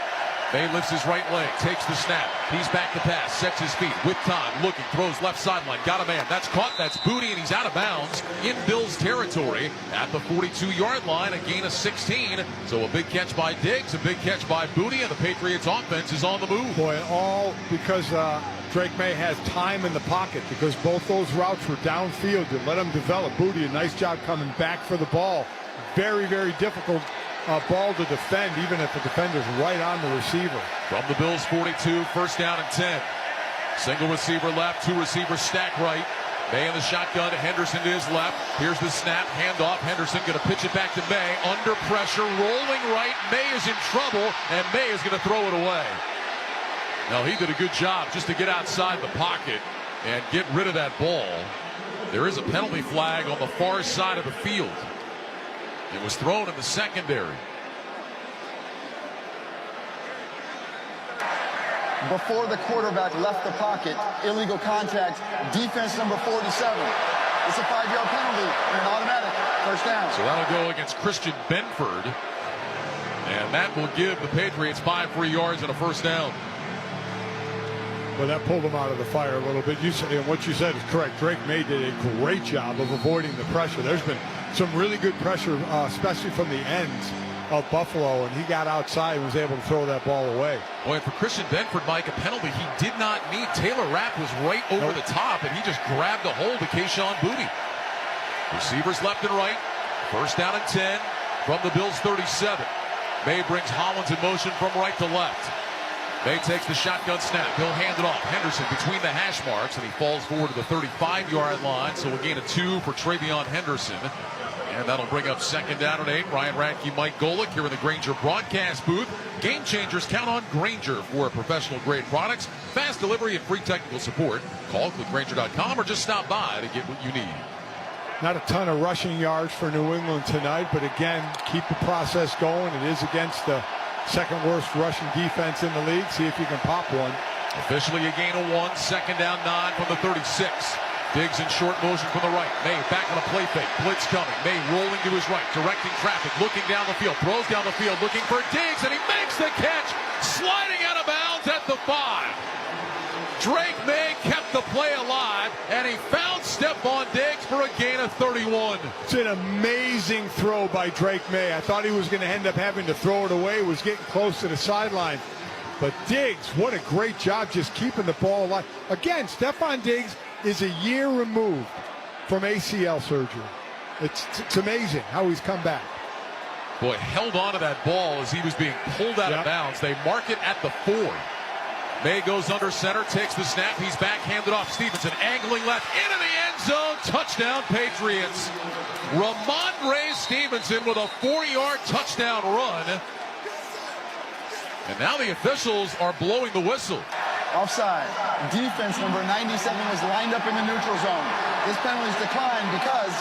Maye lifts his right leg, takes the snap. He's back to pass, sets his feet with time, looking, throws left sideline. Got a man. That's caught. That's Booty, and he's out of bounds in Bills territory at the 42-yard line. A gain of 16. So a big catch by Diggs, a big catch by Booty, and the Patriots offense is on the move. Boy, all because Drake Maye has time in the pocket, because both those routes were downfield to let him develop. Booty, a nice job coming back for the ball. Very, very difficult ball to defend, even if the defender's right on the receiver. From the Bills 42, first down and 10. Single receiver left, 2 receivers stack right. Maye in the shotgun to Henderson to his left. Here's the snap, handoff. Henderson going to pitch it back to Maye. Under pressure, rolling right. Maye is in trouble, and Maye is going to throw it away. Now, he did a good job just to get outside the pocket and get rid of that ball. There is a penalty flag on the far side of the field. It was thrown in the secondary. before the quarterback left the pocket. Illegal contact, defense number 47. It's a 5-yard penalty and an automatic first down. So that'll go against Christian Benford. And that will give the Patriots 5 free yards and a first down. Well, that pulled them out of the fire a little bit. And what you said is correct. Drake Maye did a great job of avoiding the pressure. There's been some really good pressure, especially from the ends of Buffalo, and he got outside and was able to throw that ball away. Boy, for Christian Benford, Mike, a penalty he did not need. Taylor Rapp was right over the top, and he just grabbed a hold of Kayshon Boutte. Receivers left and right. First down and 10 from the Bills' 37. Maye brings Hollins in motion from right to left. Maye takes the shotgun snap. He'll hand it off. Henderson between the hash marks, and he falls forward to the 35-yard line. So we'll gain a 2 for Travion Henderson. And that'll bring up second down and 8. Ryan Radke, Mike Golick here in the Grainger broadcast booth. Game changers, count on Grainger for professional-grade products, fast delivery, and free technical support. Call clickgrainger.com or just stop by to get what you need. Not a ton of rushing yards for New England tonight, but again, keep the process going. It is against the second worst rushing defense in the league. See if you can pop one. Officially a gain of 1. Second down 9 from the 36. Diggs in short motion from the right. Maye back on a play fake. Blitz coming. Maye rolling to his right, directing traffic, looking down the field, throws down the field, looking for Diggs, and he makes the catch, sliding out of bounds at the 5. Drake Maye kept the play alive, and he found Stephon Diggs for a gain of 31. It's an amazing throw by Drake Maye. I thought he was going to end up having to throw it away. He was getting close to the sideline. But Diggs, what a great job just keeping the ball alive. Again, Stephon Diggs is a year removed from ACL surgery. It's amazing how he's come back. Boy, held on to that ball as he was being pulled out of bounds. They mark it at the 4. Maye goes under center, takes the snap. He's back, handed off. Stevenson angling left into the end zone. Touchdown, Patriots. Ramondre Stevenson with a 4-yard touchdown run. And now the officials are blowing the whistle. Offside. Defense number 97 was lined up in the neutral zone. This penalty is declined because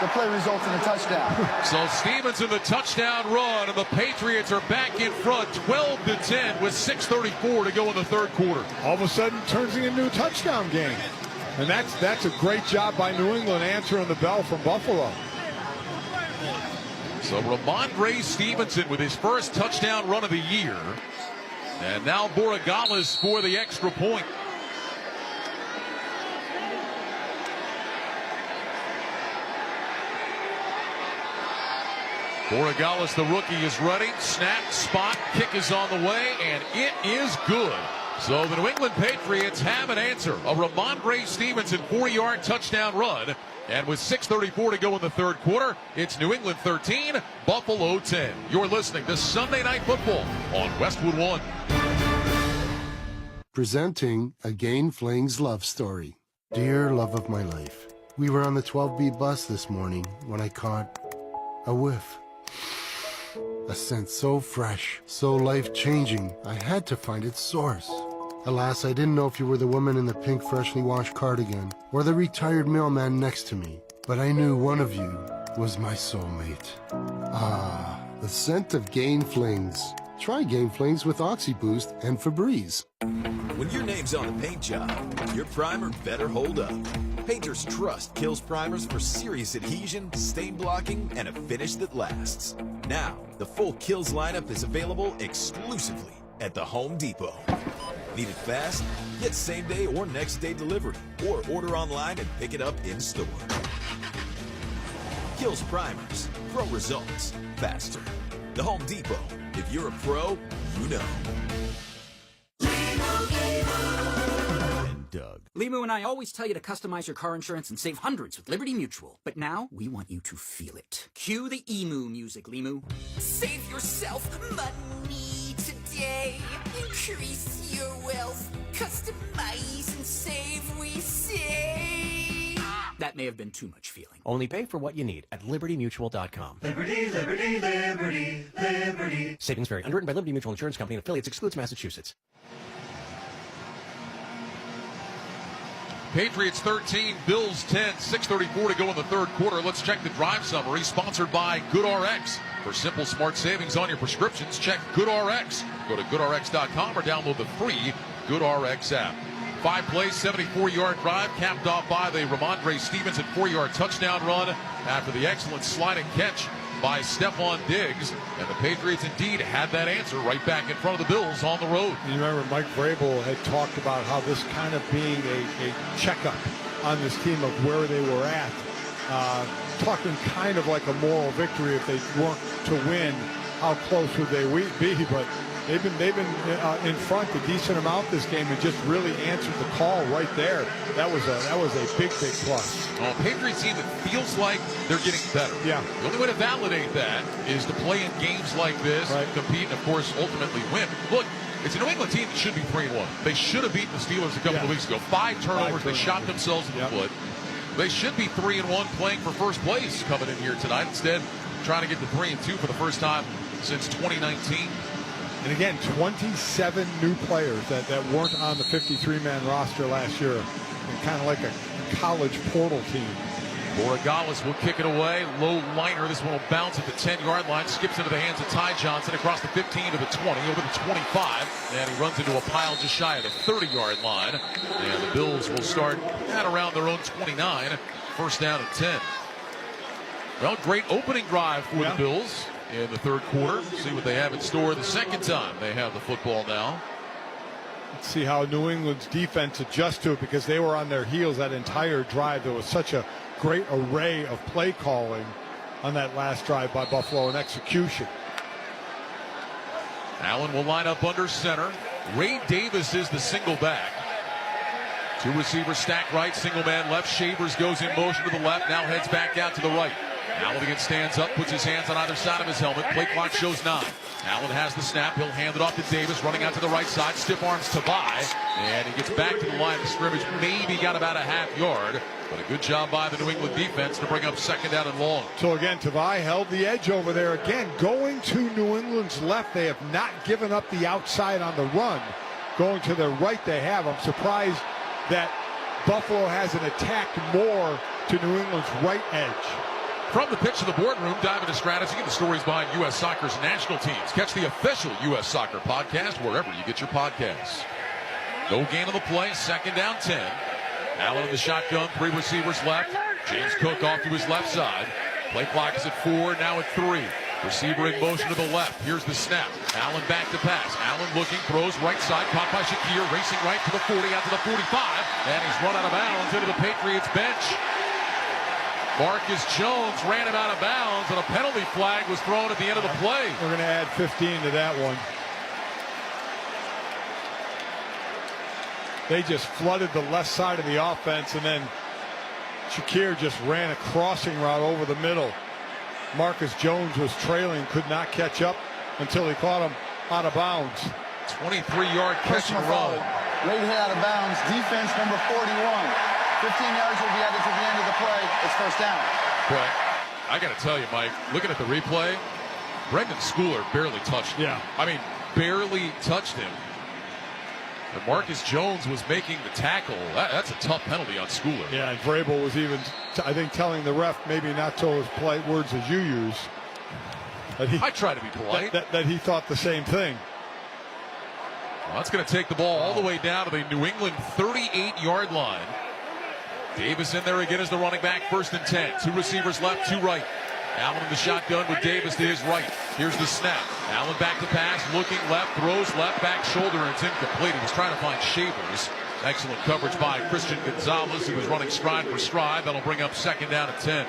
the play results in a touchdown. So Stevenson the touchdown run, and the Patriots are back in front 12-10 with 6:34 to go in the third quarter. All of a sudden turns into a new touchdown game. And that's a great job by New England answering the bell from Buffalo. So Ramondre Stevenson with his first touchdown run of the year. And now Borregales for the extra point. Borregales, the rookie, is ready. Snap, spot, kick is on the way, and it is good. So the New England Patriots have an answer. A Ramondre Stevenson 4-yard touchdown run. And with 6:34 to go in the third quarter, it's New England 13, Buffalo 10. You're listening to Sunday Night Football on Westwood One. Presenting a Gain Flings love story. Dear love of my life, we were on the 12B bus this morning when I caught a whiff. A scent so fresh, so life-changing, I had to find its source. Alas, I didn't know if you were the woman in the pink freshly washed cardigan or the retired mailman next to me, but I knew one of you was my soulmate. Ah, the scent of Gain Flings. Try Gain Flings with OxyBoost and Febreze. When your name's on a paint job, your primer better hold up. Painters trust Kills primers for serious adhesion, stain blocking, and a finish that lasts. Now, the full Kills lineup is available exclusively at the Home Depot. Need it fast? Get same-day or next-day delivery, or order online and pick it up in-store. Kills primers. Pro results. Faster. The Home Depot. If you're a pro, you know. Doug. Limu and I always tell you to customize your car insurance and save hundreds with Liberty Mutual. But now, we want you to feel it. Cue the emu music, Limu. Save yourself money today. Increase your wealth. Customize and save, we say. That may have been too much feeling. Only pay for what you need at LibertyMutual.com. Liberty, liberty, liberty, liberty. Savings vary. Underwritten by Liberty Mutual Insurance Company and affiliates. Excludes Massachusetts. Patriots 13, Bills 10, 6:34 to go in the third quarter. Let's check the drive summary, sponsored by GoodRx. For simple, smart savings on your prescriptions, check GoodRx. Go to GoodRx.com or download the free Good RX app. 5 plays, 74-yard drive, capped off by the Ramondre Stevenson 4-yard touchdown run after the excellent sliding catch by Stephon Diggs. And the Patriots indeed had that answer right back in front of the Bills on the road. You remember Mike Vrabel had talked about how this kind of being a checkup on this team of where they were at. Talking kind of like a moral victory if they weren't to win. How close would they be? But they've been in front a decent amount this game and just really answered the call right there. That was a big plus. Well, Patriots team that feels like they're getting better. Yeah. The only way to validate that is to play in games like this, compete, and of course ultimately win. Look, it's a New England team that should be 3-1. They should have beaten the Steelers a couple of weeks ago. 5 turnovers. They shot themselves in the foot. They should be 3-1 playing for first place coming in here tonight. Instead, trying to get to 3-2 for the first time since 2019. And again, 27 new players that weren't on the 53-man roster last year. And kind of like a college portal team. Borregales will kick it away. Low liner. This one will bounce at the 10-yard line. Skips into the hands of Ty Johnson across the 15 to the 20, over the 25. And he runs into a pile just shy of the 30-yard line. And the Bills will start at around their own 29. First down and 10. Well, great opening drive for the Bills in the third quarter. See what they have in store the second time they have the football now. Let's see how New England's defense adjusts to it, because they were on their heels that entire drive. There was such a great array of play calling on that last drive by Buffalo and execution. Allen will line up under center. Ray Davis is the single back. 2 receivers stacked right, single man left. Shavers goes in motion to the left, now heads back out to the right. Allen again stands up, puts his hands on either side of his helmet. Play clock shows 9. Allen has the snap. He'll hand it off to Davis, running out to the right side. Stiff arms to Tavai, and he gets back to the line of scrimmage. Maybe got about a half yard, but a good job by the New England defense to bring up second down and long. So again, Tavai held the edge over there. Again, going to New England's left. They have not given up the outside on the run. Going to the right, they have. I'm surprised that Buffalo hasn't attacked more to New England's right edge. From the pitch to the boardroom, dive into strategy and the stories behind U.S. Soccer's national teams. Catch the official U.S. Soccer podcast wherever you get your podcasts. No gain on the play, second down 10. Allen in the shotgun, 3 receivers left. James Cook off to his left side. Play clock is at 4, now at 3. Receiver in motion to the left. Here's the snap. Allen back to pass. Allen looking, throws right side, caught by Shakir, racing right to the 40, out to the 45, and he's run out of bounds into the Patriots bench. Marcus Jones ran him out of bounds, and a penalty flag was thrown at the end of the play. We're going to add 15 to that one. They just flooded the left side of the offense, and then Shakir just ran a crossing route over the middle. Marcus Jones was trailing, could not catch up until he caught him out of bounds. 23-yard catch and run. Late hit out of bounds. Defense number 41. 15 yards will be added to the end of the play. It's first down. But I got to tell you, Mike, looking at the replay, Brendan Schooler barely touched him. Yeah. I mean, barely touched him. But Marcus Jones was making the tackle. That's a tough penalty on Schooler. Yeah, and Vrabel was even, I think, telling the ref, maybe not so as polite words as you use. I try to be polite. That he thought the same thing. Well, that's going to take the ball all the way down to the New England 38-yard line. Davis in there again as the running back, 1st and 10. 2 receivers left, 2 right. Allen in the shotgun with Davis to his right. Here's the snap. Allen back to pass, looking left, throws left, back shoulder, and it's incomplete. He was trying to find Shavers. Excellent coverage by Christian Gonzalez, who was running stride for stride. That'll bring up second down at 10.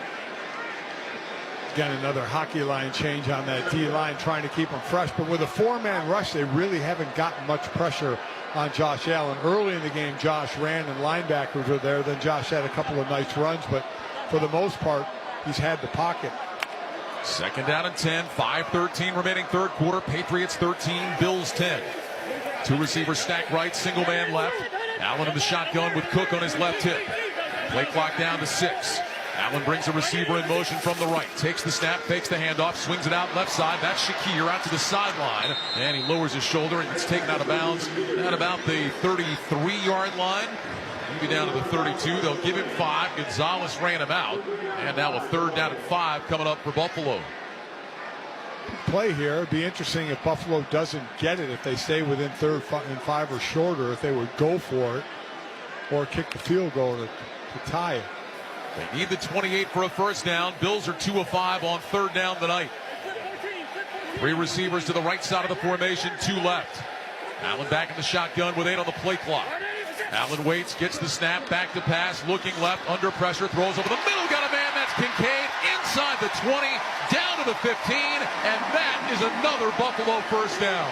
Again, another hockey line change on that D-line, trying to keep them fresh. But with a 4-man rush, they really haven't gotten much pressure on Josh Allen. Early in the game, Josh ran and linebackers were there. Then Josh had a couple of nice runs, but for the most part, he's had the pocket. Second down and 10, 5:13 remaining third quarter. Patriots 13, Bills 10. 2 receivers stacked right, single man left. Allen in the shotgun with Cook on his left hip. Play clock down to 6. Allen brings a receiver in motion from the right. Takes the snap, fakes the handoff, swings it out left side. That's Shakir out to the sideline. And he lowers his shoulder and gets taken out of bounds at about the 33-yard line. Maybe down to the 32. They'll give him 5. Gonzalez ran him out. And now a third down and 5 coming up for Buffalo. play here. It'd be interesting if Buffalo doesn't get it, if they stay within third and 5 or shorter, if they would go for it or kick the field goal to tie it. They need the 28 for a first down. Bills are 2 of 5 on third down tonight. 3 receivers to the right side of the formation, 2 left. Allen back in the shotgun with 8 on the play clock. Allen waits, gets the snap, back to pass, looking left, under pressure, throws over the middle, got a man, that's Kincaid, inside the 20, down to the 15, and that is another Buffalo first down.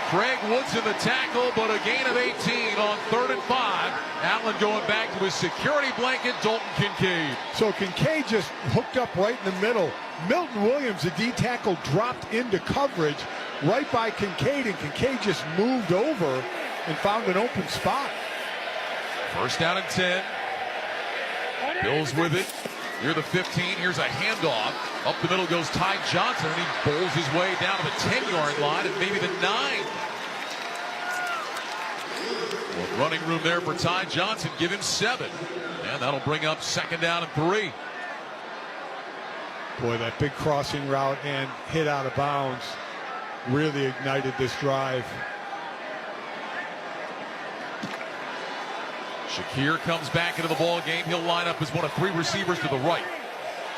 Craig Woods in the tackle, but a gain of 18 on 3rd and 5. Allen going back to his security blanket, Dalton Kincaid. So Kincaid just hooked up right in the middle. Milton Williams, the D tackle, dropped into coverage right by Kincaid, and Kincaid just moved over and found an open spot. First down and 10. Bills with it. Near the 15, here's a handoff. Up the middle goes Ty Johnson, and he bowls his way down to the 10-yard line and maybe the 9. Well, running room there for Ty Johnson. Give him 7. And that'll bring up 2nd down and 3. Boy, that big crossing route and hit out of bounds really ignited this drive. Shakir comes back into the ball game. He'll line up as one of 3 receivers to the right.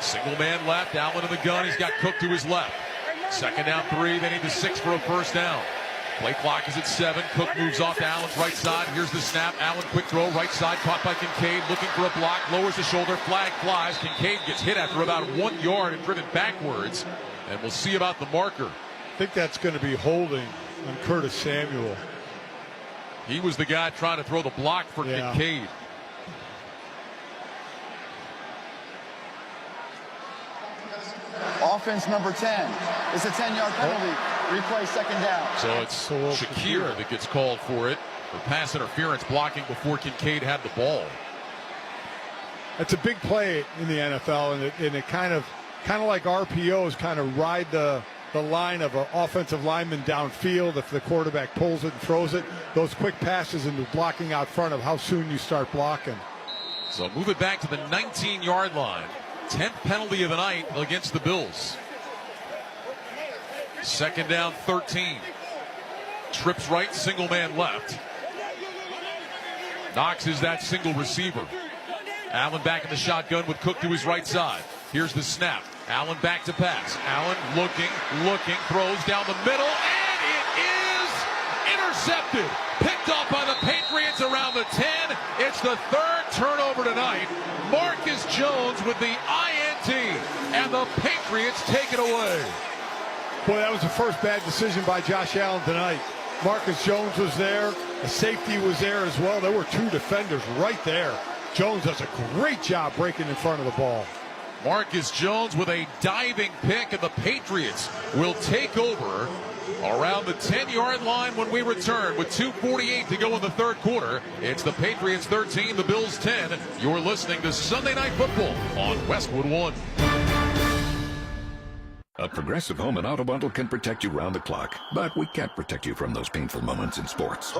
Single man left. Allen in the gun. He's got Cook to his left. 2nd down 3. They need the 6 for a first down. Play clock is at 7. Cook moves off to Allen's right side. Here's the snap. Allen quick throw. Right side caught by Kincaid. Looking for a block. Lowers the shoulder. Flag flies. Kincaid gets hit after about 1 yard and driven backwards. And we'll see about the marker. I think that's going to be holding on Curtis Samuel. He was the guy trying to throw the block for Kincaid. Offense number 10. It's a 10-yard penalty. Replay 2nd down. So it's Shakir that gets called for it. For pass interference, blocking before Kincaid had the ball. That's a big play in the NFL, and it kind of like RPOs kind of ride the line of an offensive lineman downfield. If the quarterback pulls it and throws it, those quick passes into blocking out front of how soon you start blocking. So move it back to the 19-yard line. 10th penalty of the night against the Bills. 2nd down 13. Trips right, single man left. Knox is that single receiver. Allen back in the shotgun with Cook to his right side. Here's the snap. Allen back to pass. Allen looking, throws down the middle, and it is intercepted. Picked off by the Patriots around the 10. It's the 3rd turnover tonight. Marcus Jones with the INT, and the Patriots take it away. Boy, that was the first bad decision by Josh Allen tonight. Marcus Jones was there. The safety was there as well. There were 2 defenders right there. Jones does a great job breaking in front of the ball. Marcus Jones with a diving pick, and the Patriots will take over around the 10-yard line when we return with 2:48 to go in the 3rd quarter. It's the Patriots 13, the Bills 10. You're listening to Sunday Night Football on Westwood One. A Progressive Home and Auto Bundle can protect you round the clock, but we can't protect you from those painful moments in sports.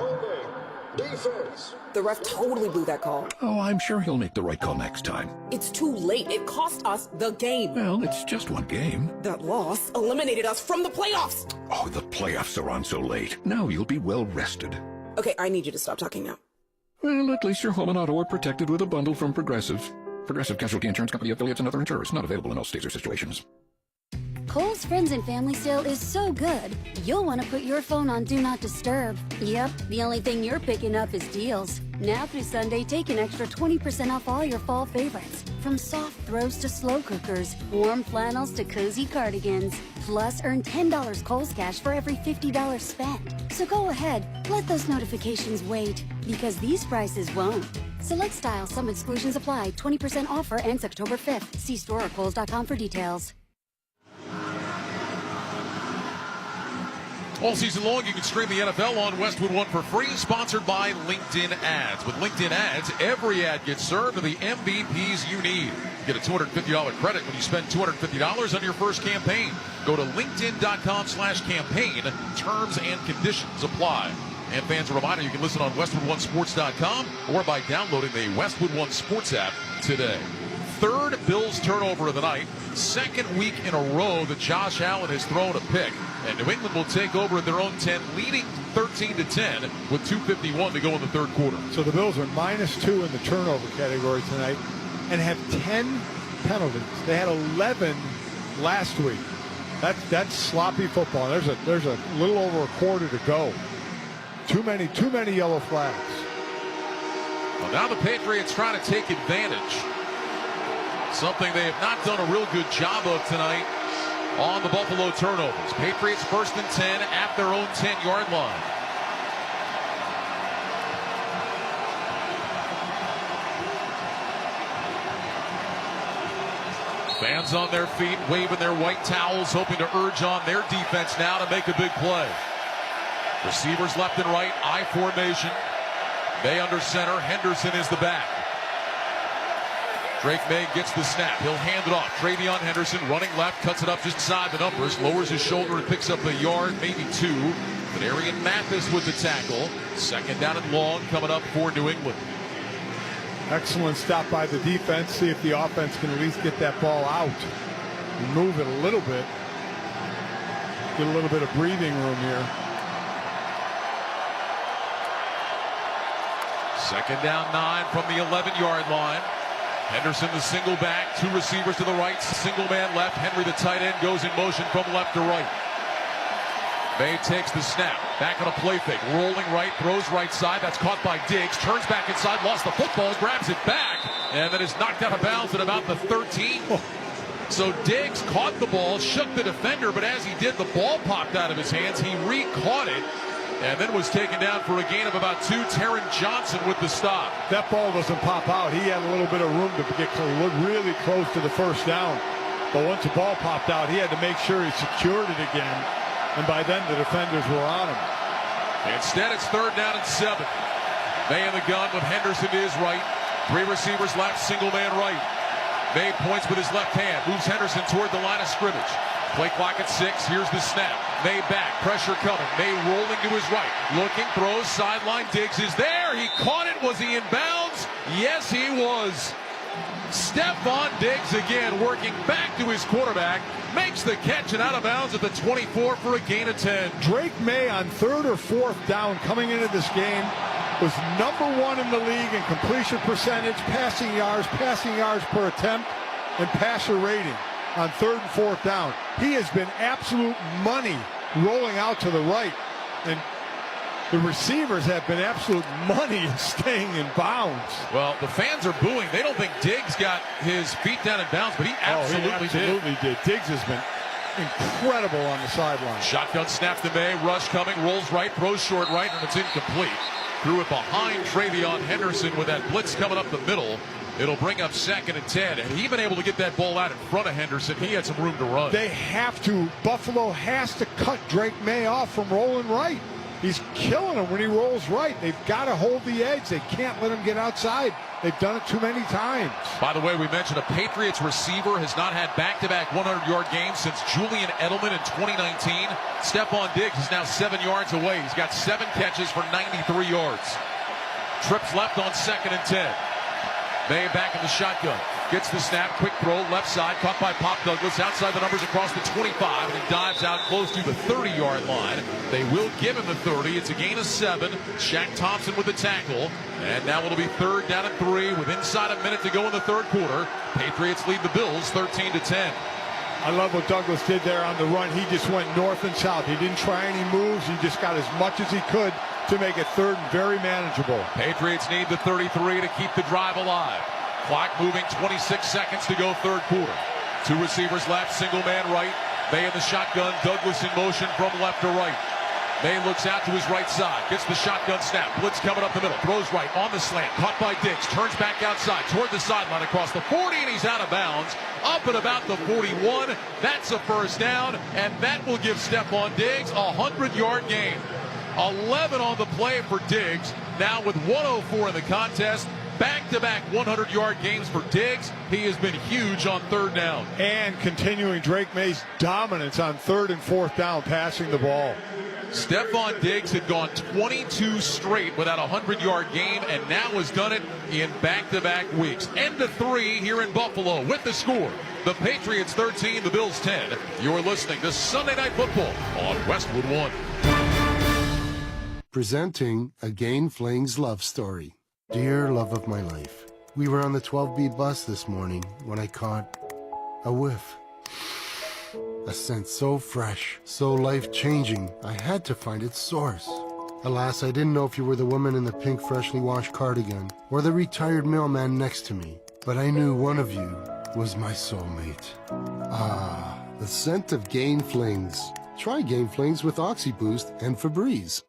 Defense. The ref totally blew that call. Oh, I'm sure he'll make the right call next time. It's too late. It cost us the game. Well, it's just one game. That loss eliminated us from the playoffs. Oh, the playoffs are on so late. Now you'll be well rested. Okay, I need you to stop talking now. Well, at least your home and auto are protected with a bundle from Progressive. Progressive Casualty Insurance Company affiliates and other insurers. Not available in all states or situations. Kohl's Friends and Family Sale is so good, you'll want to put your phone on Do Not Disturb. Yep, the only thing you're picking up is deals. Now through Sunday, take an extra 20% off all your fall favorites. From soft throws to slow cookers, warm flannels to cozy cardigans. Plus, earn $10 Kohl's Cash for every $50 spent. So go ahead, let those notifications wait, because these prices won't. Select style, some exclusions apply. 20% offer ends October 5th. See store or Kohls.com for details. All season long, you can stream the NFL on Westwood One for free, sponsored by LinkedIn Ads. With LinkedIn Ads, every ad gets served to the MVPs you need. Get a $250 credit when you spend $250 on your first campaign. Go to linkedin.com/campaign. Terms and conditions apply. And fans, a reminder, you can listen on WestwoodOneSports.com or by downloading the Westwood One Sports app today. third Bills turnover of the night. Second week in a row that Josh Allen has thrown a pick. And New England will take over at their own 10, leading 13-10 with 2:51 to go in the third quarter. So the Bills are -2 in the turnover category tonight and have 10 penalties. They had 11 last week. That's sloppy football. There's a little over a quarter to go. Too many yellow flags. Well, now the Patriots trying to take advantage. Something they have not done a real good job of tonight on the Buffalo turnovers. Patriots 1st and 10 at their own 10-yard line. Fans on their feet, waving their white towels, hoping to urge on their defense now to make a big play. Receivers left and right, I formation. Maye under center, Henderson is the back. Drake Maye gets the snap. He'll hand it off. Travion Henderson running left, cuts it up just inside the numbers, lowers his shoulder and picks up a yard, maybe 2. But Arian Mathis with the tackle. 2nd down and long coming up for New England. Excellent stop by the defense. See if the offense can at least get that ball out. Move it a little bit. Get a little bit of breathing room here. 2nd down 9 from the 11-yard line. Henderson the single back, 2 receivers to the right, single man left. Henry the tight end goes in motion from left to right. Maye takes the snap, back on a play fake, rolling right, throws right side. That's caught by Diggs, turns back inside, lost the football, grabs it back, and then is knocked out of bounds at about the 13. So Diggs caught the ball, shook the defender, but as he did, the ball popped out of his hands. He re-caught it, and then was taken down for a gain of about 2. Taron Johnson with the stop. That ball doesn't pop out. He had a little bit of room to get really close to the first down. But once the ball popped out, he had to make sure he secured it again. And by then, the defenders were on him. Instead, it's 3rd down and 7. Maye in the gun with Henderson to his right. 3 receivers left, single man right. Maye points with his left hand, moves Henderson toward the line of scrimmage. Play clock at 6. Here's the snap. Maye back. Pressure coming. Maye rolling to his right. Looking, throws, sideline. Diggs is there. He caught it. Was he in bounds? Yes, he was. Stephon Diggs again working back to his quarterback. Makes the catch and out of bounds at the 24 for a gain of 10. Drake Maye on 3rd or 4th down coming into this game was #1 in the league in completion percentage, passing yards per attempt, and passer rating on 3rd and 4th down. He has been absolute money rolling out to the right, and the receivers have been absolute money staying in bounds. Well, the fans are booing. They don't think Diggs got his feet down in bounds, but he absolutely did. Diggs has been incredible on the sideline. Shotgun snap to Maye, rush coming, rolls right, throws short right, and it's incomplete. Threw it behind Travion Henderson with that blitz coming up the middle. It'll bring up 2nd and 10. And he been able to get that ball out in front of Henderson. He had some room to run. They have to. Buffalo has to cut Drake Maye off from rolling right. He's killing him when he rolls right. They've got to hold the edge. They can't let him get outside. They've done it too many times. By the way, we mentioned a Patriots receiver has not had back-to-back 100-yard games since Julian Edelman in 2019. Stephon Diggs is now 7 yards away. He's got 7 catches for 93 yards. Trips left on 2nd and 10. Maye back in the shotgun. Gets the snap, quick throw, left side, caught by Pop Douglas, outside the numbers across the 25, and he dives out close to the 30-yard line. They will give him the 30. It's a gain of 7. Shaq Thompson with the tackle, and now it'll be 3rd down and 3 with inside a minute to go in the 3rd quarter. Patriots lead the Bills 13-10. I love what Douglas did there on the run. He just went north and south. He didn't try any moves. He just got as much as he could to make it 3rd and very manageable. Patriots need the 33 to keep the drive alive. Clock moving, 26 seconds to go 3rd quarter. 2 receivers left, single man right. Maye in the shotgun, Douglas in motion from left to right. Maye looks out to his right side, gets the shotgun snap, blitz coming up the middle, throws right on the slant, caught by Diggs, turns back outside toward the sideline across the 40, and he's out of bounds, up at about the 41. That's a 1st down, and that will give Stephon Diggs a 100-yard gain. 11 on the play for Diggs, now with 104 in the contest. Back-to-back 100-yard games for Diggs. He has been huge on 3rd down. And continuing Drake Maye's dominance on 3rd and 4th down, passing the ball. Stephon Diggs had gone 22 straight without a 100-yard game, and now has done it in back-to-back weeks. End of 3 here in Buffalo with the score. The Patriots 13, the Bills 10. You're listening to Sunday Night Football on Westwood One. Presenting a Gain Flings love story. Dear love of my life, we were on the 12B bus this morning when I caught a whiff. A scent so fresh, so life-changing, I had to find its source. Alas, I didn't know if you were the woman in the pink freshly washed cardigan or the retired mailman next to me, but I knew one of you was my soulmate. Ah, the scent of Gain Flings. Try Gain Flings with OxyBoost and Febreze.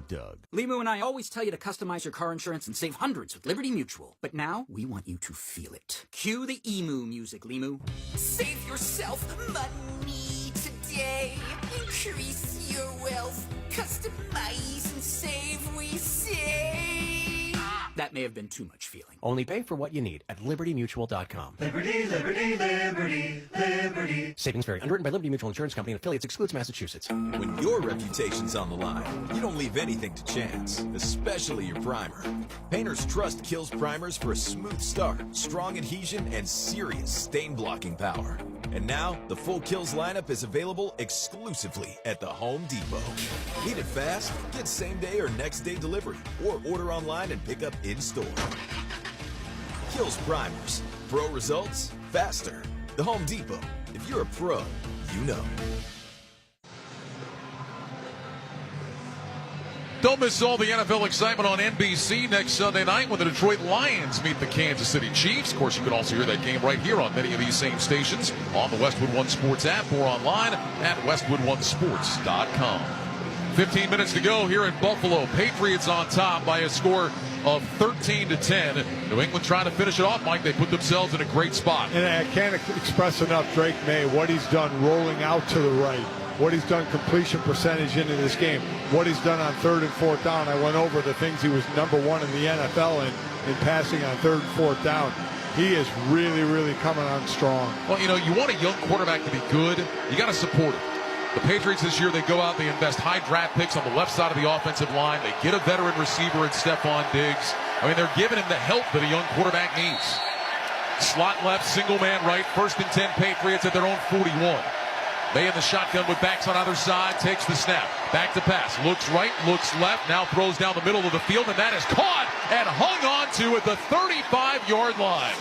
Doug. Limu and I always tell you to customize your car insurance and save hundreds with Liberty Mutual. But now, we want you to feel it. Cue the emu music, Limu. Save yourself money today. Increase your wealth. Customize and save, we say. That may have been too much feeling. Only pay for what you need at libertymutual.com. Liberty, liberty, liberty, liberty. Savings vary. Underwritten by Liberty Mutual Insurance Company and affiliates. Excludes Massachusetts. When your reputation's on the line, you don't leave anything to chance, especially your primer. Painters Trust kills primers for a smooth start, strong adhesion, and serious stain-blocking power. And now, the full Kills lineup is available exclusively at the Home Depot. Need it fast? Get same-day or next-day delivery, or order online and pick up in-store. Kills primers. Pro results? Faster. The Home Depot. If you're a pro, you know. Don't miss all the NFL excitement on NBC next Sunday night when the Detroit Lions meet the Kansas City Chiefs. Of course, you can also hear that game right here on many of these same stations on the Westwood One Sports app or online at westwoodonesports.com. 15 minutes to go here in Buffalo. Patriots on top by a score of 13-10. New England trying to finish it off, Mike. They put themselves in a great spot. And I can't express enough Drake Maye, what he's done rolling out to the right, what he's done completion percentage into this game, what he's done on 3rd and 4th down. I went over the things he was number 1 in the NFL in passing on 3rd and 4th down. He is really, really coming on strong. Well, you want a young quarterback to be good, you got to support him. The Patriots this year, they go out, they invest high draft picks on the left side of the offensive line. They get a veteran receiver in Stephon Diggs. I mean, they're giving him the help that a young quarterback needs. Slot left, single man right, 1st and 10 Patriots at their own 41. Maye in the shotgun with backs on either side, takes the snap. Back to pass, looks right, looks left, now throws down the middle of the field, and that is caught and hung on to at the 35-yard line.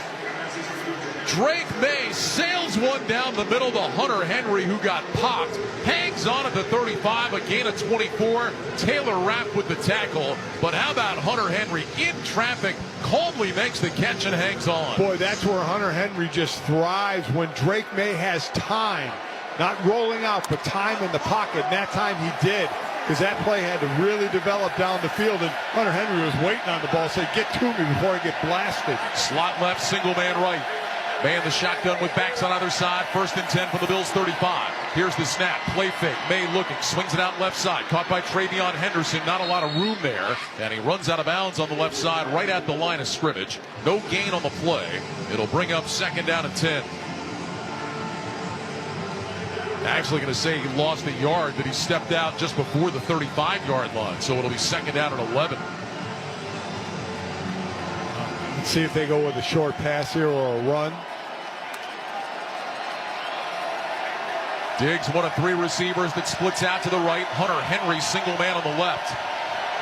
Drake Maye sails one down the middle to Hunter Henry, who got popped. Hangs on at the 35, a gain of 24. Taylor Rapp with the tackle. But how about Hunter Henry in traffic, calmly makes the catch and hangs on. Boy, that's where Hunter Henry just thrives, when Drake Maye has time. Not rolling out, but time in the pocket. And that time he did, because that play had to really develop down the field. And Hunter Henry was waiting on the ball, saying, get to me before I get blasted. Slot left, single man right. Maye in the shotgun with backs on either side. 1st and 10 for the Bills 35. Here's the snap. Play fake. Maye looking. Swings it out left side. Caught by Travion Henderson. Not a lot of room there. And he runs out of bounds on the left side right at the line of scrimmage. No gain on the play. It'll bring up 2nd down and 10. Actually going to say he lost a yard, that he stepped out just before the 35-yard line. So it'll be 2nd down and 11. Let's see if they go with a short pass here or a run. Diggs, one of 3 receivers that splits out to the right. Hunter Henry, single man on the left.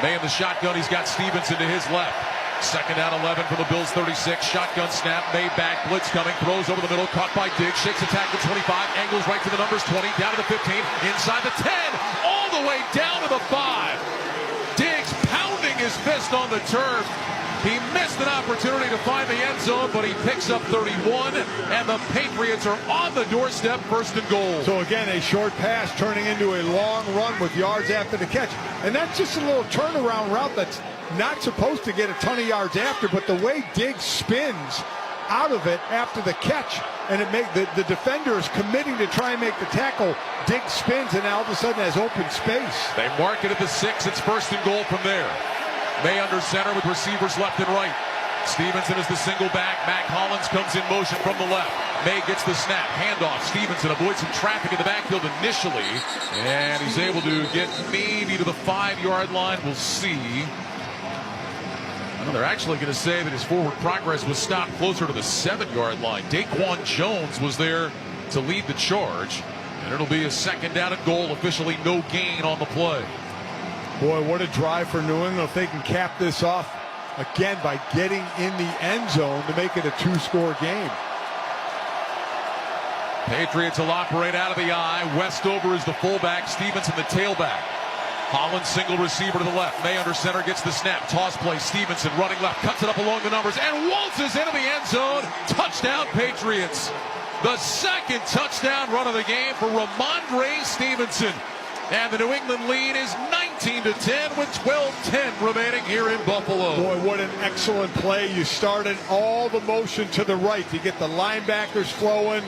Maye in the shotgun. He's got Stevenson to his left. 2nd down 11 for the Bills 36. Shotgun snap. Maye back. Blitz coming. Throws over the middle. Caught by Diggs. Shakes attack to 25. Angles right to the numbers. 20. Down to the 15. Inside the 10. All the way down to the 5. Diggs pounding his fist on the turf. He missed an opportunity to find the end zone, but he picks up 31, and the Patriots are on the doorstep, 1st and goal. So again, a short pass turning into a long run with yards after the catch. And that's just a little turnaround route that's not supposed to get a ton of yards after, but the way Diggs spins out of it after the catch, and it make the defender is committing to try and make the tackle. Diggs spins, and now all of a sudden has open space. They mark it at the 6. It's 1st and goal from there. Maye under center with receivers left and right. Stevenson is the single back. Mac Hollins comes in motion from the left. Maye gets the snap. Handoff. Stevenson avoids some traffic in the backfield initially. And he's able to get maybe to the 5-yard line. We'll see. They're actually going to say that his forward progress was stopped closer to the 7-yard line. Daquan Jones was there to lead the charge. And it'll be a 2nd down and goal. Officially no gain on the play. Boy, what a drive for New England if they can cap this off again by getting in the end zone to make it a 2-score game. Patriots will operate out of the eye. Westover is the fullback. Stevenson the tailback. Hollins single receiver to the left. Maye under center gets the snap. Toss play. Stevenson running left. Cuts it up along the numbers and waltzes into the end zone. Touchdown Patriots. The 2nd touchdown run of the game for Ramondre Stevenson. And the New England lead is 19-10 with 12:10 remaining here in Buffalo. Boy, what an excellent play. You started all the motion to the right. You get the linebackers flowing.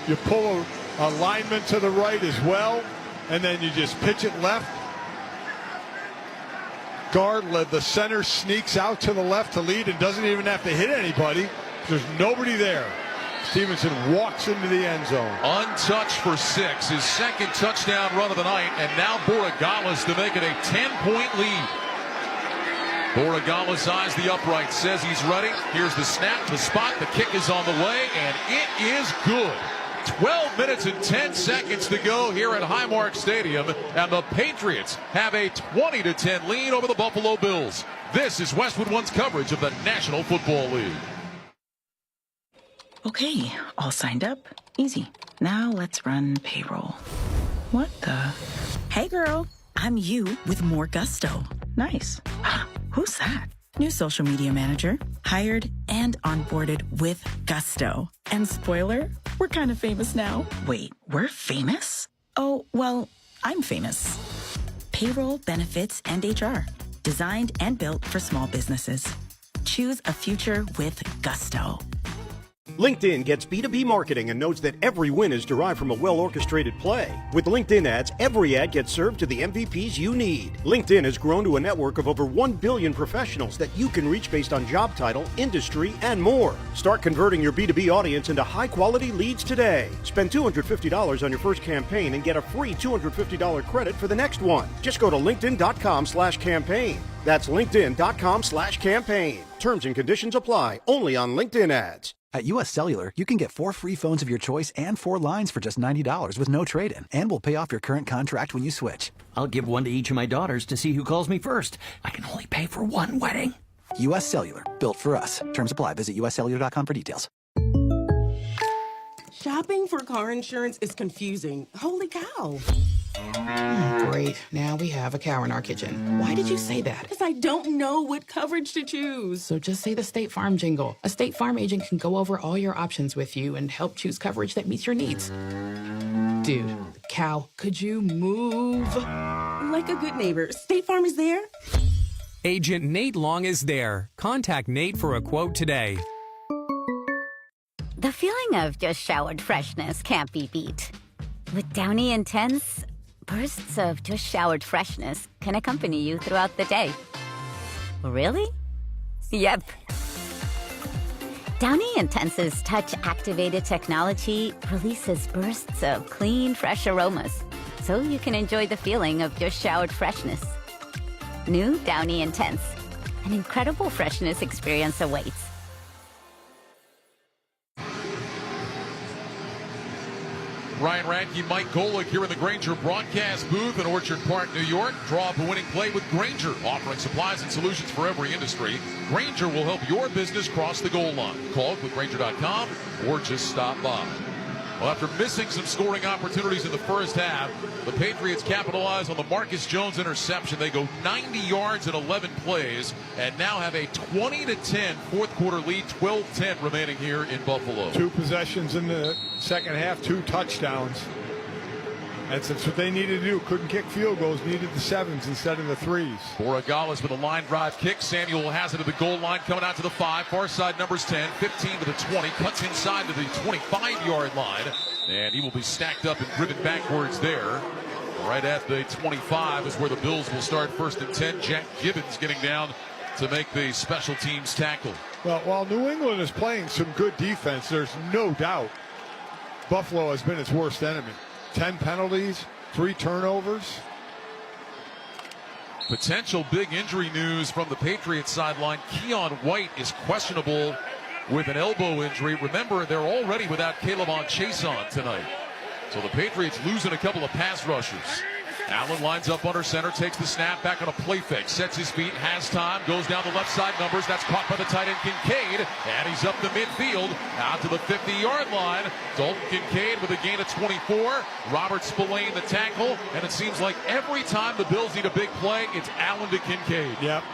You pull a lineman to the right as well. And then you just pitch it left. Guard led the center, sneaks out to the left to lead and doesn't even have to hit anybody. There's nobody there. Stevenson walks into the end zone. Untouched for 6. His 2nd touchdown run of the night. And now Borregales to make it a 10-point lead. Borregales eyes the upright, says he's ready. Here's the snap, the spot, the kick is on the way, and it is good. 12 minutes and 10 seconds to go here at Highmark Stadium, and the Patriots have a 20-10 lead over the Buffalo Bills. This is Westwood One's coverage of the National Football League. Okay, all signed up. Easy. Now let's run payroll. What the? Hey girl, I'm you with more gusto. Nice. Who's that? New social media manager. Hired and onboarded with gusto. And spoiler, we're kind of famous now. Wait, we're famous? Oh, well, I'm famous. Payroll, benefits, and HR. Designed and built for small businesses. Choose a future with gusto. LinkedIn gets B2B marketing and knows that every win is derived from a well-orchestrated play. With LinkedIn ads, every ad gets served to the MVPs you need. LinkedIn has grown to a network of over 1 billion professionals that you can reach based on job title, industry, and more. Start converting your B2B audience into high-quality leads today. Spend $250 on your first campaign and get a free $250 credit for the next one. Just go to linkedin.com/campaign. That's linkedin.com/campaign. Terms and conditions apply. Only on LinkedIn ads. At US Cellular, you can get 4 free phones of your choice and 4 lines for just $90 with no trade-in. And we'll pay off your current contract when you switch. I'll give one to each of my daughters to see who calls me first. I can only pay for one wedding. US Cellular, built for us. Terms apply. Visit uscellular.com for details. Shopping for car insurance is confusing. Holy cow. Great. Now we have a cow in our kitchen. Why did you say that? Because I don't know what coverage to choose. So just say the State Farm jingle. A State Farm agent can go over all your options with you and help choose coverage that meets your needs. Dude, cow, could you move? Like a good neighbor, State Farm is there. Agent Nate Long is there. Contact Nate for a quote today. The feeling of just showered freshness can't be beat. With Downy Intense, bursts of just showered freshness can accompany you throughout the day. Really? Yep. Downy Intense's touch-activated technology releases bursts of clean, fresh aromas, so you can enjoy the feeling of just showered freshness. New Downy Intense. An incredible freshness experience awaits. Ryan Radke, Mike Golick here in the Grainger broadcast booth in Orchard Park, New York. Draw up a winning play with Grainger, offering supplies and solutions for every industry. Grainger will help your business cross the goal line. Call with Grainger.com or just stop by. Well, after missing some scoring opportunities in the first half, the Patriots capitalize on the Marcus Jones interception. They go 90 yards in 11 plays and now have a 20-10 fourth quarter lead, 12-10 remaining here in Buffalo. 2 possessions in the second half, 2 touchdowns. That's what they needed to do. Couldn't kick field goals, needed the 7s instead of the 3s. Borregales with a line drive kick. Samuel has it to the goal line, coming out to the 5. Far side numbers 10, 15 to the 20. Cuts inside to the 25-yard line. And he will be stacked up and driven backwards there. Right at the 25 is where the Bills will start 1st and 10. Jack Gibbons getting down to make the special teams tackle. Well, while New England is playing some good defense, there's no doubt Buffalo has been its worst enemy. 10 penalties, 3 turnovers. Potential big injury news from the Patriots sideline. Keon White is questionable with an elbow injury. Remember, they're already without Caleb Chason tonight. So the Patriots losing a couple of pass rushers. Allen lines up under center, takes the snap, back on a play fake, sets his feet, has time, goes down the left side numbers. That's caught by the tight end Kincaid, and he's up the midfield, out to the 50-yard line. Dalton Kincaid with a gain of 24. Robert Spillane the tackle, and it seems like every time the Bills need a big play, it's Allen to Kincaid. Yep.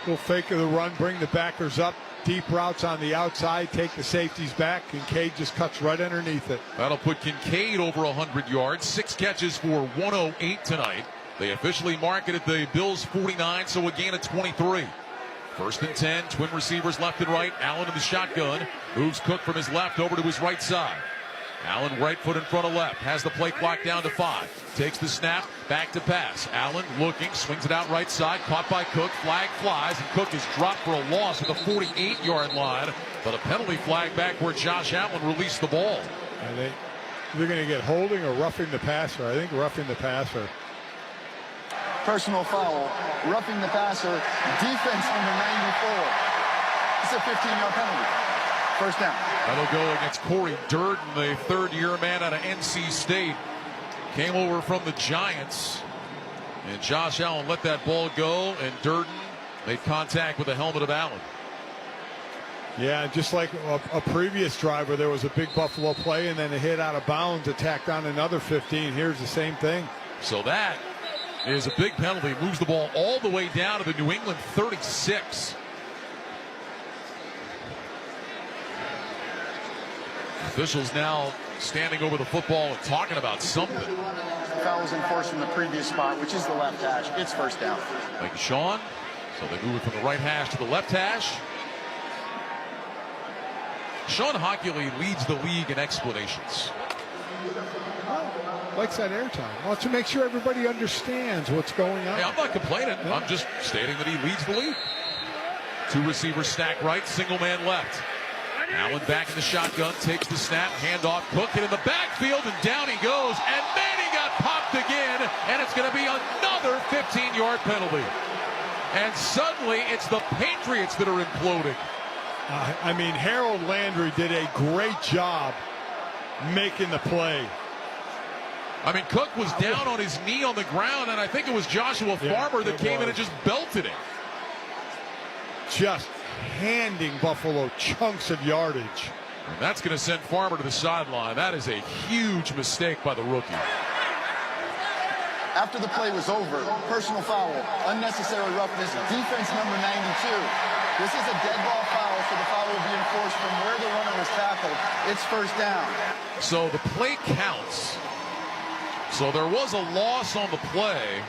Little fake of the run, bring the backers up. Deep routes on the outside, take the safeties back. Kincaid just cuts right underneath it. That'll put Kincaid over 100 yards. 6 catches for 108 tonight. They officially marketed the Bills 49, so a gain of 23. 1st and 10, twin receivers left and right. Allen in the shotgun. Moves Cook from his left over to his right side. Allen right foot in front of left. Has the play clock down to 5. Takes the snap, back to pass. Allen looking, swings it out right side. Caught by Cook, flag flies, and Cook is dropped for a loss at the 48-yard line. But a penalty flag back where Josh Allen released the ball. And they're going to get holding or roughing the passer. I think roughing the passer. Personal foul, roughing the passer, defense number 94. It's a 15-yard penalty. First down. That'll go against Corey Durden, the third-year man out of NC State. Came over from the Giants. And Josh Allen let that ball go, and Durden made contact with the helmet of Allen. Yeah, just like a previous drive where there was a big Buffalo play and then a hit out of bounds, attacked on another 15. Here's the same thing. So that is a big penalty. Moves the ball all the way down to the New England 36. Officials now standing over the football and talking about something. Foul was enforced from the previous spot, which is the left hash. It's first down. Thank you, Sean. So they move it from the right hash to the left hash. Sean Hockley leads the league in explanations. Likes that airtime. Well, to make sure everybody understands what's going on. Hey, I'm not complaining. Yeah. I'm just stating that he leads the league. 2 receivers stack right, single man left. Allen back in the shotgun, takes the snap, handoff, Cook in the backfield, and down he goes. And then he got popped again, and it's going to be another 15-yard penalty. And suddenly, it's the Patriots that are imploding. I mean, Harold Landry did a great job making the play. I mean, Cook was down on his knee on the ground, and I think it was Joshua Farmer that came in and just belted it. Just handing Buffalo chunks of yardage. And that's going to send Farmer to the sideline. That is a huge mistake by the rookie. After the play was over, personal foul, unnecessary roughness, defense number 92. This is a dead ball foul, so the foul will be enforced from where the runner was tackled. It's first down. So the play counts. So there was a loss on the play,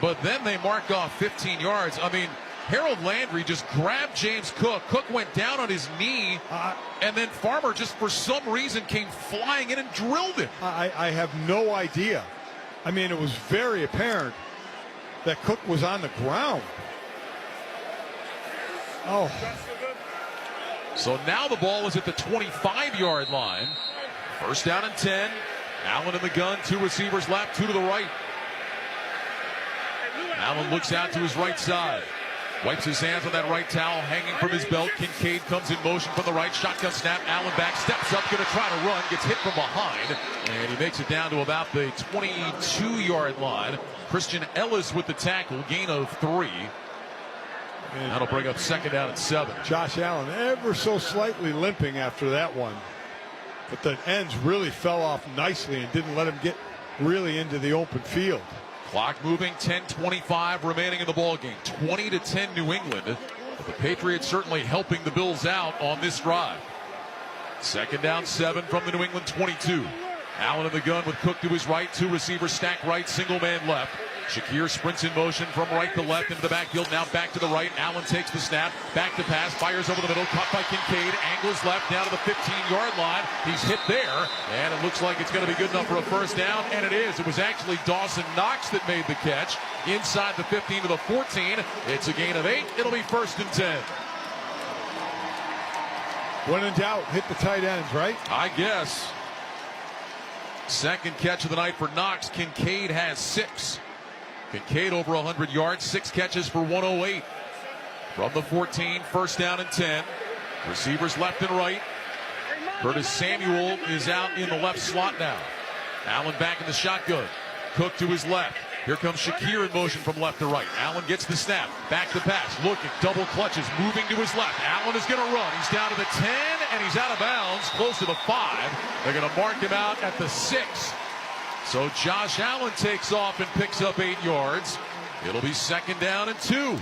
but then they mark off 15 yards. I mean, Harold Landry just grabbed James Cook. Cook went down on his knee, and then Farmer just for some reason came flying in and drilled him. I have no idea. I mean, it was very apparent that Cook was on the ground. Oh. So now the ball is at the 25-yard line. First down and 10. Allen in the gun, 2 receivers left, 2 to the right. Allen looks out to his right side. Wipes his hands on that right towel, hanging from his belt. Kincaid comes in motion from the right. Shotgun snap. Allen back, steps up, going to try to run. Gets hit from behind, and he makes it down to about the 22-yard line. Christian Ellis with the tackle, gain of 3. And that'll bring up second down and 7. Josh Allen ever so slightly limping after that one. But the ends really fell off nicely and didn't let him get really into the open field. Clock moving, 10:25 remaining in the ballgame. 20-10 New England. But the Patriots certainly helping the Bills out on this drive. Second down, 7 from the New England 22. Allen in the gun with Cook to his right. 2 receivers stacked right, single man left. Shakir sprints in motion from right to left into the backfield. Now back to the right. Allen takes the snap. Back to pass. Fires over the middle. Caught by Kincaid. Angles left down to the 15-yard line. He's hit there. And it looks like it's going to be good enough for a first down. And it is. It was actually Dawson Knox that made the catch. Inside the 15 to the 14. It's a gain of 8. It'll be 1st and 10. When in doubt, hit the tight ends, right? I guess. Second catch of the night for Knox. Kincaid has 6. Kincaid over 100 yards, 6 catches for 108. From the 14, 1st down and 10. Receivers left and right. Curtis Samuel is out in the left slot now. Allen back in the shotgun. Cook to his left. Here comes Shakir in motion from left to right. Allen gets the snap. Back to pass. Looking. Double clutches. Moving to his left. Allen is going to run. He's down to the 10, and he's out of bounds. Close to the 5. They're going to mark him out at the 6. So Josh Allen takes off and picks up 8 yards. It'll be 2nd down and 2.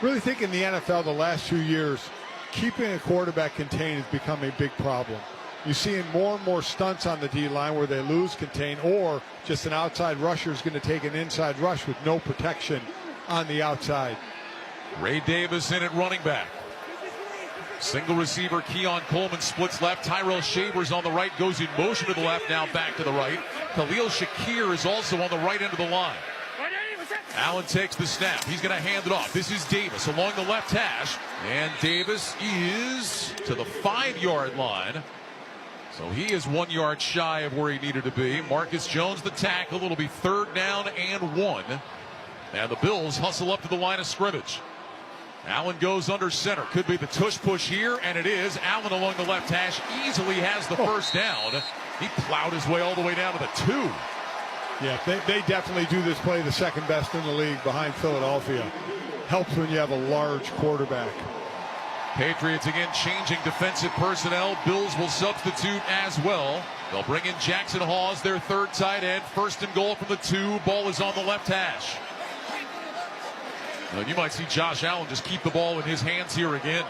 Really think in the NFL the last few years, keeping a quarterback contained has become a big problem. You're seeing more and more stunts on the D-line where they lose contain, or just an outside rusher is going to take an inside rush with no protection on the outside. Ray Davis in at running back. Single receiver, Keon Coleman splits left. Tyrell Shavers on the right, goes in motion to the left, now back to the right. Khalil Shakir is also on the right end of the line. Allen takes the snap. He's going to hand it off. This is Davis along the left hash. And Davis is to the 5-yard line. So he is 1 yard shy of where he needed to be. Marcus Jones, the tackle. It'll be 3rd down and 1. And the Bills hustle up to the line of scrimmage. Allen goes under center. Could be the tush push here, and it is. Allen along the left hash easily has the 1st down. He plowed his way all the way down to the 2. Yeah, they definitely do this play the 2nd best in the league behind Philadelphia. Helps when you have a large quarterback. Patriots again changing defensive personnel. Bills will substitute as well. They'll bring in Jackson Hawes, their 3rd tight end. 1st and goal from the 2. Ball is on the left hash. Now, you might see Josh Allen just keep the ball in his hands here again.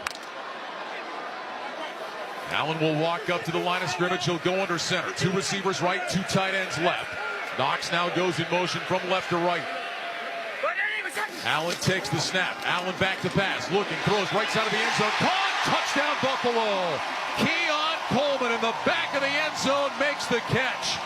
Allen will walk up to the line of scrimmage. He'll go under center. 2 receivers right, 2 tight ends left. Knox now goes in motion from left to right. Allen takes the snap. Allen back to pass. Looking, throws right side of the end zone. Caught! Touchdown Buffalo! Keon Coleman in the back of the end zone makes the catch.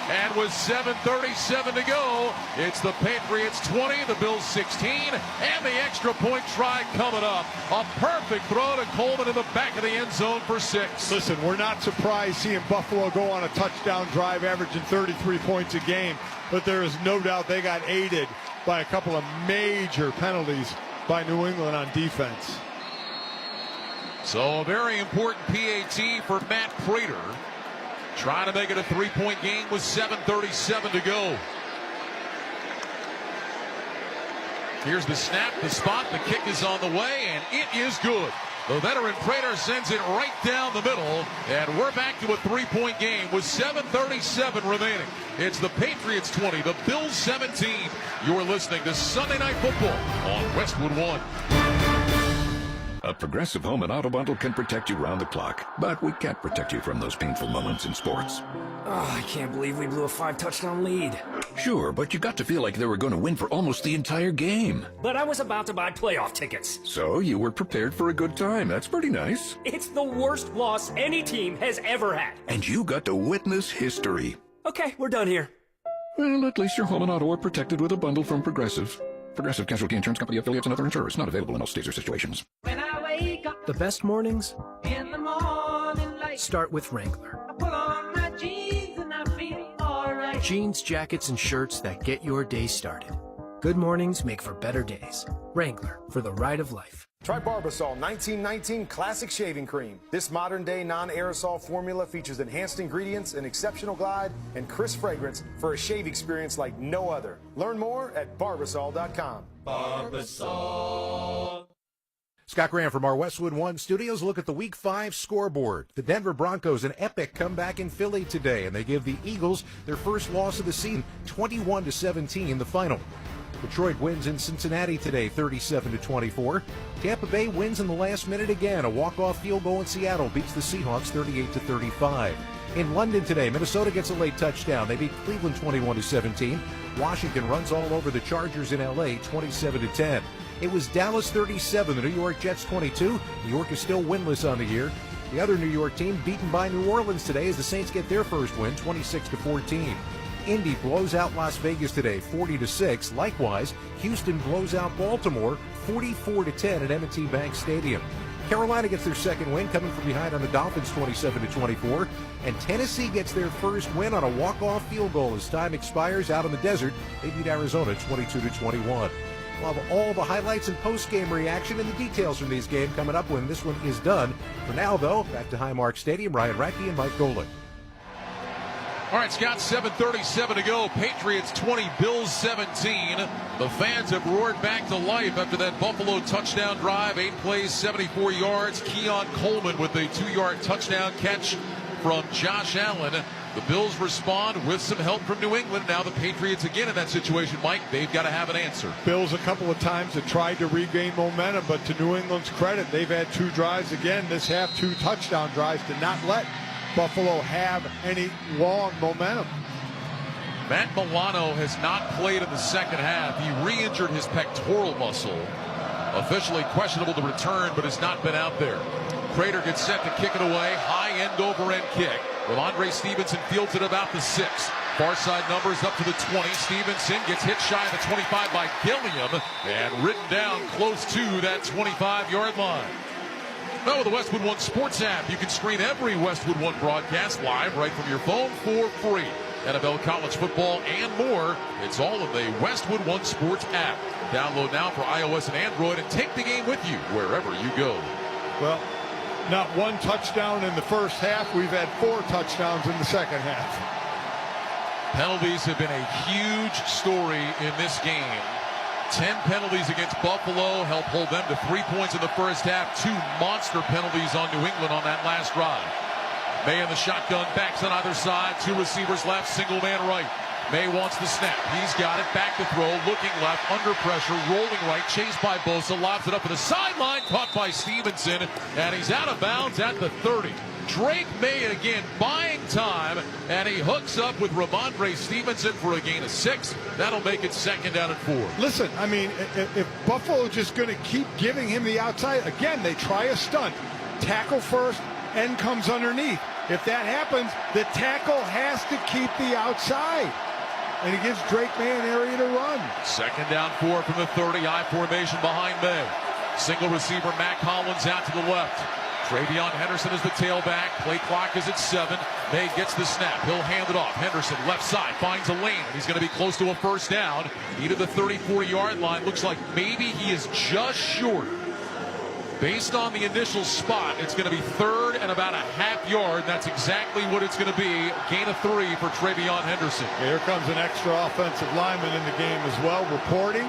And with 7:37 to go, it's the Patriots 20, the Bills 16, and the extra point try coming up. A perfect throw to Coleman in the back of the end zone for 6. Listen, we're not surprised seeing Buffalo go on a touchdown drive averaging 33 points a game, but there is no doubt they got aided by a couple of major penalties by New England on defense. So a very important PAT for Matt Prater. Trying to make it a 3-point game with 7:37 to go. Here's the snap, the spot, the kick is on the way, and it is good. The veteran Prater sends it right down the middle, and we're back to a 3-point game with 7:37 remaining. It's the Patriots 20, the Bills 17. You're listening to Sunday Night Football on Westwood One. A Progressive Home and Auto Bundle can protect you round the clock, but we can't protect you from those painful moments in sports. Oh, I can't believe we blew a 5-touchdown lead. Sure, but you got to feel like they were going to win for almost the entire game. But I was about to buy playoff tickets. So you were prepared for a good time. That's pretty nice. It's the worst loss any team has ever had. And you got to witness history. Okay, we're done here. Well, at least your home and auto are protected with a bundle from Progressive. Progressive Casualty Insurance Company, affiliates, and other insurers. Not available in all states or situations. The best mornings In the morning light, start with Wrangler. I put on my jeans and I feel alright. Jeans, jackets, and shirts that get your day started. Good mornings make for better days. Wrangler, for the ride of life. Try Barbasol 1919 Classic Shaving Cream. This modern-day non-aerosol formula features enhanced ingredients, an exceptional glide, and crisp fragrance for a shave experience like no other. Learn more at Barbasol.com. Barbasol. Scott Graham from our Westwood One studios. Look at the Week 5 scoreboard. The Denver Broncos, an epic comeback in Philly today, and they give the Eagles their first loss of the season, 21-17 the final. Detroit wins in Cincinnati today, 37-24. Tampa Bay wins in the last minute again. A walk-off field goal in Seattle beats the Seahawks 38-35. In London today, Minnesota gets a late touchdown. They beat Cleveland 21-17. Washington runs all over the Chargers in L.A. 27-10. It was Dallas 37, the New York Jets 22. New York is still winless on the year. The other New York team beaten by New Orleans today as the Saints get their first win, 26-14. Indy blows out Las Vegas today, 40-6. Likewise, Houston blows out Baltimore, 44-10 at M&T Bank Stadium. Carolina gets their second win, coming from behind on the Dolphins, 27-24. And Tennessee gets their first win on a walk-off field goal as time expires out in the desert. They beat Arizona 22-21. We'll have all the highlights and post-game reaction and the details from these games coming up when this one is done. For now, though, back to Highmark Stadium, Ryan Radke and Mike Golick. All right, Scott, 7:37 to go. Patriots 20, Bills 17. The fans have roared back to life after that Buffalo touchdown drive. 8 plays, 74 yards. Keon Coleman with a 2-yard touchdown catch from Josh Allen. The Bills respond with some help from New England. Now the Patriots again in that situation, Mike. They've got to have an answer. Bills a couple of times have tried to regain momentum, but to New England's credit, they've had 2 drives again this half, 2 touchdown drives to not let Buffalo have any long momentum. Matt Milano has not played in the second half. He re-injured his pectoral muscle. Officially questionable to return, but has not been out there. Prater gets set to kick it away. High end over end kick. Ramondre Stevenson fields it about the 6. Far side numbers up to the 20. Stevenson gets hit shy of the 25 by Gilliam and ridden down close to that 25-yard line. Now with the Westwood One Sports app, you can stream every Westwood One broadcast live right from your phone for free. NFL, college football, and more. It's all in the Westwood One Sports app. Download now for iOS and Android and take the game with you wherever you go. Well, not 1 touchdown in the first half. We've had 4 touchdowns in the second half. Penalties have been a huge story in this game. 10 penalties against Buffalo help hold them to 3 points in the first half. 2 monster penalties on New England on that last drive. Maye in the shotgun, backs on either side. 2 receivers left, single man right. Maye wants the snap. He's got it. Back to throw. Looking left. Under pressure. Rolling right. Chased by Bosa. Lobs it up to the sideline. Caught by Stevenson. And he's out of bounds at the 30. Drake Maye again buying time. And he hooks up with Ramondre Stevenson for a gain of 6. That'll make it 2nd down and 4. Listen, I mean, if Buffalo just going to keep giving him the outside, again, they try a stunt. Tackle first. End comes underneath. If that happens, the tackle has to keep the outside. And he gives Drake Maye an area to run. 2nd down 4 from the 30. I formation behind Maye. Single receiver, Matt Collins out to the left. Travion Henderson is the tailback. Play clock is at 7. Maye gets the snap. He'll hand it off. Henderson, left side, finds a lane. He's going to be close to a first down. He to the 34-yard line. Looks like maybe he is just short. Based on the initial spot, it's going to be 3rd and about a half yard. That's exactly what it's going to be. Gain of 3 for Travion Henderson. Here comes an extra offensive lineman in the game as well, reporting.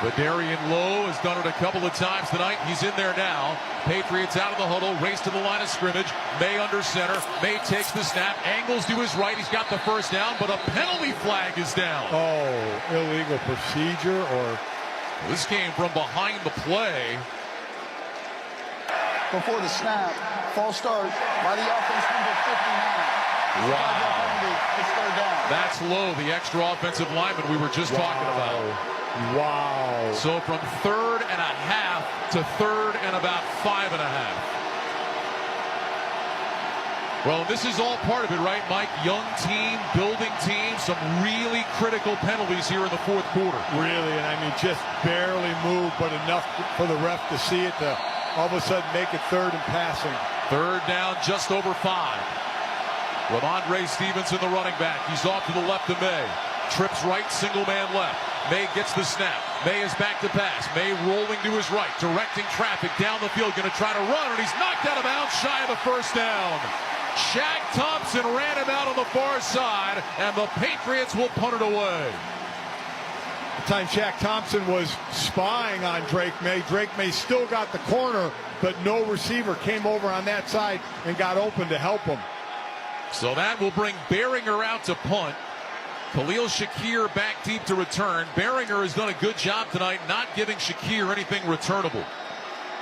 Vadarian Lowe has done it a couple of times tonight. He's in there now. Patriots out of the huddle, race to the line of scrimmage. Maye under center. Maye takes the snap, angles to his right. He's got the first down, but a penalty flag is down. Oh, illegal procedure or... This came from behind the play. Before the snap, false start by the offense number 59. Wow. It's 3rd down. That's Lowe, the extra offensive lineman we were just talking about. Wow. So from 3rd and a half to 3rd and about 5 and a half. Well, this is all part of it, right, Mike? Young team, building team, some really critical penalties here in the 4th quarter. Really, and I mean, just barely moved, but enough for the ref to see it to all of a sudden make it 3rd and passing. 3rd down, just over 5. Ramondre Stevenson, the running back. He's off to the left of Maye. Trips right, single man left. Maye gets the snap. Maye is back to pass. Maye rolling to his right, directing traffic down the field. Going to try to run, and he's knocked out of bounds shy of the first down. Shaq Thompson ran him out on the far side, and the Patriots will punt it away. The time Shaq Thompson was spying on Drake Maye. Drake Maye still got the corner, but no receiver came over on that side and got open to help him. So that will bring Behringer out to punt. Khalil Shakir back deep to return. Behringer has done a good job tonight not giving Shakir anything returnable.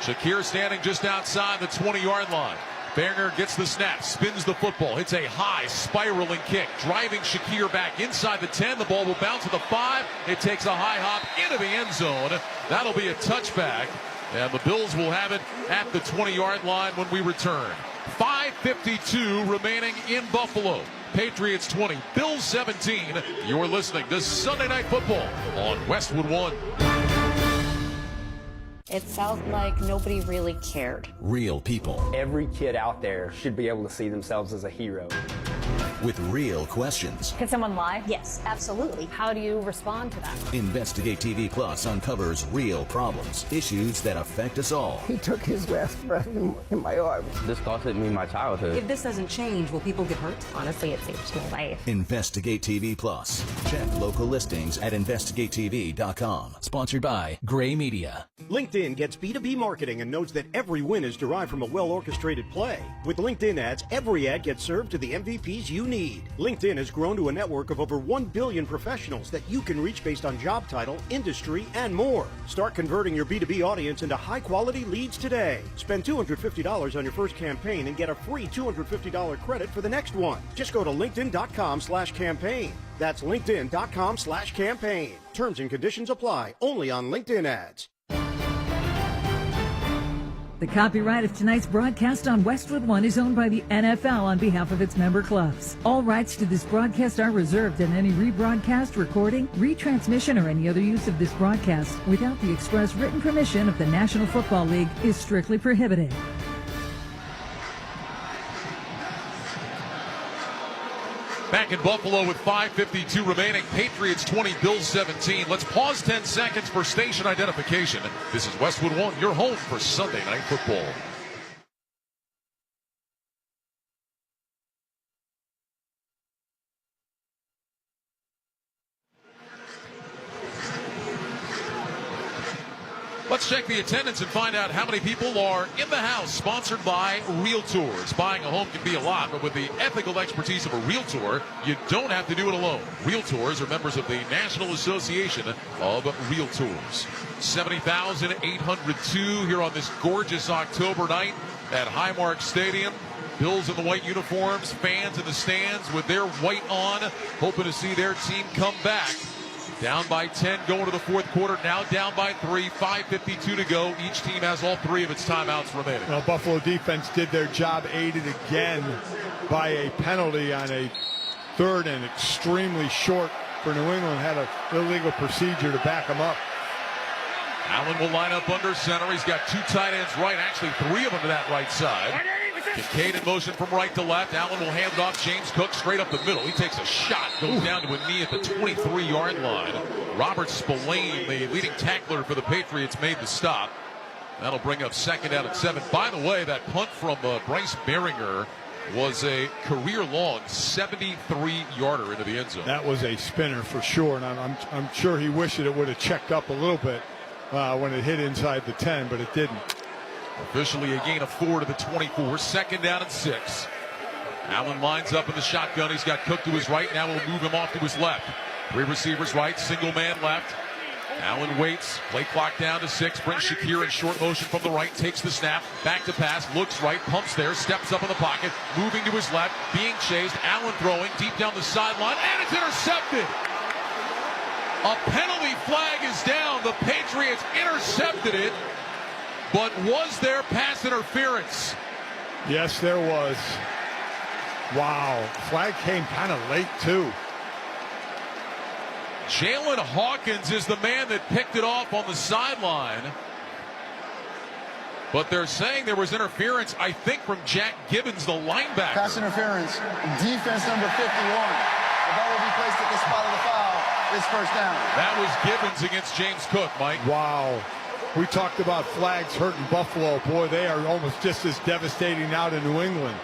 Shakir standing just outside the 20-yard line. Beringer gets the snap, spins the football, hits a high spiraling kick, driving Shakir back inside the 10. The ball will bounce to the 5. It takes a high hop into the end zone. That'll be a touchback, and the Bills will have it at the 20-yard line when we return. 5:52 remaining in Buffalo. Patriots 20, Bills 17. You're listening to Sunday Night Football on Westwood One. It felt like nobody really cared. Real people. Every kid out there should be able to see themselves as a hero. With real questions. Can someone lie? Yes, absolutely. How do you respond to that? Investigate TV Plus uncovers real problems, issues that affect us all. He took his last breath in my arms. This costed me my childhood. If this doesn't change, will people get hurt? Honestly, it saved my life. Investigate TV Plus. Check local listings at investigatetv.com. Sponsored by Gray Media. LinkedIn gets B2B marketing and knows that every win is derived from a well-orchestrated play. With LinkedIn ads, every ad gets served to the MVPs you need. LinkedIn has grown to a network of over 1 billion professionals that you can reach based on job title, industry, and more. Start converting your B2B audience into high-quality leads today. Spend $250 on your first campaign and get a free $250 credit for the next one. Just go to linkedin.com/campaign. That's linkedin.com/campaign. Terms and conditions apply. Only on LinkedIn ads. The copyright of tonight's broadcast on Westwood One is owned by the NFL on behalf of its member clubs. All rights to this broadcast are reserved, and any rebroadcast, recording, retransmission, or any other use of this broadcast without the express written permission of the National Football League is strictly prohibited. Back in Buffalo with 5:52 remaining. Patriots 20, Bills 17. Let's pause 10 seconds for station identification. This is Westwood One, your home for Sunday Night Football. Let's check the attendance and find out how many people are in the house. Sponsored by Realtors. Buying a home can be a lot, but with the ethical expertise of a Realtor, you don't have to do it alone. Realtors are members of the National Association of Realtors. 70,802 here on this gorgeous October night at Highmark Stadium. Bills in the white uniforms, fans in the stands with their white on, hoping to see their team come back. Down by 10 going to the fourth quarter, now down by 3, 5:52 to go. Each team has all 3 of its timeouts remaining. Well, Buffalo defense did their job, aided again by a penalty on a third and extremely short for New England. Had an illegal procedure to back them up. Allen will line up under center. He's got 2 tight ends right, actually 3 of them to that right side. Kincaid in motion from right to left. Allen will hand it off. James Cook straight up the middle. He takes a shot, goes down to a knee at the 23-yard line. Robert Spillane, the leading tackler for the Patriots, made the stop. That'll bring up second down and 7. By the way, that punt from Bryce Beringer was a career-long 73-yarder into the end zone. That was a spinner for sure, and I'm sure he wished it would have checked up a little bit when it hit inside the 10, but it didn't. Officially a gain of 4 to the 24. Second down and 6. Allen lines up in the shotgun. He's got Cook to his right. Now we'll move him off to his left. 3 receivers right, single man left. Allen waits. Play clock down to 6. Brings Shakir in short motion from the right. Takes the snap. Back to pass. Looks right. Pumps there. Steps up in the pocket. Moving to his left. Being chased. Allen throwing deep down the sideline. And it's intercepted. A penalty flag is down. The Patriots intercepted it. But was there pass interference? Yes, there was. Wow. Flag came kind of late, too. Jalen Hawkins is the man that picked it off on the sideline. But they're saying there was interference, I think, from Jack Gibbons, the linebacker. Pass interference. Defense number 51. The ball will be placed at the spot of the foul. It's first down. That was Gibbons against James Cook, Mike. Wow. We talked about flags hurting Buffalo. Boy, they are almost just as devastating now to New England.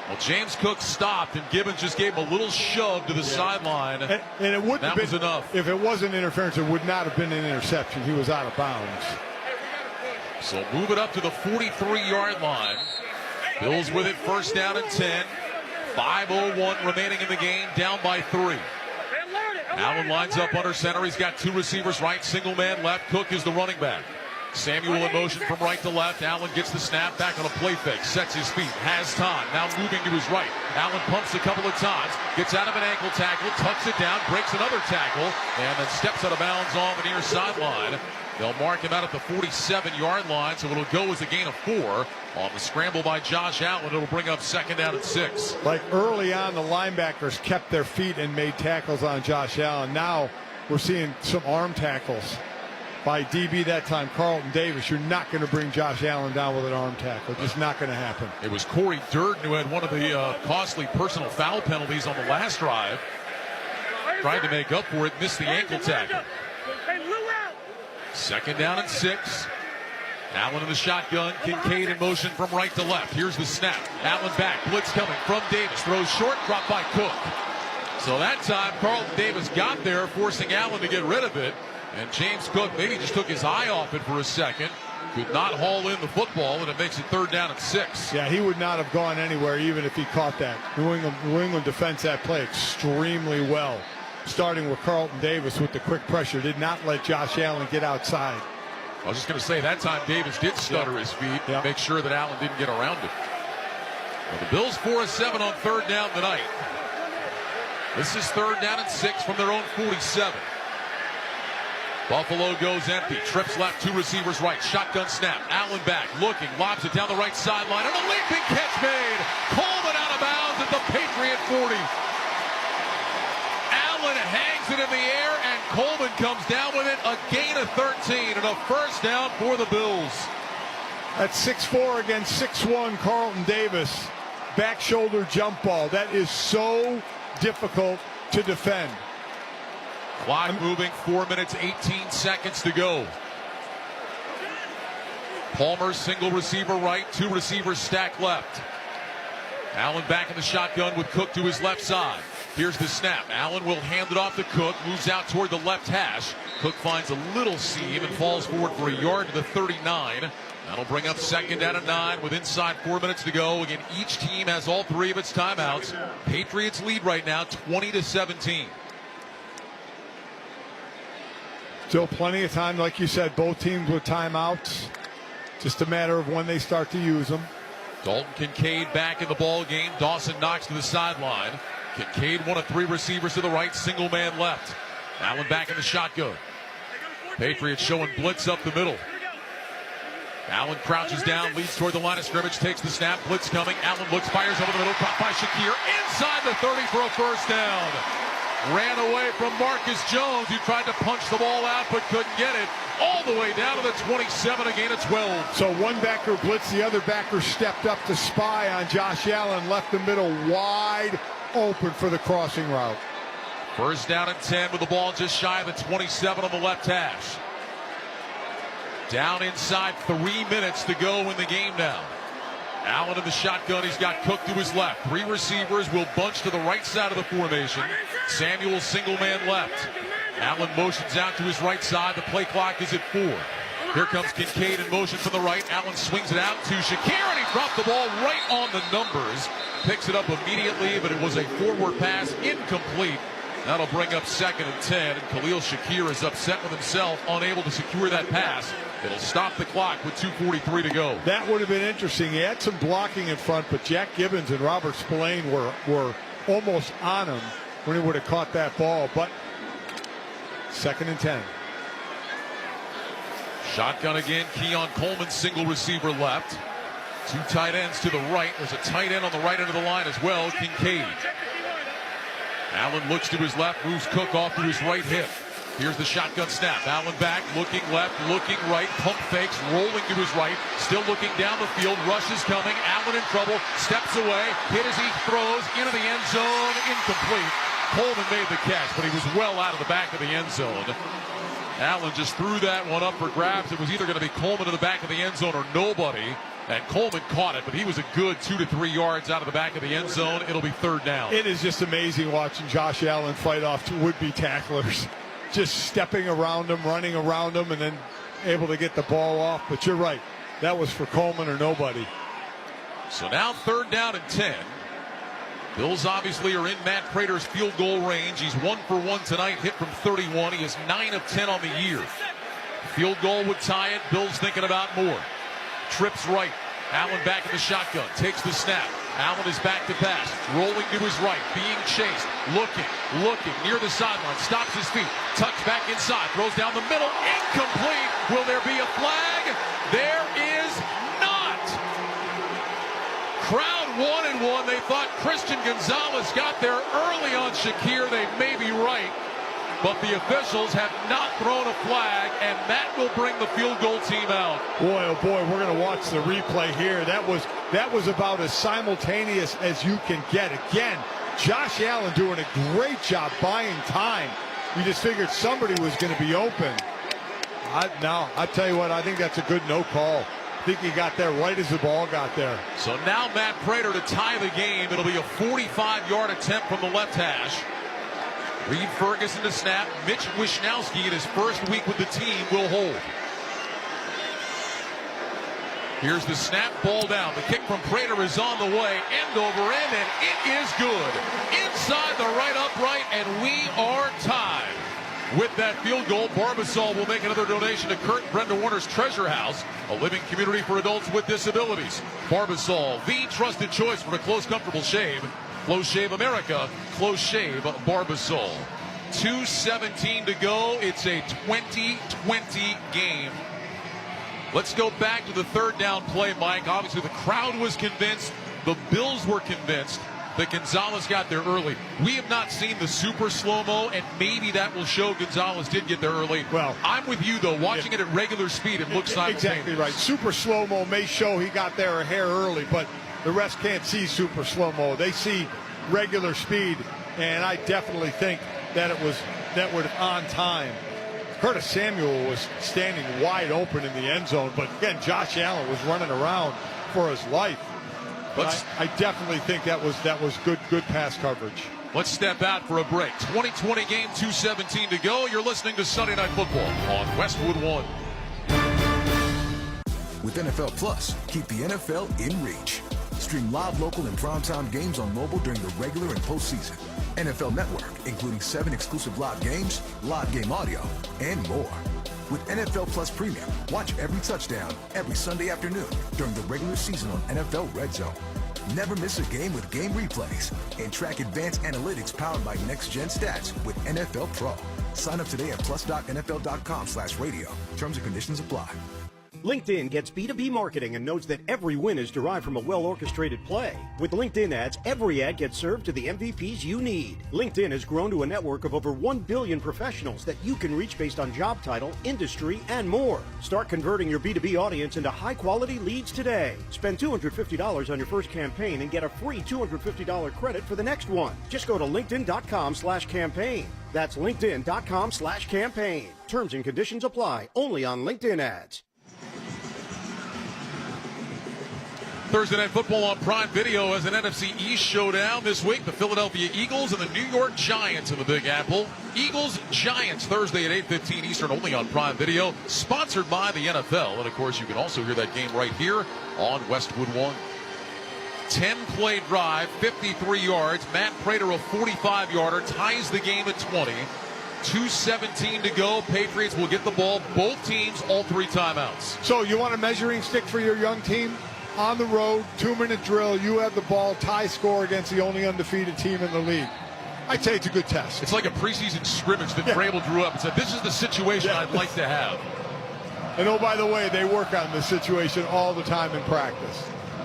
Well, James Cook stopped, and Gibbons just gave him a little shove to the sideline. And it wouldn't have been, was enough. If it wasn't interference, it would not have been an interception. He was out of bounds. So move it up to the 43-yard line. Bills with it, first down and 10. 5:01 remaining in the game, down by 3. Allen lines up under center. He's got 2 receivers right, single man left. Cook is the running back. Samuel in motion from right to left. Allen gets the snap, back on a play fake, sets his feet, has time, now moving to his right. Allen pumps a couple of times, gets out of an ankle tackle, tucks it down, breaks another tackle, and then steps out of bounds on the near sideline. They'll mark him out at the 47-yard line, so it'll go as a gain of 4. On the scramble by Josh Allen, it'll bring up 2nd down and 6. Like early on, the linebackers kept their feet and made tackles on Josh Allen. Now we're seeing some arm tackles by DB that time, Carlton Davis. You're not going to bring Josh Allen down with an arm tackle. Just not going to happen. It was Corey Durden who had one of the costly personal foul penalties on the last drive. Tried to make up for it, missed the ankle tackle. 2nd down and 6. Allen in the shotgun, Kincaid in motion from right to left. Here's the snap. Allen back, blitz coming from Davis. Throws short, dropped by Cook. So that time, Carlton Davis got there, forcing Allen to get rid of it. And James Cook maybe just took his eye off it for a second. Could not haul in the football, and it makes it 3rd down and 6. Yeah, he would not have gone anywhere even if he caught that. New England defense that play extremely well. Starting with Carlton Davis with the quick pressure. Did not let Josh Allen get outside. I was just going to say, that time Davis did stutter his feet, make sure that Allen didn't get around him. Well, the Bills 4 of 7 on 3rd down tonight. This is 3rd down and 6 from their own 47. Buffalo goes empty, trips left, 2 receivers right, shotgun snap, Allen back, looking, lobs it down the right sideline, and a leaping catch made. Coleman out of bounds at the Patriot 40. Allen hangs it in the air, and Coleman comes down with it, a gain of 13, and a 1st down for the Bills. That's 6'4" against 6'1" Carlton Davis. Back shoulder jump ball. That is so difficult to defend. Clock moving, 4 minutes, 18 seconds to go. Palmer, single receiver right, 2 receivers stacked left. Allen back in the shotgun with Cook to his left side. Here's the snap. Allen will hand it off to Cook, moves out toward the left hash. Cook finds a little seam and falls forward for a yard to the 39. That'll bring up 2nd down and 9 with inside 4 minutes to go. Again, each team has all 3 of its timeouts. Patriots lead right now 20-17. Still plenty of time, like you said, both teams with timeouts. Just a matter of when they start to use them. Dalton Kincaid back in the ball game. Dawson knocks to the sideline. Kincaid, 1 of 3 receivers to the right, single man left. Allen back in the shotgun. Patriots showing blitz up the middle. Allen crouches down, leads toward the line of scrimmage, takes the snap, blitz coming. Allen looks, fires over the middle, caught by Shakir inside the 30 for a 1st down. Ran away from Marcus Jones, who tried to punch the ball out but couldn't get it. All the way down to the 27, a gain of 12. So one backer blitzed, the other backer stepped up to spy on Josh Allen, left the middle wide open for the crossing route. 1st down and 10 with the ball just shy of the 27 on the left hash. Down inside, 3 minutes to go in the game now. Allen in the shotgun, he's got Cook to his left. 3 receivers will bunch to the right side of the formation. Samuel single man left. Allen motions out to his right side. The play clock is at 4. Here comes Kincaid in motion from the right. Allen swings it out to Shakir, and he dropped the ball right on the numbers. Picks it up immediately, but it was a forward pass, incomplete. That'll bring up 2nd and 10, and Khalil Shakir is upset with himself, unable to secure that pass. It'll stop the clock with 2:43 to go. That would have been interesting. He had some blocking in front, but Jack Gibbons and Robert Spillane were almost on him when he would have caught that ball. But 2nd and 10. Shotgun again. Keon Coleman, single receiver left. 2 tight ends to the right. There's a tight end on the right end of the line as well, Kincaid. Allen looks to his left, moves Cook off to his right hip. Here's the shotgun snap. Allen back, looking left, looking right, pump fakes, rolling to his right, still looking down the field. Rush is coming. Allen in trouble, steps away, hit as he throws into the end zone, incomplete. Coleman made the catch, but he was well out of the back of the end zone. Allen just threw that one up for grabs. It was either going to be Coleman to the back of the end zone or nobody. And Coleman caught it, but he was a good 2 to 3 yards out of the back of the end zone. It'll be 3rd down. It is just amazing watching Josh Allen fight off would-be tacklers. Just stepping around him, running around him, and then able to get the ball off. But you're right. That was for Coleman or nobody. So now 3rd down and 10. Bills obviously are in Matt Prater's field goal range. He's 1 for 1 tonight, hit from 31. He is 9 of 10 on the year. Field goal would tie it. Bills thinking about more. Trips right. Allen back in the shotgun. Takes the snap. Allen is back to pass. Rolling to his right. Being chased. Looking. Near the sideline. Stops his feet. Tucks back inside. Throws down the middle. Incomplete. Will there be a flag? There is not. Crowd wanted one. They thought Christian Gonzalez got there early on Shakir. They may be right. But the officials have not thrown a flag, and that will bring the field goal team out. Boy, oh boy, we're going to watch the replay here. That was about as simultaneous as you can get. Again, Josh Allen doing a great job buying time. We just figured somebody was going to be open. I tell you what, I think that's a good no call. I think he got there right as the ball got there. So now Matt Prater to tie the game. It'll be a 45-yard attempt from the left hash. Reed Ferguson to snap. Mitch Wishnowsky in his first week with the team will hold. Here's the snap, ball down. The kick from Prater is on the way, end over end, and it is good. Inside the right upright, and we are tied. With that field goal, Barbasol will make another donation to Kurt and Brenda Warner's Treasure House, a living community for adults with disabilities. Barbasol, the trusted choice for a close, comfortable shave. Close Shave America, Close Shave Barbasol. 2:17 to go. It's a 20-20 game. Let's go back to the third down play, Mike. Obviously, the crowd was convinced. The Bills were convinced that Gonzalez got there early. We have not seen the super slow-mo, and maybe that will show Gonzalez did get there early. Well, I'm with you, though. Watching it at regular speed, it looks simultaneous. Exactly right. Super slow-mo may show he got there a hair early, but the rest can't see super slow-mo. They see regular speed, and I definitely think that it was on time. Curtis Samuel was standing wide open in the end zone, but again, Josh Allen was running around for his life. But I definitely think that was good pass coverage. Let's step out for a break. 2020 game, 2:17 to go. You're listening to Sunday Night Football on Westwood One. With NFL Plus, keep the NFL in reach. Stream live, local, and primetime games on mobile during the regular and postseason. NFL Network, including 7 exclusive live games, live game audio, and more. With NFL Plus Premium, watch every touchdown every Sunday afternoon during the regular season on NFL Red Zone. Never miss a game with game replays and track advanced analytics powered by Next Gen Stats with NFL Pro. Sign up today at plus.nfl.com/radio. Terms and conditions apply. LinkedIn gets B2B marketing and knows that every win is derived from a well-orchestrated play. With LinkedIn ads, every ad gets served to the MVPs you need. LinkedIn has grown to a network of over 1 billion professionals that you can reach based on job title, industry, and more. Start converting your B2B audience into high-quality leads today. Spend $250 on your first campaign and get a free $250 credit for the next one. Just go to linkedin.com/campaign. That's linkedin.com/campaign. Terms and conditions apply. Only on LinkedIn ads. Thursday Night Football on Prime Video as an NFC East showdown this week. The Philadelphia Eagles and the New York Giants in the Big Apple. Eagles-Giants Thursday at 8:15 Eastern, only on Prime Video. Sponsored by the NFL. And, of course, you can also hear that game right here on Westwood One. 10-play drive, 53 yards. Matt Prater, a 45-yarder, ties the game at 20. 2:17 to go. Patriots will get the ball. Both teams, all 3 timeouts. So you want a measuring stick for your young team? On the road, 2-minute drill, you have the ball, tie score against the only undefeated team in the league. I'd say it's a good test. It's like a preseason scrimmage that Vrabel drew up and said, this is the situation I'd like to have. And oh, by the way, they work on this situation all the time in practice.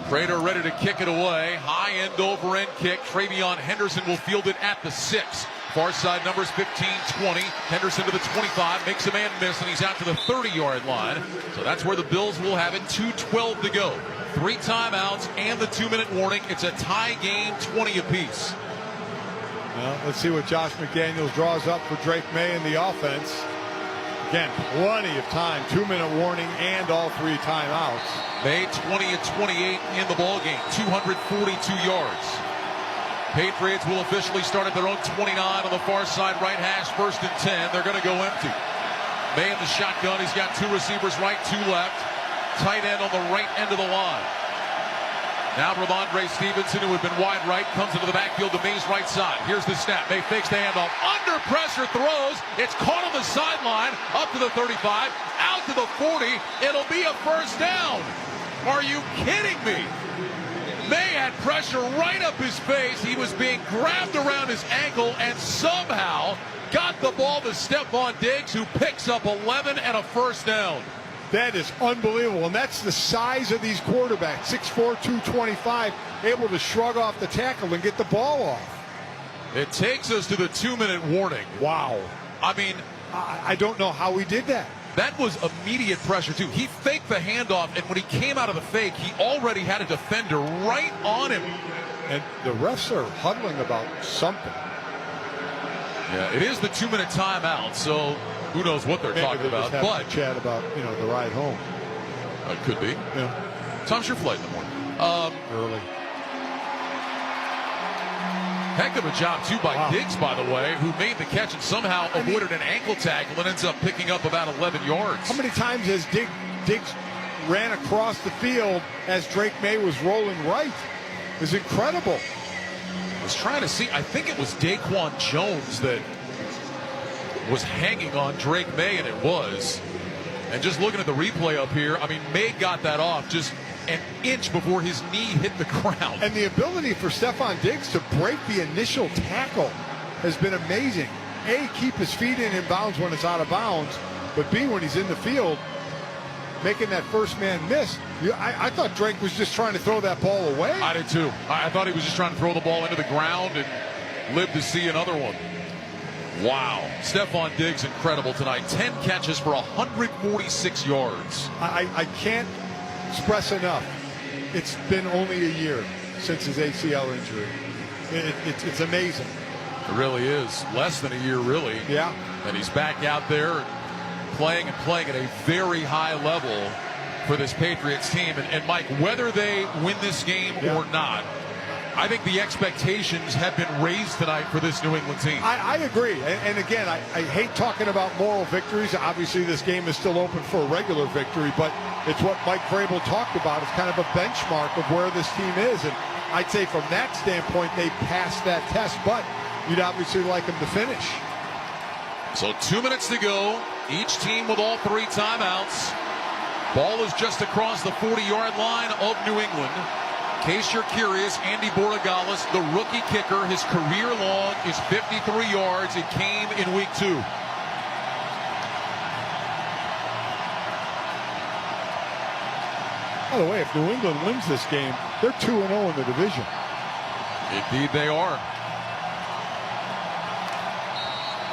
Prater ready to kick it away. High end over end kick. Travion Henderson will field it at the 6. Far side numbers 15-20. Henderson to the 25, makes a man miss, and he's out to the 30-yard line. So that's where the Bills will have it. 2:12 to go. 3 timeouts and the 2-minute warning. It's a tie game, 20 apiece. Well, let's see what Josh McDaniels draws up for Drake Maye in the offense. Again, plenty of time. 2-minute warning and all 3 timeouts. Maye 20-28 in the ball game. 242 yards. Patriots will officially start at their own 29 on the far side right hash. 1st and 10. They're going to go empty. Maye in the shotgun. He's got 2 receivers right, 2 left. Tight end on the right end of the line. Now Ramondre Stevenson, who had been wide right, comes into the backfield to Maye's right side. Here's the snap. Maye fakes the handoff. Under pressure throws. It's caught on the sideline. Up to the 35. Out out to the 40. It'll be a first down. Are you kidding me? Maye had pressure right up his face. He was being grabbed around his ankle and somehow got the ball to Stephon Diggs, who picks up 11 and a first down. That is unbelievable, and that's the size of these quarterbacks, 6'4", 225, able to shrug off the tackle and get the ball off. It takes us to the 2-minute warning. Wow. I mean, I don't know how he did that. That was immediate pressure, too. He faked the handoff, and when he came out of the fake, he already had a defender right on him. And the refs are huddling about something. Yeah, it is the 2-minute timeout, so who knows what they're talking about. But chat about, the ride home. It could be. Yeah. Time's your flight in the morning. Early. Heck of a job, too, by Diggs, by the way, who made the catch and somehow avoided an ankle tackle and ends up picking up about 11 yards. How many times has Diggs ran across the field as Drake Maye was rolling right? It was incredible. I was trying to see. I think it was Daquan Jones that was hanging on Drake Maye, and it was. And just looking at the replay up here, I mean, Maye got that off just an inch before his knee hit the ground. And the ability for Stephon Diggs to break the initial tackle has been amazing. A, keep his feet in bounds when it's out of bounds, but B, when he's in the field, making that first man miss. I thought Drake was just trying to throw that ball away. I did too. I thought he was just trying to throw the ball into the ground and live to see another one. Wow. Stephon Diggs, incredible tonight. 10 catches for 146 yards. I can't express enough. It's been only a year since his ACL injury. It's amazing. It really is. Less than a year, really. Yeah. And he's back out there playing at a very high level for this Patriots team. And Mike, whether they win this game or not, I think the expectations have been raised tonight for this New England team. I agree. And again, I hate talking about moral victories. Obviously, this game is still open for a regular victory, but it's what Mike Vrabel talked about. It's kind of a benchmark of where this team is. And I'd say from that standpoint, they passed that test, but you'd obviously like them to finish. So 2 minutes to go. Each team with all 3 timeouts. Ball is just across the 40-yard line of New England. In case you're curious, Andy Borregales, the rookie kicker, his career long is 53 yards. It came in week 2. By the way, if New England wins this game, they're 2-0 in the division. Indeed they are.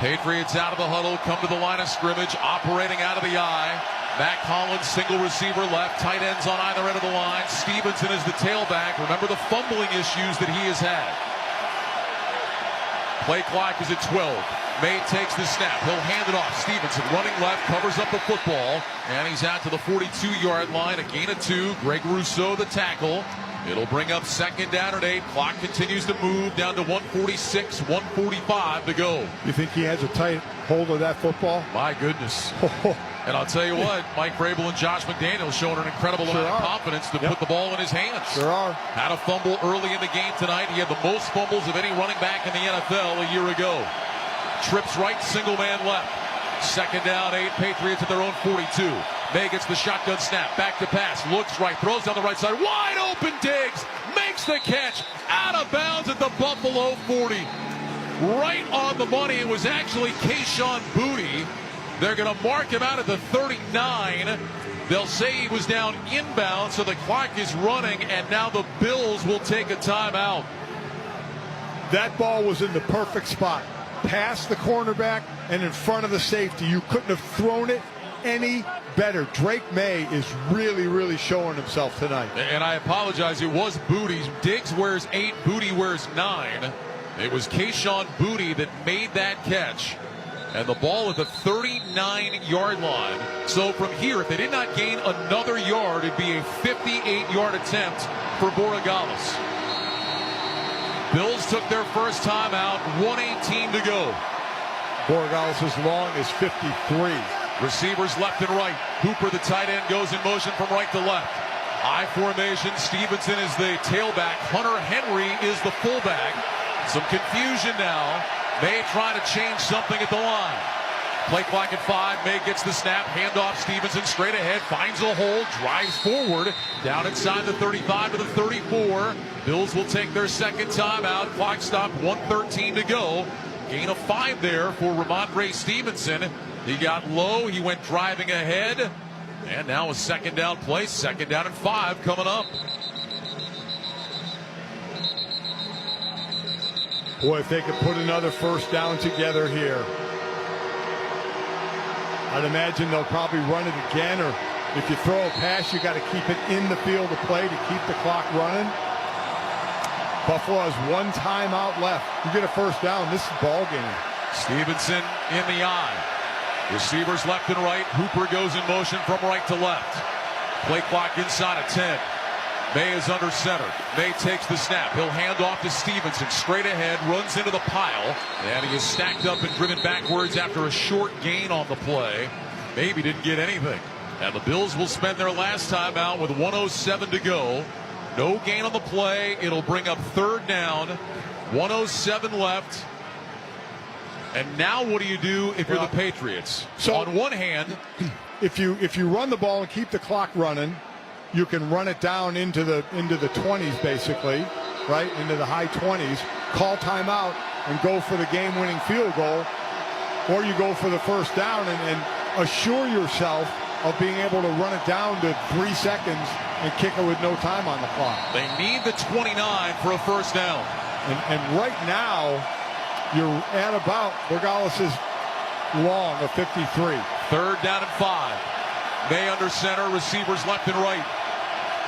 Patriots out of the huddle, come to the line of scrimmage, operating out of the eye. Matt Collins, single receiver left, tight ends on either end of the line. Stevenson is the tailback. Remember the fumbling issues that he has had. Play clock is at 12. Maye takes the snap. He'll hand it off. Stevenson running left, covers up the football, and he's out to the 42-yard line. A gain of 2. Greg Rousseau, the tackle. It'll bring up 2nd down and 8. Clock continues to move down to 146, 145 to go. You think he has a tight hold of that football? My goodness. And I'll tell you what, Mike Vrabel and Josh McDaniels showing an incredible amount of confidence to put the ball in his hands. Sure are. Had a fumble early in the game tonight. He had the most fumbles of any running back in the NFL a year ago. Trips right, single man left. 2nd down, 8. Patriots at their own 42. Maye gets the shotgun snap, back to pass, looks right, throws down the right side, wide open. Diggs makes the catch, out of bounds at the Buffalo 40. Right on the money. It was actually Kayshon Boutte. They're going to mark him out at the 39. They'll say he was down inbound, so the clock is running, and now the Bills will take a timeout. That ball was in the perfect spot. Past the cornerback and in front of the safety. You couldn't have thrown it any better. Drake Maye is really, really showing himself tonight. And I apologize, it was Boutte's. Diggs wears 8, Boutte wears 9. It was Kayshon Boutte that made that catch. And the ball at the 39-yard line. So from here, if they did not gain another yard, it'd be a 58-yard attempt for Borregales. Bills took their first timeout, 1:18 to go. Borregales' long is 53. Receivers left and right. Hooper, the tight end, goes in motion from right to left. I formation. Stevenson is the tailback. Hunter Henry is the fullback. Some confusion now. Maye trying to change something at the line. Play clock at 5. Maye gets the snap. Handoff. Stevenson straight ahead. Finds a hole. Drives forward. Down inside the 35 to the 34. Bills will take their second timeout. Clock stopped. 1:13 to go. Gain of 5 there for Ramondre Stevenson. He got low. He went driving ahead. And now a second down play. Second down and 5 coming up. Boy, if they could put another first down together here. I'd imagine they'll probably run it again, or if you throw a pass, you got to keep it in the field of play to keep the clock running. Buffalo has one timeout left. You get a first down, this is ball game. Stevenson in the eye. Receivers left and right. Hooper goes in motion from right to left. Play clock inside of 10. Maye is under center. Maye takes the snap. He'll hand off to Stevenson. Straight ahead, runs into the pile. And he is stacked up and driven backwards after a short gain on the play. Maybe didn't get anything. And the Bills will spend their last timeout with 1:07 to go. No gain on the play. It'll bring up third down. 1:07 left. And now what do you do if you're the Patriots? So on one hand, if you run the ball and keep the clock running, you can run it down into the 20s basically, right? Into the high 20s. Call timeout and go for the game-winning field goal, or you go for the first down and assure yourself of being able to run it down to 3 seconds and kick it with no time on the clock. They need the 29 for a first down. And right now, you're at about Borregales' long of 53. Third down and 5. Maye under center, receivers left and right.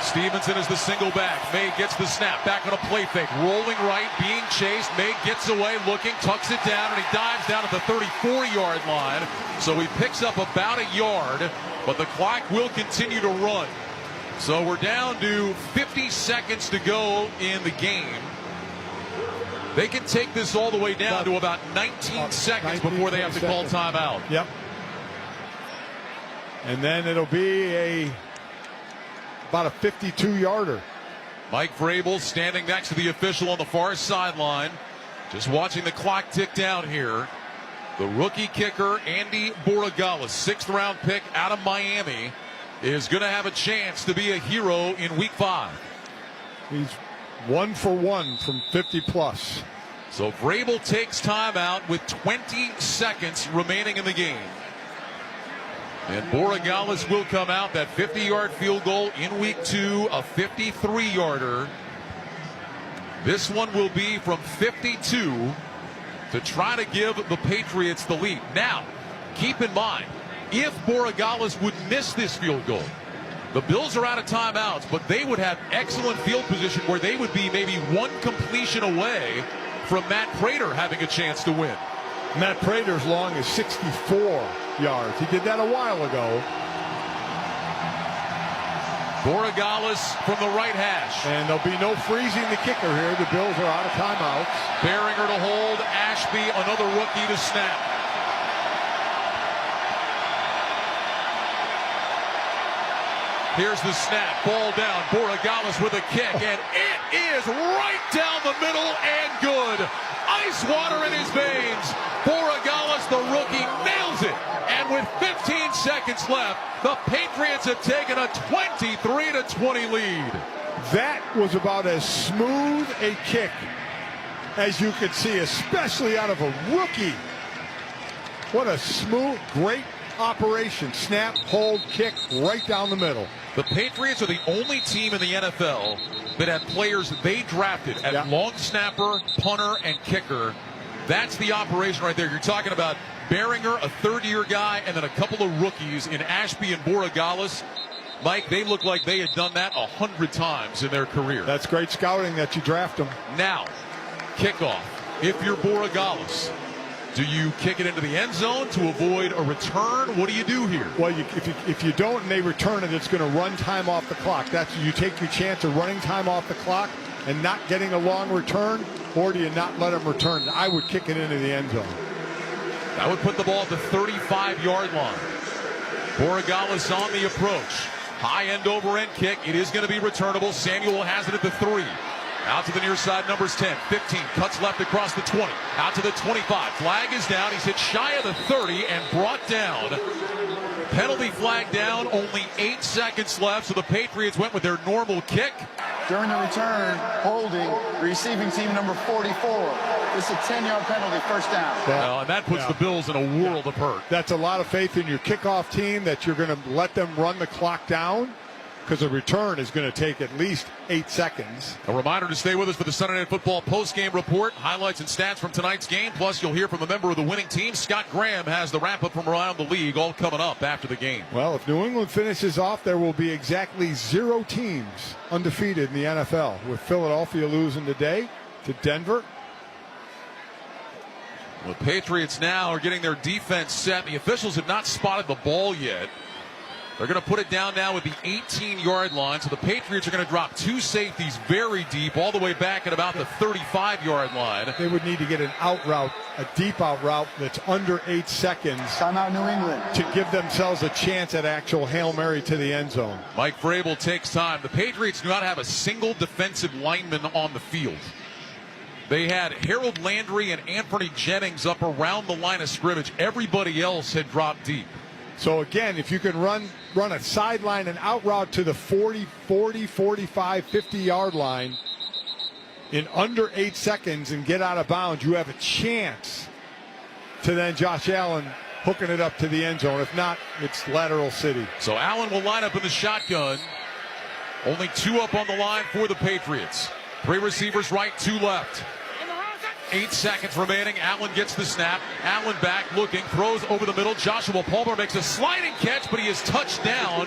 Stevenson is the single back. Maye gets the snap, back on a play fake, rolling right, being chased. Maye gets away, looking, tucks it down, and he dives down at the 34-yard line. So he picks up about a yard, but the clock will continue to run. So we're down to 50 seconds to go in the game. They can take this all the way down to about 19 seconds before they have to call timeout. Yep. And then it'll be about a 52-yarder. Mike Vrabel standing next to the official on the far sideline, just watching the clock tick down here. The rookie kicker, Andy Borregales, 6th-round pick out of Miami, is going to have a chance to be a hero in Week 5. He's 1 for 1 from 50-plus. So Vrabel takes timeout with 20 seconds remaining in the game. And Borregales will come out. That 50-yard field goal in Week 2, a 53-yarder. This one will be from 52 to try to give the Patriots the lead. Now, keep in mind, if Borregales would miss this field goal, the Bills are out of timeouts, but they would have excellent field position where they would be maybe one completion away from Matt Prater having a chance to win. Matt Prater's long is 64 yards. He did that a while ago. Borregales from the right hash. And there'll be no freezing the kicker here. The Bills are out of timeouts. Behringer to hold. Ashby, another rookie to snap. Here's the snap. Ball down. Borregales with a kick. And it is right down the middle and good. Ice water in his veins. Borregales, the rookie, nails it. And with 15 seconds left, the Patriots have taken a 23-20 lead. That was about as smooth a kick as you could see, especially out of a rookie. What a smooth, great operation. Snap, hold, kick, right down the middle. The Patriots are the only team in the NFL that have players they drafted at long snapper, punter, and kicker. That's the operation right there. You're talking about Behringer, a third-year guy, and then a couple of rookies in Ashby and Borregales. Mike, they look like they had done that 100 times in their career. That's great scouting that you draft them. Now, kickoff. If you're Borregales, do you kick it into the end zone to avoid a return? What do you do here? Well, if you don't and they return it, it's going to run time off the clock. That's you take your chance of running time off the clock and not getting a long return, or do you not let them return? I would kick it into the end zone. That would put the ball at the 35-yard line. Borregales on the approach. High end over end kick. It is going to be returnable. Samuel has it at the 3. Out to the near side, numbers 10, 15, cuts left across the 20, out to the 25. Flag is down. He's hit shy of the 30 and brought down. Penalty flag down, only 8 seconds left, so the Patriots went with their normal kick. During the return, holding, receiving team number 44. It's a 10-yard penalty, first down. And that puts the Bills in a world of hurt. That's a lot of faith in your kickoff team that you're going to let them run the clock down, because the return is going to take at least 8 seconds. A reminder to stay with us for the Sunday Night Football post-game report, highlights and stats from tonight's game. Plus, you'll hear from a member of the winning team. Scott Graham has the wrap-up from around the league, all coming up after the game. Well, if New England finishes off, there will be exactly 0 teams undefeated in the NFL, with Philadelphia losing today to Denver. The Patriots now are getting their defense set. The officials have not spotted the ball yet. They're going to put it down now with the 18-yard line. So the Patriots are going to drop 2 safeties very deep, all the way back at about the 35-yard line. They would need to get an out route, a deep out route that's under 8 seconds. Timeout, New England. To give themselves a chance at actual Hail Mary to the end zone. Mike Vrabel takes time. The Patriots do not have a single defensive lineman on the field. They had Harold Landry and Anthony Jennings up around the line of scrimmage. Everybody else had dropped deep. So again, if you can run a sideline and out route to the 40, 45, 50-yard line in under 8 seconds and get out of bounds, you have a chance to then Josh Allen hooking it up to the end zone. If not, it's lateral city. So Allen will line up in the shotgun. Only 2 up on the line for the Patriots. 3 receivers right, 2 left. 8 seconds remaining. Allen gets the snap. Allen back looking, throws over the middle. Joshua Palmer makes a sliding catch, but he is touched down.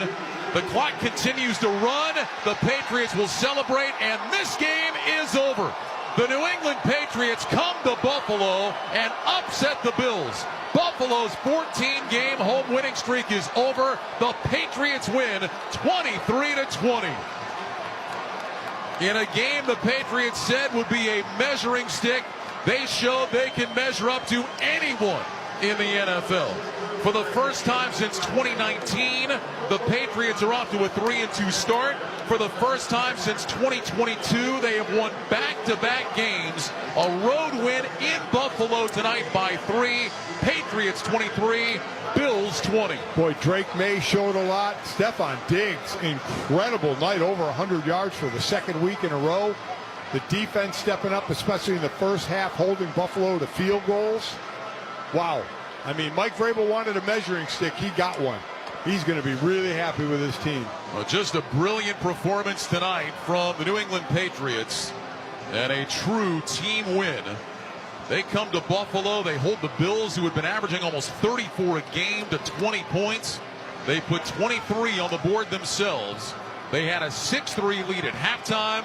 The clock continues to run. The Patriots will celebrate, and this game is over. The New England Patriots come to Buffalo and upset the Bills. Buffalo's 14-game home winning streak is over. The Patriots win 23-20. In a game the Patriots said would be a measuring stick, they showed they can measure up to anyone in the NFL. For the first time since 2019, the Patriots are off to a 3-2 start. For the first time since 2022, they have won back-to-back games. A road win in Buffalo tonight by 3. Patriots 23, Bills 20. Boy, Drake Maye showed a lot. Stephon Diggs, incredible night, over 100 yards for the second week in a row. The defense stepping up, especially in the first half, holding Buffalo to field goals. Wow. I mean, Mike Vrabel wanted a measuring stick. He got one. He's going to be really happy with his team. Well, just a brilliant performance tonight from the New England Patriots and a true team win. They come to Buffalo. They hold the Bills, who had been averaging almost 34 a game, to 20 points. They put 23 on the board themselves. They had a 6-3 lead at halftime,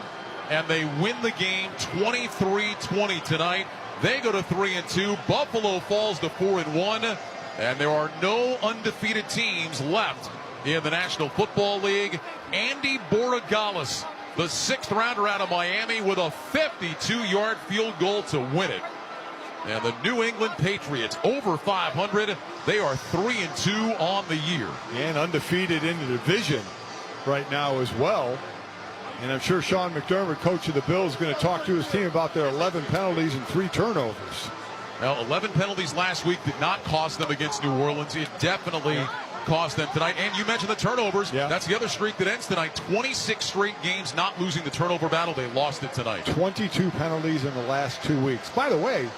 and they win the game 23-20 tonight. They go to 3-2. Buffalo falls to 4-1, and there are no undefeated teams left in the National Football League. Andy Borregales, the 6th rounder out of Miami, with a 52-yard field goal to win it. And the New England Patriots over 500. They are 3-2 on the year. And undefeated in the division right now as well. And I'm sure Sean McDermott, coach of the Bills, is going to talk to his team about their 11 penalties and 3 turnovers. Now, 11 penalties last week did not cost them against New Orleans. It definitely cost them tonight. And you mentioned the turnovers. Yeah. That's the other streak that ends tonight. 26 straight games not losing the turnover battle. They lost it tonight. 22 penalties in the last 2 weeks. By the way,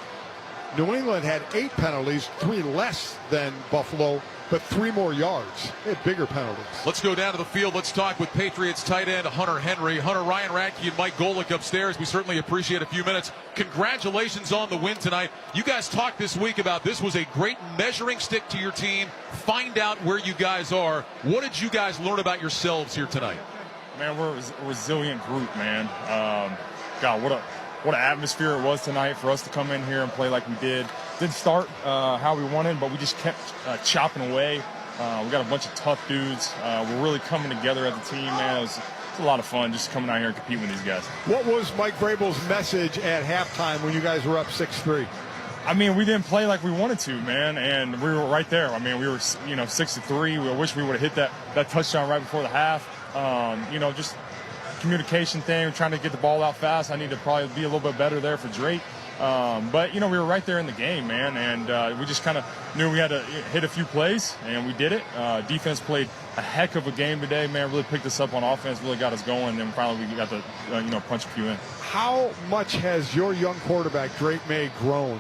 New England had 8 penalties, 3 less than Buffalo, but 3 more yards. They had bigger penalties. Let's go down to the field. Let's talk with Patriots tight end Hunter Henry. Hunter, Ryan Radke and Mike Golick upstairs. We certainly appreciate a few minutes. Congratulations on the win tonight. You guys talked this week about this was a great measuring stick to your team. Find out where you guys are. What did you guys learn about yourselves here tonight? Man, we're a resilient group, man. God, what an atmosphere it was tonight for us to come in here and play like we did. Didn't start how we wanted, but we just kept chopping away. We got a bunch of tough dudes. We're really coming together as a team, man. It was a lot of fun just coming out here and competing with these guys. What was Mike Vrabel's message at halftime when you guys were up 6-3? I mean, we didn't play like we wanted to, man, and we were right there. I mean, we were, 6-3. We wish we would have hit that touchdown right before the half. Just communication thing, trying to get the ball out fast. I need to probably be a little bit better there for Drake. But, we were right there in the game, man, and we just kind of knew we had to hit a few plays, and we did it. Defense played a heck of a game today, man, really picked us up on offense, really got us going, and then finally we got to, punch a few in. How much has your young quarterback, Drake Maye, grown